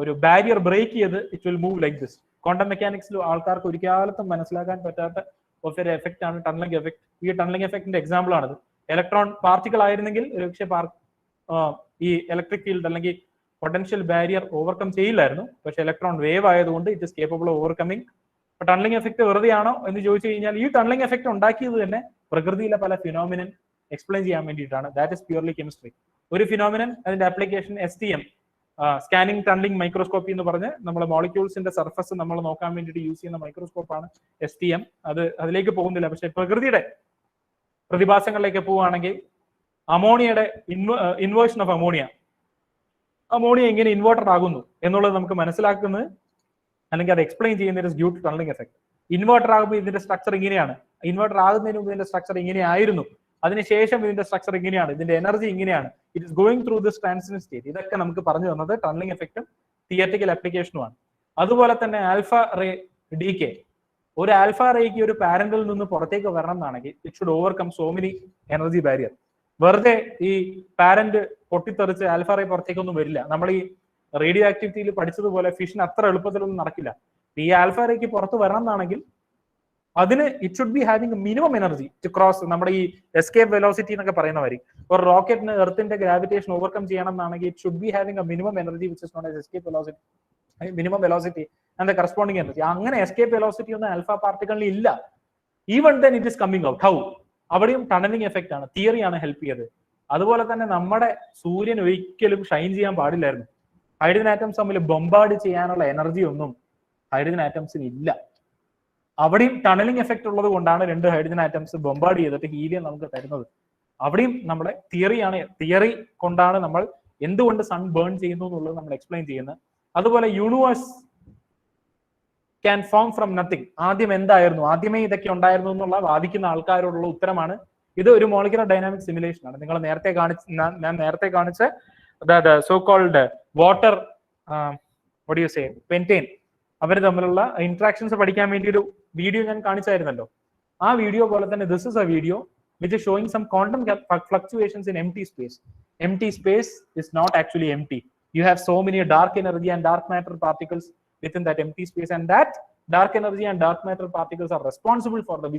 ഒരു ബാരിയർ ബ്രേക്ക് ചെയ്ത് it will move like this. Quantum മെക്കാനിക്സിൽ ആൾക്കാർക്ക് ഒരിക്കലും മനസ്സിലാക്കാൻ പറ്റാത്ത ഒരു എഫക്റ്റ് ആണ് ടണലിംഗ് എഫക്ട്. ഈ ടണലിംഗ് എഫക്റ്റിന്റെ എക്സാമ്പിൾ ആണിത്. ഇലക്ട്രോൺ പാർട്ടിക്കിൾ ആയിരുന്നെങ്കിൽ ഒരുപക്ഷെ ഈ ഇലക്ട്രിക് ഫീൽഡ് അല്ലെങ്കിൽ പൊട്ടൻഷ്യൽ ബാരിയർ ഓവർകം ചെയ്യില്ലായിരുന്നു. പക്ഷെ ഇലക്ട്രോൺ വേവ് ആയതുകൊണ്ട് it is capable of overcoming. Tunnelling effect വെറുതെ ആണോ എന്ന് ചോദിച്ചു കഴിഞ്ഞാൽ ഈ ടണലിംഗ് എഫക്ട് ഉണ്ടാക്കിയത് തന്നെ പ്രകൃതിയിലെ പല ഫിനോമിനൻ എക്സ്പ്ലെയിൻ ചെയ്യാൻ വേണ്ടിയിട്ടാണ്. That is purely chemistry. ഒരു ഫിനോമിനൻ, അതിന്റെ application STM, scanning tunnelling microscopy എന്ന് പറഞ്ഞ് നമ്മുടെ മോളിക്യൂൾസിന്റെ സർഫസ് നമ്മൾ നോക്കാൻ വേണ്ടിയിട്ട് യൂസ് ചെയ്യുന്ന മൈക്രോസ്കോപ്പാണ് STM. അതിലേക്ക് പോകുന്നില്ല. പക്ഷെ പ്രകൃതിയുടെ പ്രതിഭാസങ്ങളിലേക്ക് പോവുകയാണെങ്കിൽ അമോണിയയുടെ ഇൻവേർഷൻ ഓഫ് അമോണിയ എങ്ങനെ ഇൻവേർട്ടർ ആകുന്നു എന്നുള്ളത് നമുക്ക് മനസ്സിലാക്കുന്നത് അല്ലെങ്കിൽ അത് എക്സ്പ്ലെയിൻ ചെയ്യുന്നത് due to tunnelling effect. Inverter ആകുമ്പോൾ ഇതിന്റെ സ്ട്രക്ചർ ഇങ്ങനെയാണ്, ഇൻവേർട്ടർ ആകുന്നതിന് മുമ്പ് ഇതിന്റെ സ്ട്രക്ചർ ഇങ്ങനെയായിരുന്നു, അതിനുശേഷം ഇതിന്റെ സ്ട്രക്ചർ ഇങ്ങനെയാണ്, ഇതിന്റെ എനർജി ഇങ്ങനെയാണ്, it is going through this transition state. ഇതൊക്കെ നമുക്ക് പറഞ്ഞു തന്നത് ടണലിംഗ് എഫക്റ്റും തിയററ്റിക്കൽ ആപ്ലിക്കേഷനുമാണ്. അതുപോലെ തന്നെ ആൽഫ റേ ഡീകേ. ഒരു ആൽഫ റേക്ക് ഒരു പാരന്റിൽ നിന്ന് പുറത്തേക്ക് വരണം എന്നാണെങ്കിൽ it should overcome so many energy barrier. വെറുതെ ഈ പാരന്റ് പൊട്ടിത്തെറിച്ച് ആൽഫ റേ പുറത്തേക്കൊന്നും വരില്ല. നമ്മൾ ഈ റേഡിയോ ആക്ടിവിറ്റിയിൽ പഠിച്ചതുപോലെ ഫിഷൻ അത്ര എളുപ്പത്തിലൊന്നും നടക്കില്ല. ഈ ആൽഫ റേക്ക് പുറത്ത് വരണം എന്നാണെങ്കിൽ അതിന് it should be having minimum energy to cross. നമ്മുടെ ഈ എസ്കേപ്പ് വെലോസിറ്റി എന്നൊക്കെ പറയുന്ന വരി ഒരു റോക്കറ്റിന് എർത്തിന്റെ ഗ്രാവിറ്റേഷൻ ഓവർകം ചെയ്യണം എന്നാണെങ്കിൽ it should be having A minimum energy which is known as escape velocity, minimum velocity and the corresponding energy. അങ്ങനെ escape velocity ഒന്നും ആൽഫ പാർട്ടിക്കിളിൽ ഇല്ല. Even then it is coming out. How? അവിടെയും tunnelling effect ആണ്, തിയറിയാണ് help ചെയ്തത്. അതുപോലെ തന്നെ നമ്മുടെ സൂര്യൻ ഒരിക്കലും ഷൈൻ ചെയ്യാൻ പാടില്ലായിരുന്നു. ഹൈഡ്രജൻ ആറ്റംസ് തമ്മിൽ ബൊമ്പാർഡ് ചെയ്യാനുള്ള എനർജി ഒന്നും ഹൈഡ്രജൻ ആറ്റംസിന് ഇല്ല. അവിടെയും ടണലിംഗ് എഫക്റ്റ് ഉള്ളത് കൊണ്ടാണ് രണ്ട് ഹൈഡ്രജൻ ആറ്റംസ് ബൊമ്പാർഡ് ചെയ്തിട്ട് ഹീലിയം നമുക്ക് തരുന്നത്. അവിടെയും നമ്മുടെ തിയറിയാണ്, തിയറി കൊണ്ടാണ് നമ്മൾ എന്തുകൊണ്ട് സൺ ബേൺ ചെയ്യുന്നു എന്നുള്ളത് നമ്മൾ എക്സ്പ്ലെയിൻ ചെയ്യുന്നത്. അതുപോലെ universe can form from nothing. ആദ്യം എന്തായിരുന്നു, ആദ്യമേ ഇതൊക്കെ ഉണ്ടായിരുന്നു എന്നുള്ള വാദിക്കുന്ന ആൾക്കാരോടുള്ള ഉത്തരമാണ് ഇത്. ഒരു മോളിക്കുലർ ഡൈനാമിക് സിമുലേഷൻ ആണ്. നിങ്ങൾ ഞാൻ നേരത്തെ കാണിച്ച so called water what you say pentane അവർ തമ്മിലുള്ള ഇന്ററാക്ഷൻസ് പഠിക്കാൻ വേണ്ടി ഒരു വീഡിയോ ഞാൻ കാണിച്ചായിരുന്നല്ലോ. ആ വീഡിയോ പോലെ തന്നെ this is a video which is showing some quantum fluctuations in empty space. Empty space is not actually empty. You have so many dark energy and dark matter particles within that empty space, and that dark energy and dark matter particles are responsible for the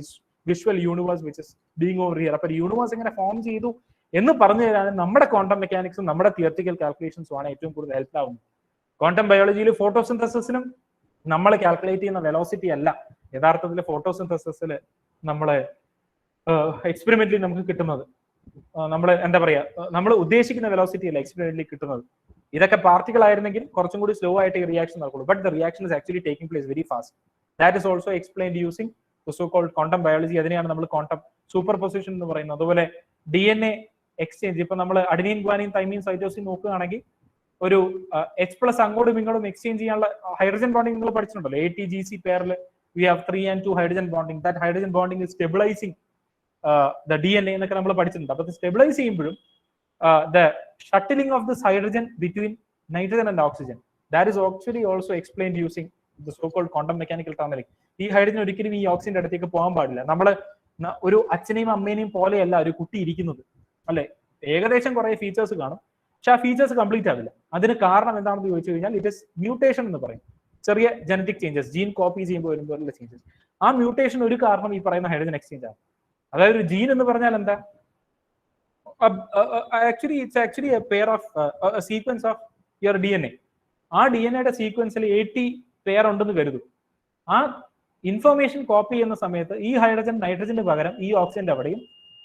visual universe which is being over here. അപ്പോൾ universe എങ്ങനെ form ചെയ്തു എന്ന് പറഞ്ഞു തരാൻ നമ്മുടെ quantum മെക്കാനിക്സും നമ്മുടെ theoretical കാൽക്കുലേഷൻസും ആണ് ഏറ്റവും കൂടുതൽ ഹെൽപ്പ് ആവുന്നത്. ക്വാണ്ടം ബയോളജിയിൽ ഫോട്ടോസിന്തസിസിനും നമ്മൾ കാൽക്കുലേറ്റ് ചെയ്യുന്ന വെലോസിറ്റി അല്ല യഥാർത്ഥത്തിൽ ഫോട്ടോസിന്തസിസിൽ നമ്മൾ എക്സ്പെരിമെന്റിൽ നമുക്ക് കിട്ടുന്നത്. നമ്മൾ എന്താ പറയാ, നമ്മൾ ഉദ്ദേശിക്കുന്ന വെലോസിറ്റി അല്ല എക്സ്പെരിമെന്റിൽ കിട്ടുന്നത്. ഇതൊക്കെ പാർട്ടികൾ ആയിരുന്നെങ്കിൽ കുറച്ചും കൂടി സ്ലോ ആയിട്ട് ഈ റിയാക്ഷൻ നടക്കുള്ളൂ. But the reaction is actually taking place very fast. That is also explained using so called quantum biology. അതിനെയാണ് നമ്മൾ ക്വാണ്ടം സൂപ്പർ പൊസിഷൻ എന്ന് പറയുന്നത്. അതുപോലെ DNA എക്സ്ചേഞ്ച്, ഇപ്പൊ നമ്മൾ അഡിനീൻ ഗ്വാനിൻ തൈമീൻ സൈറ്റോസിൻ നോക്കുകയാണെങ്കിൽ ഒരു H+ അങ്ങോട്ടും ഇങ്ങോട്ടും എക്സ്ചേഞ്ച് ചെയ്യാനുള്ള ഹൈഡ്രജൻ ബോണ്ടിങ് നിങ്ങൾ പഠിച്ചിട്ടുണ്ടല്ലോ. ATGC പെയറിൽ we have 3 and 2 hydrogen bonding. That hydrogen bonding is stabilising the DNA എന്നൊക്കെ നമ്മൾ പഠിച്ചിട്ടുണ്ട്. അപ്പൊ സ്റ്റെബിലൈസ് ചെയ്യുമ്പോഴും the shuttling of this hydrogen between nitrogen and oxygen, that is actually also explained using the so-called quantum mechanical tunneling. ഈ hydrogen ഒരിക്കലും ഈ ഓക്സിജന്റെ അടുത്തേക്ക് പോകാൻ പാടില്ല. നമ്മൾ ഒരു അച്ഛനെയും അമ്മേനെയും പോലെയല്ല ഒരു കുട്ടി ഇരിക്കുന്നത്, അല്ലെ? ഏകദേശം കുറെ ഫീച്ചേഴ്സ് കാണും, പക്ഷെ ആ ഫീച്ചേഴ്സ് കംപ്ലീറ്റ് ആവില്ല. അതിന് കാരണം എന്താണെന്ന് ചോദിച്ചു കഴിഞ്ഞാൽ ഇറ്റ് ഇസ് മ്യൂട്ടേഷൻ എന്ന് പറയും. ചെറിയ ജനറ്റിക് ചേഞ്ചസ്, ജീൻ കോപ്പി ചെയ്യുമ്പോൾ വരുമ്പോഴുള്ള ചേഞ്ചസ്. ആ മ്യൂട്ടേഷൻ ഒരു കാരണം ഈ പറയുന്ന ഹൈഡ്രജൻ എക്സ്ചേഞ്ച് ആണ്. അതായത് ഒരു ജീൻ എന്ന് പറഞ്ഞാൽ എന്താ? Actually it's actually a pair of a sequence of your DNA. ആ ഡിഎൻഎയുടെ സീക്വൻസിൽ 80 പെയർ ഉണ്ടെന്ന് കരുതും. ആ ഇൻഫർമേഷൻ കോപ്പി ചെയ്യുന്ന സമയത്ത് ഈ ഹൈഡ്രജൻ നൈട്രജന് പകരം ഈ ഓക്സിജന്റെ അവിടെയും,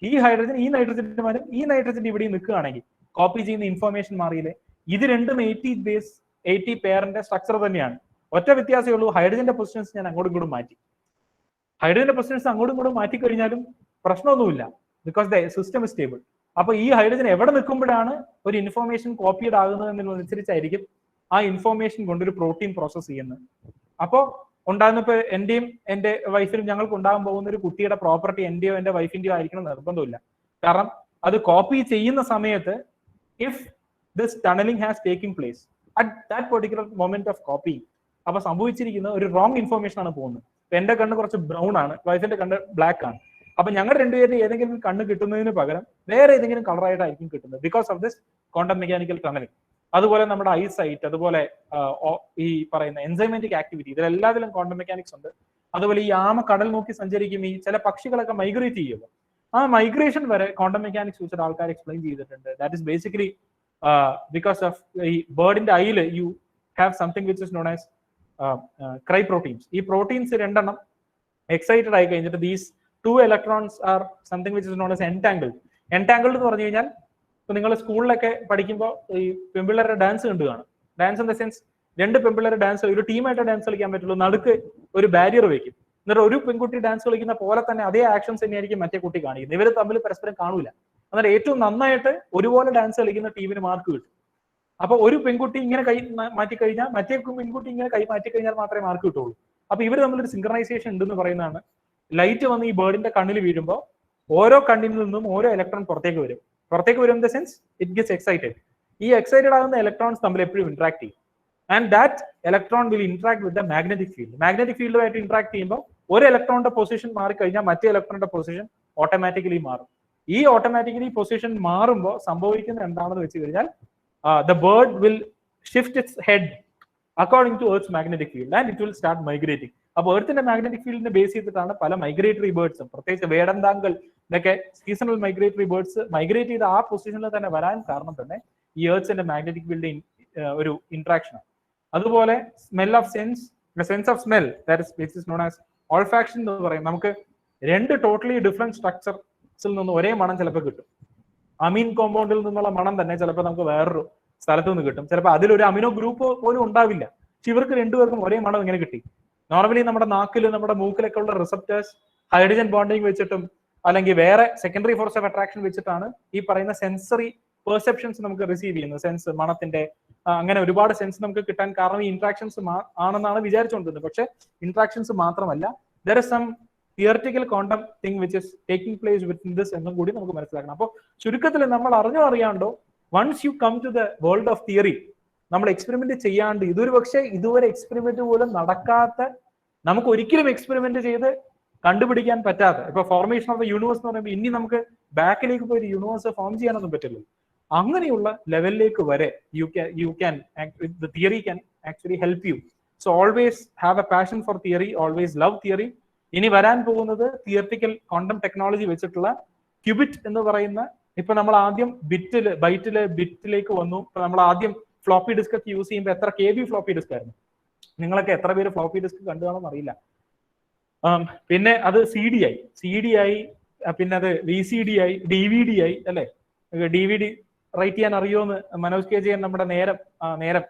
ഈ ഹൈഡ്രജൻ ഈ നൈട്രജന് പകരം ഈ നൈട്രജന്റെ ഇവിടെയും നിൽക്കുകയാണെങ്കിൽ കോപ്പി ചെയ്യുന്ന ഇൻഫർമേഷൻ മാറിയില്ലേ? ഇത് രണ്ടും 80 പെയറിന്റെ സ്ട്രക്ചർ തന്നെയാണ്. ഒറ്റ വ്യത്യാസമേ ഉള്ളൂ, ഹൈഡ്രജന്റെ പൊസിഷൻസ് ഞാൻ അങ്ങോട്ടും ഇങ്ങോട്ടും മാറ്റി. ഹൈഡ്രജന്റെ പൊസിഷൻസ് അങ്ങോട്ടും ഇങ്ങോട്ടും മാറ്റി കഴിഞ്ഞാലും പ്രശ്നമൊന്നുമില്ല, because the system is stable. അപ്പൊ ഈ ഹൈഡ്രജൻ എവിടെ നിൽക്കുമ്പോഴാണ് ഒരു ഇൻഫോർമേഷൻ കോപ്പീഡ് ആകുന്നത് എന്നതിനനുസരിച്ചായിരിക്കും ആ ഇൻഫോർമേഷൻ കൊണ്ടൊരു പ്രോട്ടീൻ പ്രോസസ് ചെയ്യുന്നത്. അപ്പോൾ ഉണ്ടാകുന്നപ്പോ എന്റെയും എന്റെ വൈഫിനും ഞങ്ങൾക്ക് ഉണ്ടാകാൻ പോകുന്ന ഒരു കുട്ടിയുടെ പ്രോപ്പർട്ടി എന്റെയോ എന്റെ വൈഫിന്റെയോ ആയിരിക്കണം നിർബന്ധമില്ല. കാരണം അത് കോപ്പി ചെയ്യുന്ന സമയത്ത് if this tunnelling has taking place at that particular moment of coping, അപ്പൊ സംഭവിച്ചിരിക്കുന്ന ഒരു റോങ് ഇൻഫോർമേഷൻ ആണ് പോകുന്നത്. എന്റെ കണ്ണ് കുറച്ച് ബ്രൗൺ ആണ്, വൈഫിന്റെ കണ്ണ് ബ്ലാക്ക് ആണ്. അപ്പൊ ഞങ്ങൾ രണ്ടുപേരും ഏതെങ്കിലും കണ്ണ് കിട്ടുന്നതിന് പകരം വേറെ ഏതെങ്കിലും കളറായിട്ടായിരിക്കും കിട്ടുന്നത്, because of this quantum mechanical tunnelling. അതുപോലെ നമ്മുടെ ഐസൈറ്റ്, അതുപോലെ ഈ പറയുന്ന എൻസൈമാറ്റിക് ആക്ടിവിറ്റി, ഇതിലെല്ലാത്തിലും ക്വാണ്ടം മെക്കാനിക്സ് ഉണ്ട്. അതുപോലെ ഈ ആമ കടൽ നോക്കി സഞ്ചരിക്കും, ഈ ചില പക്ഷികളൊക്കെ മൈഗ്രേറ്റ് ചെയ്യുമല്ലോ, ആ മൈഗ്രേഷൻ വരെ ക്വാണ്ടം മെക്കാനിക്സ് വെച്ചിട്ട് ആൾക്കാർ എക്സ്പ്ലെയിൻ ചെയ്തിട്ടുണ്ട്. That is basically because of ഈ ബേർഡിന്റെ ഐയിൽ you have something which is known as cry proteins. ഈ പ്രോട്ടീൻസ് രണ്ടെണ്ണം എക്സൈറ്റഡ് ആയി കഴിഞ്ഞിട്ട് these 2 electrons are something which is known as entangled. Entangled എന്ന് പറഞ്ഞു കഴിഞ്ഞാൽ ഇപ്പൊ നിങ്ങൾ സ്കൂളിലൊക്കെ പഠിക്കുമ്പോൾ ഈ പെൺപിള്ളേരുടെ ഡാൻസ് കണ്ടു കാണും. ഡാൻസ് ഇൻ ദ സെൻസ് രണ്ട് പെൺപിള്ളേരുടെ ഡാൻസ് ഒരു ടീമായിട്ട് ഡാൻസ് കളിക്കാൻ പറ്റുള്ളൂ, നടുക്ക് ഒരു ബാരിയർ വെക്കും. എന്നിട്ട് ഒരു പെൺകുട്ടി ഡാൻസ് കളിക്കുന്ന പോലെ തന്നെ അതേ ആക്ഷൻസ് തന്നെയായിരിക്കും മറ്റേ കുട്ടി കാണിക്കുന്നത്. ഇവർ തമ്മിൽ പരസ്പരം കാണൂല. എന്നിട്ട് ഏറ്റവും നന്നായിട്ട് ഒരുപോലെ ഡാൻസ് കളിക്കുന്ന ടീമിന് മാർക്ക് കിട്ടും. അപ്പൊ ഒരു പെൺകുട്ടി ഇങ്ങനെ കൈ മാറ്റിക്കഴിഞ്ഞാൽ മറ്റേ പെൺകുട്ടി ഇങ്ങനെ കൈ മാറ്റിക്കഴിഞ്ഞാൽ മാത്രമേ മാർക്ക് കിട്ടുള്ളൂ. അപ്പൊ ഇവർ തമ്മിലൊരു സിങ്ക്രണൈസേഷൻ ഉണ്ടെന്ന് പറയുന്നതാണ്. ലൈറ്റ് വന്ന് ഈ ബേർഡിന്റെ കണ്ണിൽ വീഴുമ്പോൾ ഓരോ കണ്ണിൽ നിന്നും ഓരോ ഇലക്ട്രോൺ പുറത്തേക്ക് വരും. പുറത്തേക്ക് വരും in the sense it gets excited. ഈ എക്സൈറ്റഡ് ആകുന്ന ഇലക്ട്രോൺസ് തമ്മിൽ എപ്പോഴും ഇന്ററാക്ട് ചെയ്യും. And that electron will interact with the magnetic field. Magnetic ഫീൽഡുമായിട്ട് ഇന്ററാക്ട് ചെയ്യുമ്പോൾ ഒരു ഇലക്ട്രോണിന്റെ പൊസിഷൻ മാറിക്കഴിഞ്ഞാൽ മറ്റേ ഇലക്ട്രോണിന്റെ പൊസിഷൻ ഓട്ടോമാറ്റിക്കലി മാറും. ഈ ഓട്ടോമാറ്റിക്കലി പൊസിഷൻ മാറുമ്പോൾ സംഭവിക്കുന്നത് എന്താണെന്ന് വെച്ച് കഴിഞ്ഞാൽ the bird will shift its head according to Earth's magnetic field and it will start migrating. അപ്പോൾ എർത്തിന്റെ മാഗ്നറ്റിക് ഫീൽഡിനെ ബേസ് ചെയ്തിട്ടാണ് പല മൈഗ്രേറ്ററി ബേർഡ്സും, പ്രത്യേകിച്ച് വേടന്താങ്കൾ ഇതൊക്കെ സീസണൽ മൈഗ്രേറ്ററി ബേർഡ്സ് മൈഗ്രേറ്റ് ചെയ്ത് ആ പൊസിഷനിൽ തന്നെ വരാൻ കാരണം തന്നെ ഈ എർത്തിന്റെ മാഗ്നറ്റിക് ഫീൽഡ് ഒരു ഇന്ററാക്ഷൻ ആണ്. അതുപോലെ smell of sense of smell which is known as olfaction എന്ന് പറയും. നമുക്ക് രണ്ട് ടോട്ടലി ഡിഫറെന്റ് സ്ട്രക്ചർസിൽ നിന്ന് ഒരേ മണം ചിലപ്പോൾ കിട്ടും. അമീൻ കോമ്പൗണ്ടിൽ നിന്നുള്ള മണം തന്നെ ചിലപ്പോൾ നമുക്ക് വേറൊരു സ്ഥലത്ത് നിന്ന് കിട്ടും. ചിലപ്പോൾ അതിലൊരു അമിനോ ഗ്രൂപ്പ് പോലും ഉണ്ടാവില്ല. പക്ഷെ ഇവർക്ക് രണ്ടുപേർക്കും ഒരേ മണം ഇങ്ങനെ കിട്ടി. നോർമലി നമ്മുടെ നാക്കിൽ, നമ്മുടെ മൂക്കിലൊക്കെ ഉള്ള റിസപ്റ്റേഴ്സ് ഹൈഡ്രജൻ ബോണ്ടിങ് വെച്ചിട്ടും അല്ലെങ്കിൽ വേറെ സെക്കൻഡറി ഫോഴ്സ് ഓഫ് അട്രാക്ഷൻ വെച്ചിട്ടാണ് ഈ പറയുന്ന സെൻസറി പെർസെപ്ഷൻസ് നമുക്ക് റിസീവ് ചെയ്യുന്നത്. സെൻസ്, മണത്തിന്റെ അങ്ങനെ ഒരുപാട് സെൻസ് നമുക്ക് കിട്ടാൻ കാരണം ഈ ഇന്ററാക്ഷൻസ് ആണെന്നാണ് വിചാരിച്ചുകൊണ്ടിരുന്നത്. പക്ഷെ ഇന്ററാക്ഷൻസ് മാത്രമല്ല, there is some theoretical quantum thing which is taking place within this എന്നും കൂടി നമുക്ക് മനസ്സിലാക്കണം. അപ്പോൾ ചുരുക്കത്തിൽ നമ്മൾ അറിയാണ്ടോ once you come to the world of theory, നമ്മൾ എക്സ്പെരിമെന്റ് ചെയ്യാണ്ട് ഇതുവരെ എക്സ്പെരിമെന്റ് പോലും നടക്കാത്ത, നമുക്ക് ഒരിക്കലും എക്സ്പെരിമെന്റ് ചെയ്ത് കണ്ടുപിടിക്കാൻ പറ്റാത്ത, ഇപ്പൊ ഫോർമേഷൻ ഓഫ് ദ യൂണിവേഴ്സ് എന്ന് പറയുമ്പോൾ ഇനി നമുക്ക് ബാക്കിലേക്ക് പോയി യൂണിവേഴ്സ് ഫോം ചെയ്യാനൊന്നും പറ്റില്ല. അങ്ങനെയുള്ള ലെവലിലേക്ക് വരെ the theory can actually help you. So always have a passion for theory, always love theory. ഇനി വരാൻ പോകുന്നത് തിയറിറ്റിക്കൽ ക്വാണ്ടം ടെക്നോളജി വെച്ചിട്ടുള്ള ക്യൂബിറ്റ് എന്ന് പറയുന്ന, ഇപ്പൊ നമ്മൾ ആദ്യം ബിറ്റിലേക്ക് വന്നു. നമ്മൾ ആദ്യം ഫ്ലോപ്പി ഡിസ്ക് ഒക്കെ യൂസ് ചെയ്യുമ്പോൾ എത്ര KB ഫ്ലോപ്പി ഡിസ്ക് ആയിരുന്നു? നിങ്ങളൊക്കെ എത്ര പേര് ഫ്ലോപ്പി ഡിസ്ക് കണ്ടു കാണുമെന്ന് അറിയില്ല. പിന്നെ അത് CD ആയി, പിന്നെ അത് VCD ആയി, DVD ആയി അല്ലെ? DVD റൈറ്റ് ചെയ്യാൻ അറിയോന്ന് മനോജ് കെ ജയൻ നമ്മുടെ നേരം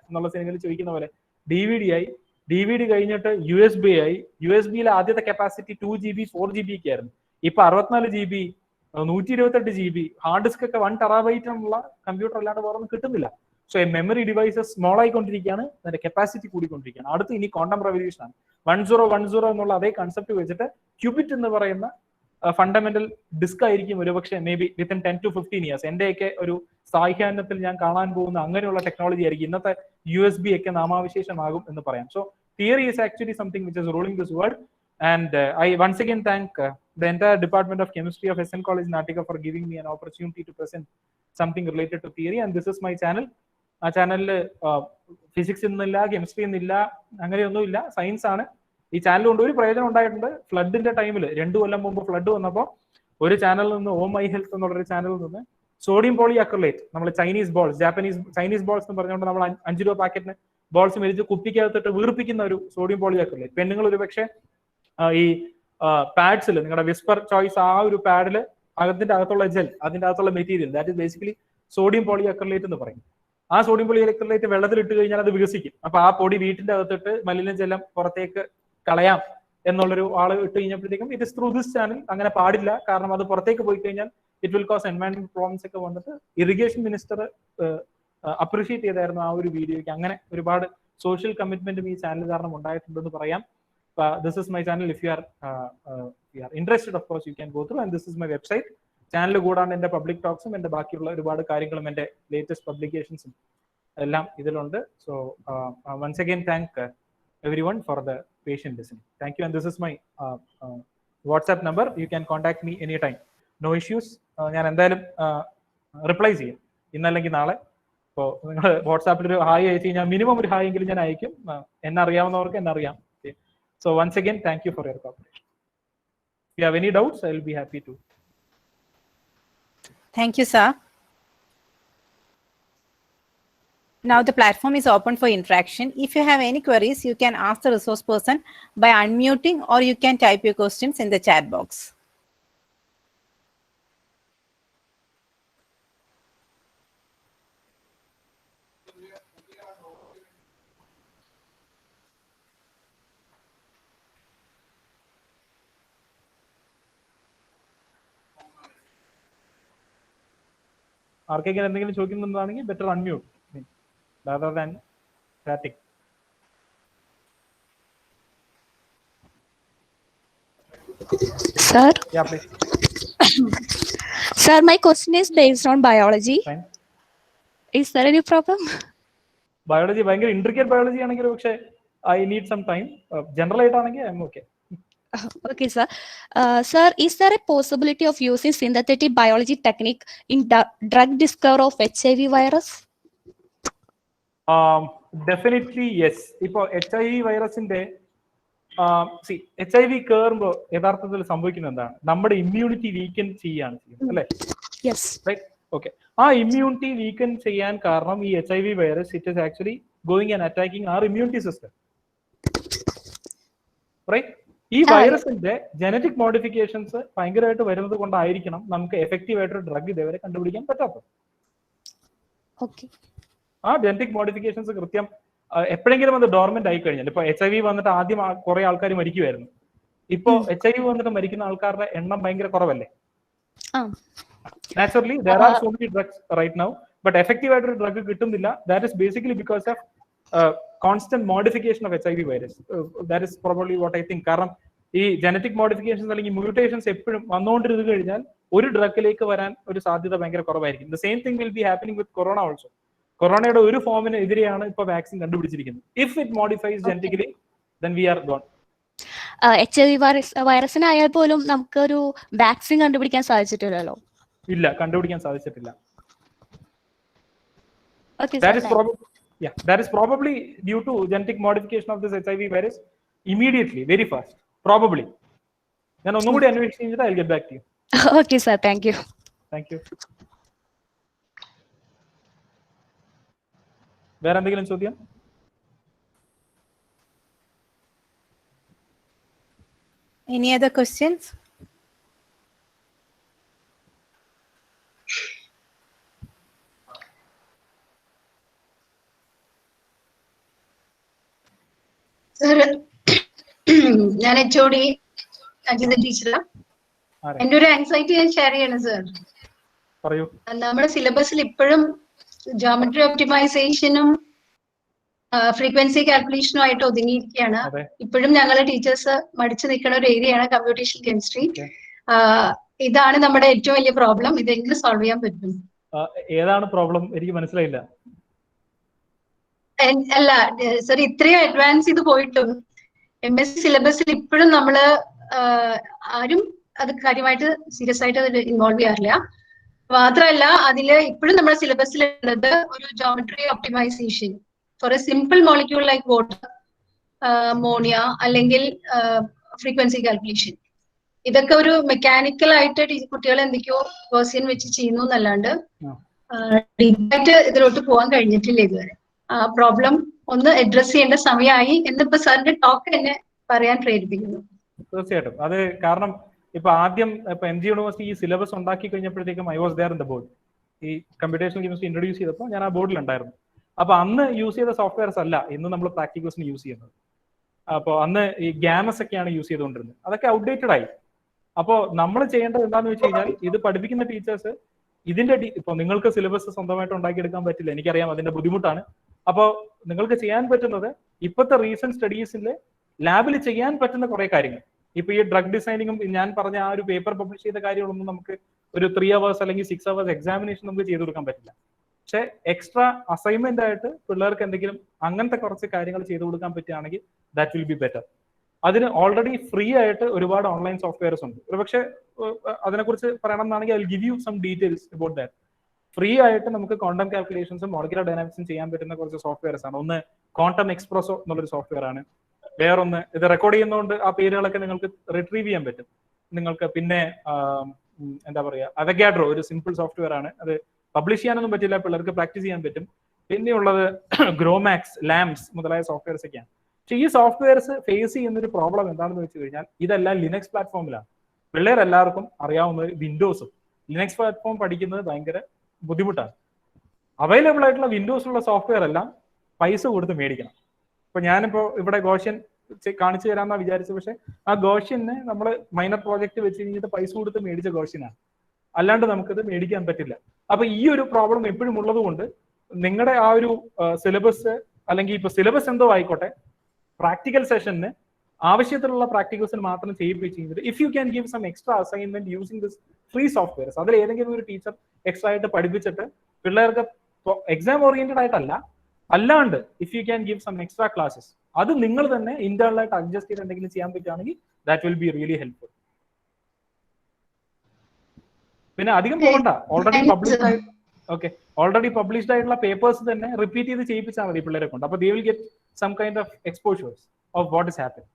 എന്നുള്ള സിനിമയിൽ ചോദിക്കുന്ന പോലെ DVD ആയി. DVD കഴിഞ്ഞിട്ട് USB ആയി. USB ആദ്യത്തെ കപ്പാസിറ്റി 2GB 4GB ഒക്കെ ആയിരുന്നു. ഇപ്പൊ 64GB 128GB ഹാർഡ് ഡിസ്ക് ഒക്കെ 1 TB ഉള്ള കമ്പ്യൂട്ടർ അല്ലാണ്ട് വേറെ ഒന്നും കിട്ടുന്നില്ല. സോ മെമ്മറി ഡിവൈസസ് സ്മോൾ ആയിക്കൊണ്ടിരിക്കുകയാണ്, അതിന്റെ കപ്പാസിറ്റി കൂടിക്കൊണ്ടിരിക്കുകയാണ്. അടുത്ത് ഇനി ക്വാണ്ടം റെവല്യൂഷൻ ആണ്. 1010 എന്നുള്ള അതേ കൺസെപ്റ്റ് വെച്ചിട്ട് ക്യൂബിറ്റ് എന്ന് പറയുന്ന ഫണ്ടമെന്റൽ ഡിസ്ക് ആയിരിക്കും ഒരുപക്ഷെ may be within 10 to 15 years. എന്റെയൊക്കെ ഒരു സാഹിത്യാനത്തിൽ ഞാൻ കാണാൻ പോകുന്ന അങ്ങനെയുള്ള ടെക്നോളജി ആയിരിക്കും. ഇന്നത്തെ USB ഒക്കെ നാമാവിശേഷമാകും എന്ന് പറയാം. So theory is actually something which is ruling this world. And I once again thank the entire Department of Chemistry of SN College Nattika for giving me an opportunity to present something related to theory. And this is my channel. ആ ചാനലിൽ physics ഒന്നുമില്ല, chemistry ഒന്നുമില്ല, അങ്ങനെയൊന്നുമില്ല, science ആണ്. ഈ channel കൊണ്ട് ഒരു പ്രയോജനം ഉണ്ടായിട്ടുണ്ട്. ഫ്ലഡിന്റെ ടൈമിൽ 2 കൊല്ലം മുമ്പ് ഫ്ലഡ് വന്നപ്പോൾ ഒരു ചാനലിൽ നിന്ന് ഓ മൈ ഹെൽത്ത് എന്നുള്ളൊരു ചാനലിൽ നിന്ന് സോഡിയം പോളി അക്രലേറ്റ്, നമ്മൾ ചൈനീസ് ബോൾസ് എന്ന് പറഞ്ഞുകൊണ്ട് നമ്മൾ 5 രൂപ പാക്കറ്റിന് ബോൾസ് മേടിച്ച് കുപ്പിക്കകത്തിട്ട് വീർപ്പിക്കുന്ന ഒരു സോഡിയം പോളി അക്രലേറ്റ്. പെണ്ണുങ്ങൾ ഒരു പക്ഷേ ഈ പാഡ്സിൽ, നിങ്ങളുടെ വിസ്പർ ചോയ്സ് ആ ഒരു പാഡിൽ അതിന്റെ അകത്തുള്ള ജെൽ, അതിന്റെ അകത്തുള്ള material, that is basically sodium poly acrylate എന്ന് പറയും. ആ സോഡിയം പോളി അക്രലേറ്റ് വെള്ളത്തിൽ ഇട്ട് കഴിഞ്ഞാൽ അത് വികസിക്കും. അപ്പൊ ആ പൊടി വീട്ടിന്റെ അകത്തിട്ട് മലിനജലം പുറത്തേക്ക് കളയാം എന്നുള്ളൊരു ആള് ഇട്ട് കഴിഞ്ഞപ്പോഴത്തേക്കും it is through this channel. അങ്ങനെ പാടില്ല, കാരണം അത് പുറത്തേക്ക് പോയി കഴിഞ്ഞാൽ it will cause environment problems ഒക്കെ വന്നിട്ട് ഇറിഗേഷൻ മിനിസ്റ്റർ അപ്രീഷിയേറ്റ് ചെയ്തായിരുന്നു ആ ഒരു വീഡിയോയ്ക്ക്. അങ്ങനെ ഒരുപാട് സോഷ്യൽ കമ്മിറ്റ്മെന്റും ഈ ചാനൽ കാരണം ഉണ്ടായിട്ടുണ്ടെന്ന് പറയാം. This is my channel. If you are interested, of course you can go through, and this is my website. Channel കൂടാണ്ട് എന്റെ പബ്ലിക് ടോക്സും എന്റെ ബാക്കിയുള്ള ഒരുപാട് കാര്യങ്ങളും എന്റെ ലേറ്റസ്റ്റ് പബ്ലിക്കേഷൻസും എല്ലാം ഇതിലുണ്ട്. So once again thank everyone for the patient listening. Thank you. And this is my WhatsApp number. You can contact me anytime. No issues. ഞാൻ എന്തായാലും റിപ്ലൈ ചെയ്യും, ഇന്നല്ലെങ്കിൽ നാളെ. അപ്പോൾ നിങ്ങൾ വാട്സാപ്പിൽ ഒരു ഹായ് അയച്ചു കഴിഞ്ഞാൽ മിനിമം ഒരു ഹായ് എങ്കിലും ഞാൻ അയക്കും. എന്നെ അറിയാവുന്നവർക്ക് എന്നെ അറിയാം. So once again, thank you for your cooperation. If you have any doubts, I will be happy to. Thank you, sir. Now the platform is open for interaction. If you have any queries, you can ask the resource person by unmuting, or you can type your questions in the chat box. ആർക്കെങ്കിലും എന്തെങ്കിലും ചോദിക്കുന്നുണ്ടാണെങ്കിൽ better unmute rather than chatting. Sir? Yeah, please. Sir, my question is based on biology. Fine. Is there any problem? Biology ഭയങ്കര intricate biology ആണെങ്കിൽ പക്ഷേ I need some time. General ആയിട്ടാണെങ്കിൽ I'm okay. Okay, sir. Sir, is there a possibility of using synthetic biology technique in drug discovery of HIV virus? Definitely yes. ഇപ്പോൾ HIV വൈറസിന്റെ HIV കയറുമ്പോൾ യഥാർത്ഥത്തിൽ സംഭവിക്കുന്നത് എന്താണ്? നമ്മുടെ ഇമ്മ്യൂണിറ്റി വീക്കൻ ചെയ്യാണ് ചെയ്യുന്നത്, അല്ലേ? റൈറ്റ്. ഓക്കെ. ആ ഇമ്മ്യൂണിറ്റി വീക്കൻ ചെയ്യാൻ കാരണം ഈ HIV virus it is actually going and attacking our immunity system. Right. ഈ വൈറസിന്റെ ജനറ്റിക് മോഡിഫിക്കേഷൻസ് ഭയങ്കരമായിട്ട് വരുന്നത് കൊണ്ടായിരിക്കണം നമുക്ക് എഫക്റ്റീവ് ആയിട്ടൊരു ഡ്രഗ് ഇതേവരെ കണ്ടുപിടിക്കാൻ പറ്റാത്തത്. ആ ജനറ്റിക് മോഡിഫിക്കേഷൻസ് കൃത്യം എപ്പോഴെങ്കിലും അത് ഡോർമെന്റ് ആയി കഴിഞ്ഞാൽ, ഇപ്പൊ HIV വന്നിട്ട് ആദ്യം കുറെ ആൾക്കാർ മരിക്കുമായിരുന്നു. ഇപ്പോ HIV വന്നിട്ട് മരിക്കുന്ന ആൾക്കാരുടെ എണ്ണം ഭയങ്കര കുറവല്ലേ? Naturally, there are so many drugs right now, but effective ആയിട്ടൊരു ഡ്രഗ് കിട്ടുന്നില്ല. That is basically because of constant modification of HIV virus. That is probably what I think. കാരണം ഈ ജനറ്റിക് മോഡിഫിക്കേഷൻസ് അല്ലെങ്കിൽ മ്യൂട്ടേഷൻസ് എപ്പോഴും വന്നുകൊണ്ടിരുന്നു കഴിഞ്ഞാൽ ഒരു ഡ്രഗിലേക്ക് വരാൻ ഒരു സാധ്യത ഭയങ്കര കുറവായിരിക്കും. The same thing will be happening with corona also. കൊറോണയുടെ ഒരു ഫോമിന് എതിരെയാണ് ഇപ്പൊ വാക്സിൻ കണ്ടുപിടിച്ചിരിക്കുന്നത്. If it modifies genetically, then we are gone. HIV വൈറസിനായാൽ പോലും നമുക്കൊരു വാക്സിൻ കണ്ടുപിടിക്കാൻ സാധിച്ചിട്ടില്ലല്ലോ. ഇല്ല, കണ്ടുപിടിക്കാൻ സാധിച്ചിട്ടില്ല. That is probably due to genetic modification of this HIV virus immediately, very fast. Probably. ഞാൻ ഒന്നും കൂടി അന്വേഷിച്ചിട്ട് I'll get back to you. Okay, sir. Thank you. Thank you. വേറെ എന്തെങ്കിലും ചോദ്യം? Any other questions? Sir, ഞാൻ HOD അജിത ടീച്ചറാ. എന്റെ ഒരു ആൻസൈറ്റി ഞാൻ ഷെയർ ചെയ്യണം സർ. പറയൂ. നമ്മുടെ സിലബസിൽ ഇപ്പോഴും ജോമെട്രി ഒപ്റ്റിമൈസേഷനും ഫ്രീക്വൻസി കാൽക്കുലേഷനും ആയിട്ട് ഒതുങ്ങിയിരിക്കുകയാണ്. ഇപ്പോഴും ഞങ്ങളെ ടീച്ചേഴ്സ് മടിച്ചു നിൽക്കുന്ന ഒരു ഏരിയയാണ് കമ്പ്യൂട്ടേഷൻ കെമിസ്ട്രി. ഇതാണ് നമ്മുടെ ഏറ്റവും വലിയ പ്രോബ്ലം. ഇതെങ്ങനെ സോൾവ് ചെയ്യാൻ പറ്റും? ഏതാണ് പ്രോബ്ലം? എനിക്ക് മനസ്സിലായില്ല. അല്ല സർ, ഇത്രയും അഡ്വാൻസ് ചെയ്ത് പോയിട്ടും MSc സിലബസിൽ ഇപ്പോഴും നമ്മള് ആരും അത് കാര്യമായിട്ട് സീരിയസ് ആയിട്ട് അതിൽ ഇൻവോൾവ് ചെയ്യാറില്ല. മാത്രമല്ല അതില് ഇപ്പോഴും നമ്മുടെ സിലബസിൽ ഉള്ളത് ഒരു geometry optimisation for a simple molecule like water, ammonia, അല്ലെങ്കിൽ ഫ്രീക്വൻസി കാൽക്കുലേഷൻ. ഇതൊക്കെ ഒരു മെക്കാനിക്കൽ ആയിട്ട് കുട്ടികൾ എന്തൊക്കെയോ വേർസിയൻ വെച്ച് ചെയ്യുന്നു എന്നല്ലാണ്ട് ഡീപ്പായിട്ട് ഇതിലോട്ട് പോകാൻ കഴിഞ്ഞിട്ടില്ല ഇതുവരെ. പ്രോബ്ലം ഒന്ന് അഡ്രസ് ചെയ്യേണ്ട സമയമായി എന്നിപ്പോ സാറിന്റെ ടോക്ക് എന്നെ പറയാൻ പ്രേരിപ്പിക്കുന്നു. തീർച്ചയായിട്ടും. അത് കാരണം ഇപ്പൊ ആദ്യം ഇപ്പൊ MG യൂണിവേഴ്സിറ്റി ഈ സിലബസ് ഉണ്ടാക്കി കഴിഞ്ഞപ്പോഴത്തേക്കും I was there in the board. ഈ കമ്പ്യൂട്ടേഷൻ കെമിസ്ട്രി ഇൻട്രൊഡ്യൂസ് ചെയ്തപ്പോൾ ഞാൻ ആ ബോർഡിൽ ഉണ്ടായിരുന്നു. അപ്പൊ അന്ന് യൂസ് ചെയ്ത സോഫ്റ്റ്വെയർസ് അല്ല ഇന്ന് നമ്മൾ പ്രാക്ടിക്കൽസിന് യൂസ് ചെയ്യുന്നത്. അപ്പോൾ അന്ന് ഈ ഗ്യാമസ് ഒക്കെയാണ് യൂസ് ചെയ്തുകൊണ്ടിരുന്നത്. അതൊക്കെ ഔട്ട്ഡേറ്റഡ് ആയി. അപ്പോൾ നമ്മൾ ചെയ്യേണ്ടത് എന്താണെന്ന് വെച്ച് കഴിഞ്ഞാൽ ഇത് പഠിപ്പിക്കുന്ന ടീച്ചേഴ്സ് ഇതിന്റെ ഇപ്പൊ നിങ്ങൾക്ക് സിലബസ് സ്വന്തമായിട്ട് ഉണ്ടാക്കിയെടുക്കാൻ പറ്റില്ല, എനിക്കറിയാം, അതിന്റെ ബുദ്ധിമുട്ടാണ്. അപ്പോൾ നിങ്ങൾക്ക് ചെയ്യാൻ പറ്റുന്നത് ഇപ്പോഴത്തെ റീസെന്റ് സ്റ്റഡീസിൽ ലാബിൽ ചെയ്യാൻ പറ്റുന്ന കുറെ കാര്യങ്ങൾ. ഇപ്പൊ ഈ ഡ്രഗ് ഡിസൈനിങ്ങും ഞാൻ പറഞ്ഞ ആ ഒരു പേപ്പർ പബ്ലിഷ് ചെയ്ത കാര്യങ്ങളൊന്നും നമുക്ക് ഒരു 3 hours അല്ലെങ്കിൽ 6 hours എക്സാമിനേഷൻ നമുക്ക് ചെയ്തു കൊടുക്കാൻ പറ്റില്ല. പക്ഷെ എക്സ്ട്രാ അസൈൻമെന്റ് ആയിട്ട് പിള്ളേർക്ക് എന്തെങ്കിലും അങ്ങനത്തെ കുറച്ച് കാര്യങ്ങൾ ചെയ്തു കൊടുക്കാൻ പറ്റുകയാണെങ്കിൽ ദാറ്റ് വിൽ ബി ബെറ്റർ. അതിന് ഓൾറെഡി ഫ്രീ ആയിട്ട് ഒരുപാട് ഓൺലൈൻ സോഫ്റ്റ്വെയർസ് ഉണ്ട്. പക്ഷെ അതിനെക്കുറിച്ച് പറയണം എന്നാണെങ്കിൽ I will give you some details about that. Free ആയിട്ട് നമുക്ക് ക്വാണ്ടം കാൽക്കുലേഷൻസും മോളിക്കുലർ ഡൈനാമിക്സും ചെയ്യാൻ പറ്റുന്ന കുറച്ച് സോഫ്റ്റ്വെയർസ് ആണ്. ഒന്ന് ക്വാണ്ടം എക്സ്പ്രസോ എന്നുള്ളൊരു സോഫ്റ്റ്വെയർ ആണ്. വേറൊന്ന് ഇത് റെക്കോർഡ് ചെയ്യുന്നതുകൊണ്ട് ആ പേരുകളൊക്കെ നിങ്ങൾക്ക് റിട്രീവ് ചെയ്യാൻ പറ്റും നിങ്ങൾക്ക്. പിന്നെ എന്താ പറയുക, അവഗാഡ്രോ ഒരു സിമ്പിൾ സോഫ്റ്റ്വെയർ ആണ്. അത് പബ്ലിഷ് ചെയ്യാനൊന്നും പറ്റില്ല, പിള്ളേർക്ക് പ്രാക്ടീസ് ചെയ്യാൻ പറ്റും. പിന്നെയുള്ളത് ഗ്രോമാക്സ്, ലാംസ് മുതലായ സോഫ്റ്റ്വെയർസ് ഒക്കെയാണ്. പക്ഷെ ഈ സോഫ്റ്റ്വെയർസ് ഫേസ് ചെയ്യുന്ന ഒരു പ്രോബ്ലം എന്താണെന്ന് വെച്ച് കഴിഞ്ഞാൽ ഇതെല്ലാം ലിനക്സ് പ്ലാറ്റ്ഫോമിലാണ്. പിള്ളേരെല്ലാവർക്കും അറിയാവുന്നത് വിൻഡോസും. ലിനക്സ് പ്ലാറ്റ്ഫോം പഠിക്കുന്നത് ഭയങ്കര ബുദ്ധിമുട്ടാണ്. അവൈലബിൾ ആയിട്ടുള്ള വിൻഡോസിലുള്ള സോഫ്റ്റ്വെയർ എല്ലാം പൈസ കൊടുത്ത് മേടിക്കണം. ഇപ്പൊ ഞാനിപ്പോ ഇവിടെ ഗോഷ്യൻ കാണിച്ചു തരാമെന്നാ വിചാരിച്ചത്. പക്ഷെ ആ ഗോഷ്യന് നമ്മൾ മൈനർ പ്രോജക്ട് വെച്ച് കഴിഞ്ഞിട്ട് പൈസ കൊടുത്ത് മേടിച്ച ഗോഷ്യനാണ്, അല്ലാണ്ട് നമുക്കത് മേടിക്കാൻ പറ്റില്ല. അപ്പൊ ഈ ഒരു പ്രോബ്ലം എപ്പോഴും ഉള്ളത് കൊണ്ട് നിങ്ങളുടെ ആ ഒരു സിലബസ് അല്ലെങ്കിൽ ഇപ്പൊ സിലബസ് എന്തോ ആയിക്കോട്ടെ, പ്രാക്ടിക്കൽ സെഷന് ആവശ്യത്തിലുള്ള പ്രാക്ടിക്കൽസിന് മാത്രം ചെയ്യിപ്പിച്ചിട്ട് if you can give some extra assignment using this free softwares, അതിൽ ഏതെങ്കിലും ഒരു ടീച്ചർ എക്സ്ട്രാ ആയിട്ട് പഠിപ്പിച്ചിട്ട് പിള്ളേർക്ക് എക്സാം ഓറിയന്റഡ് ആയിട്ടല്ല, അല്ലാണ്ട് if you can give some extra classes, അത് നിങ്ങൾ തന്നെ ഇന്റേണൽ ആയിട്ട് അഡ്ജസ്റ്റ് ചെയ്ത് എന്തെങ്കിലും ചെയ്യാൻ പറ്റുകയാണെങ്കിൽ that will be really helpful. പിന്നെ അധികം പോകണ്ട, ഓൾറെഡി പബ്ലിഷ്ഡ് ആയിട്ടുള്ള പേപ്പേഴ്സ് തന്നെ റിപ്പീറ്റ് ചെയ്ത് ചെയ്യിപ്പിച്ചാൽ മതി പിള്ളേരെ കൊണ്ട്. അപ്പൊ they will get some kind of exposures of what is happening.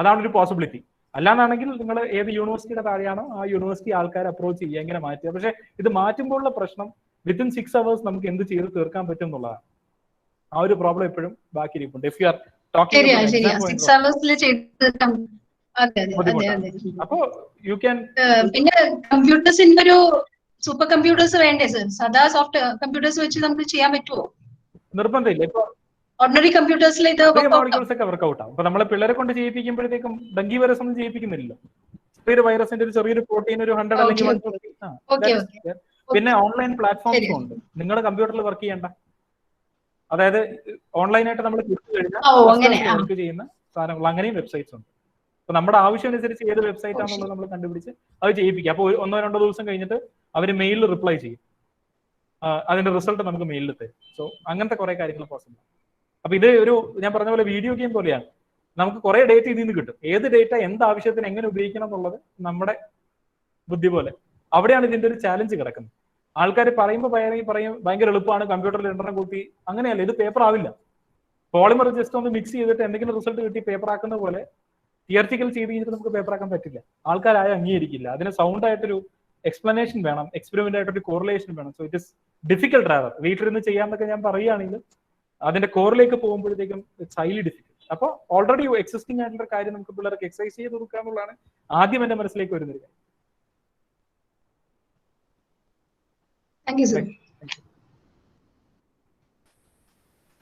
അതാണ് ഒരു പോസിബിലിറ്റി. അല്ലാന്നാണെങ്കിൽ നിങ്ങൾ ഏത് യൂണിവേഴ്സിറ്റിയുടെ താഴെയാണോ ആ യൂണിവേഴ്സിറ്റി ആൾക്കാരെ അപ്രോച്ച് ചെയ്യുക, എങ്ങനെ മാറ്റുക. പക്ഷെ ഇത് മാറ്റുമ്പോഴുള്ള പ്രശ്നം വിത്തിൻ 6 hours നമുക്ക് എന്ത് ചെയ്ത് തീർക്കാൻ പറ്റും എന്നുള്ളതാണ്. ആ ഒരു പ്രോബ്ലം എപ്പോഴും ബാക്കി ഇരിപ്പുണ്ട്. ഇഫ് യു ആർ ടോക്കിംഗ് അപ്പോ യു ക്യാൻ. പിന്നെ കമ്പ്യൂട്ടേഴ്സിന്റെ ഒരു സൂപ്പർ കമ്പ്യൂട്ടേഴ്സ് വേണ്ടേ സർ? സാധാ സോഫ്റ്റ് കമ്പ്യൂട്ടേഴ്സ് വെച്ച് നമുക്ക് ചെയ്യാൻ പറ്റുമോ? നിർബന്ധമില്ല. ഇപ്പൊ ഓർഡിനറി കമ്പ്യൂട്ടേഴ്സിൽ ഇത് മോളിക്യൂൾസ് ഒക്കെ വർക്ക്ഔട്ട് ആവും. ഇപ്പൊ നമ്മളെ പിള്ളേരെ കൊണ്ട് ചെയ്യിപ്പിക്കുമ്പോഴത്തേക്കും ഡെങ്കി വൈറസ് ഒന്നും ചെയ്യിപ്പിക്കുന്നില്ലല്ലോ. ചെറിയൊരു വൈറസിന്റെ ഒരു ചെറിയൊരു പ്രോട്ടീൻ ഒരു 100 അല്ലെങ്കിൽ 150. പിന്നെ ഓൺലൈൻ പ്ലാറ്റ്ഫോംസും ഉണ്ട്. നിങ്ങളുടെ കമ്പ്യൂട്ടറിൽ വർക്ക് ചെയ്യേണ്ട, അതായത് ഓൺലൈനായിട്ട് നമ്മൾ വർക്ക് ചെയ്യുന്ന സാധനങ്ങൾ, അങ്ങനെയും വെബ്സൈറ്റ്സ് ഉണ്ട്. അപ്പൊ നമ്മുടെ ആവശ്യം അനുസരിച്ച് ഏത് വെബ്സൈറ്റ് ആണെന്നുള്ളത് നമ്മൾ കണ്ടുപിടിച്ച് അത് ചെയ്യിപ്പിക്കുക. അപ്പോൾ 1-2 ദിവസം കഴിഞ്ഞിട്ട് അവർ മെയിലിൽ റിപ്ലൈ ചെയ്യും, അതിന്റെ റിസൾട്ട് നമുക്ക് മെയിലിൽ തരും. സോ അങ്ങനത്തെ കുറെ കാര്യങ്ങൾ പോസിബിൾ. അപ്പൊ ഇത് ഒരു ഞാൻ പറഞ്ഞ പോലെ വീഡിയോ ഗെയിം പോലെയാണ്. നമുക്ക് കുറെ ഡേറ്റ ഇതിൽ നിന്ന് കിട്ടും. ഏത് ഡേറ്റ എന്ത് ആവശ്യത്തിന് എങ്ങനെ ഉപയോഗിക്കണം എന്നുള്ളത് നമ്മുടെ ബുദ്ധി പോലെ. അവിടെയാണ് ഇതിന്റെ ഒരു ചാലഞ്ച് കിടക്കുന്നത്. ആൾക്കാർ പറയുമ്പോൾ പറയും ഭയങ്കര എളുപ്പമാണ്, കമ്പ്യൂട്ടറിൽ രണ്ടെണ്ണം കൂട്ടി. അങ്ങനെയല്ല, ഇത് പേപ്പർ ആവില്ല. പോളിമർ ജസ്റ്റ് ഒന്ന് മിക്സ് ചെയ്തിട്ട് എന്തെങ്കിലും റിസൾട്ട് കിട്ടി പേപ്പർ ആക്കുന്ന പോലെ തിയററ്റിക്കൽ ചെയ്ത് കഴിഞ്ഞിട്ട് നമുക്ക് പേപ്പർ ആക്കാൻ പറ്റില്ല. ആൾക്കാരായ അംഗീകരിക്കില്ല. അതിന് സൗണ്ട് ആയിട്ടൊരു എക്സ്പ്ലനേഷൻ വേണം, എക്സ്പെരിമെന്റ് ആയിട്ടൊരു കോറിലേഷൻ വേണം. So it is difficult rather. വീട്ടിലിരുന്ന് ചെയ്യാമെന്നൊക്കെ ഞാൻ പറയുകയാണെങ്കിൽ അതിന്റെ കോറിലേക്ക് പോകുമ്പോഴത്തേക്കും ഇറ്റ്സ് ഹൈലി ഡിഫിക്കൽട്ട്. അപ്പോൾ ഓൾറെഡി എക്സിസ്റ്റിംഗ് ആയിട്ടുള്ള കാര്യം നമുക്ക് പിള്ളേർക്ക് എക്സസൈസ് ചെയ്ത് കൊടുക്കുക എന്നുള്ളതാണ് ആദ്യം എന്റെ മനസ്സിലേക്ക് വരുന്നൊരു കാര്യം. Thank you, sir.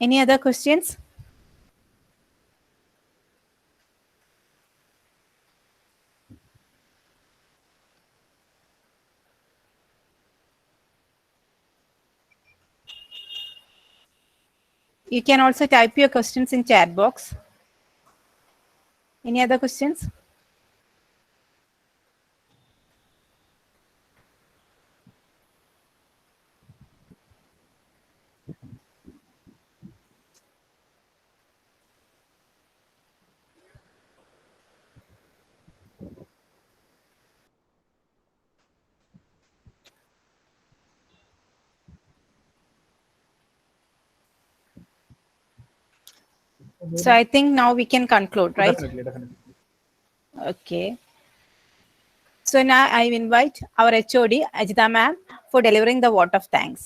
Any other questions? You can also type your questions in chat box. Any other questions? So I think now we can conclude, right? Definitely. Okay. So now I invite our HOD, Ajita ma'am, for delivering the vote of thanks.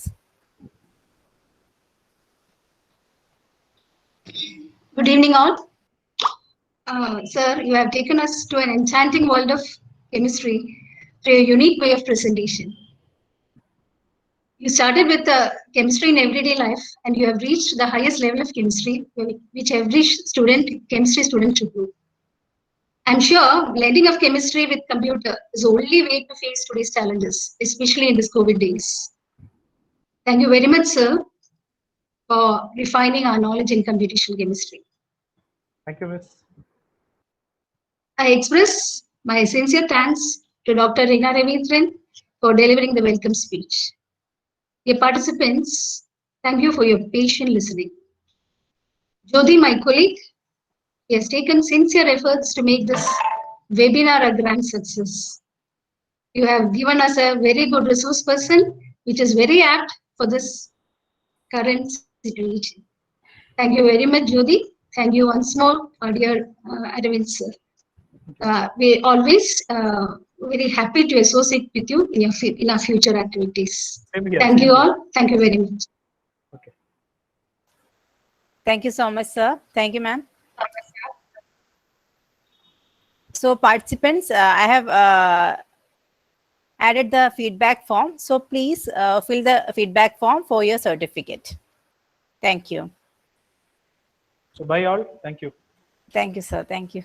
Good evening, all. Sir, you have taken us to an enchanting world of chemistry through a unique way of presentation. You started with chemistry in everyday life, and you have reached the highest level of chemistry, which every chemistry student should do. I'm sure blending of chemistry with computer is the only way to face today's challenges, especially in this COVID days. Thank you very much, sir, for refining our knowledge in computational chemistry. Thank you, Miss. I express my sincere thanks to Dr. Aravind.K for delivering the welcome speech. Dear participants, thank you for your patient listening. Jyoti, my colleague, he has taken sincere efforts to make this webinar a grand success. You have given us a very good resource person, which is very apt for this current situation. Thank you very much, Jyoti. Thank you once more, dear Aravind sir. We always very happy to associate with you in our future activities. Thank you all. Thank you very much. Okay. Thank you so much, sir. Thank you, ma'am. So participants, I have added the feedback form. So please fill the feedback form for your certificate. Thank you. So bye all. Thank you. Thank you, sir. Thank you.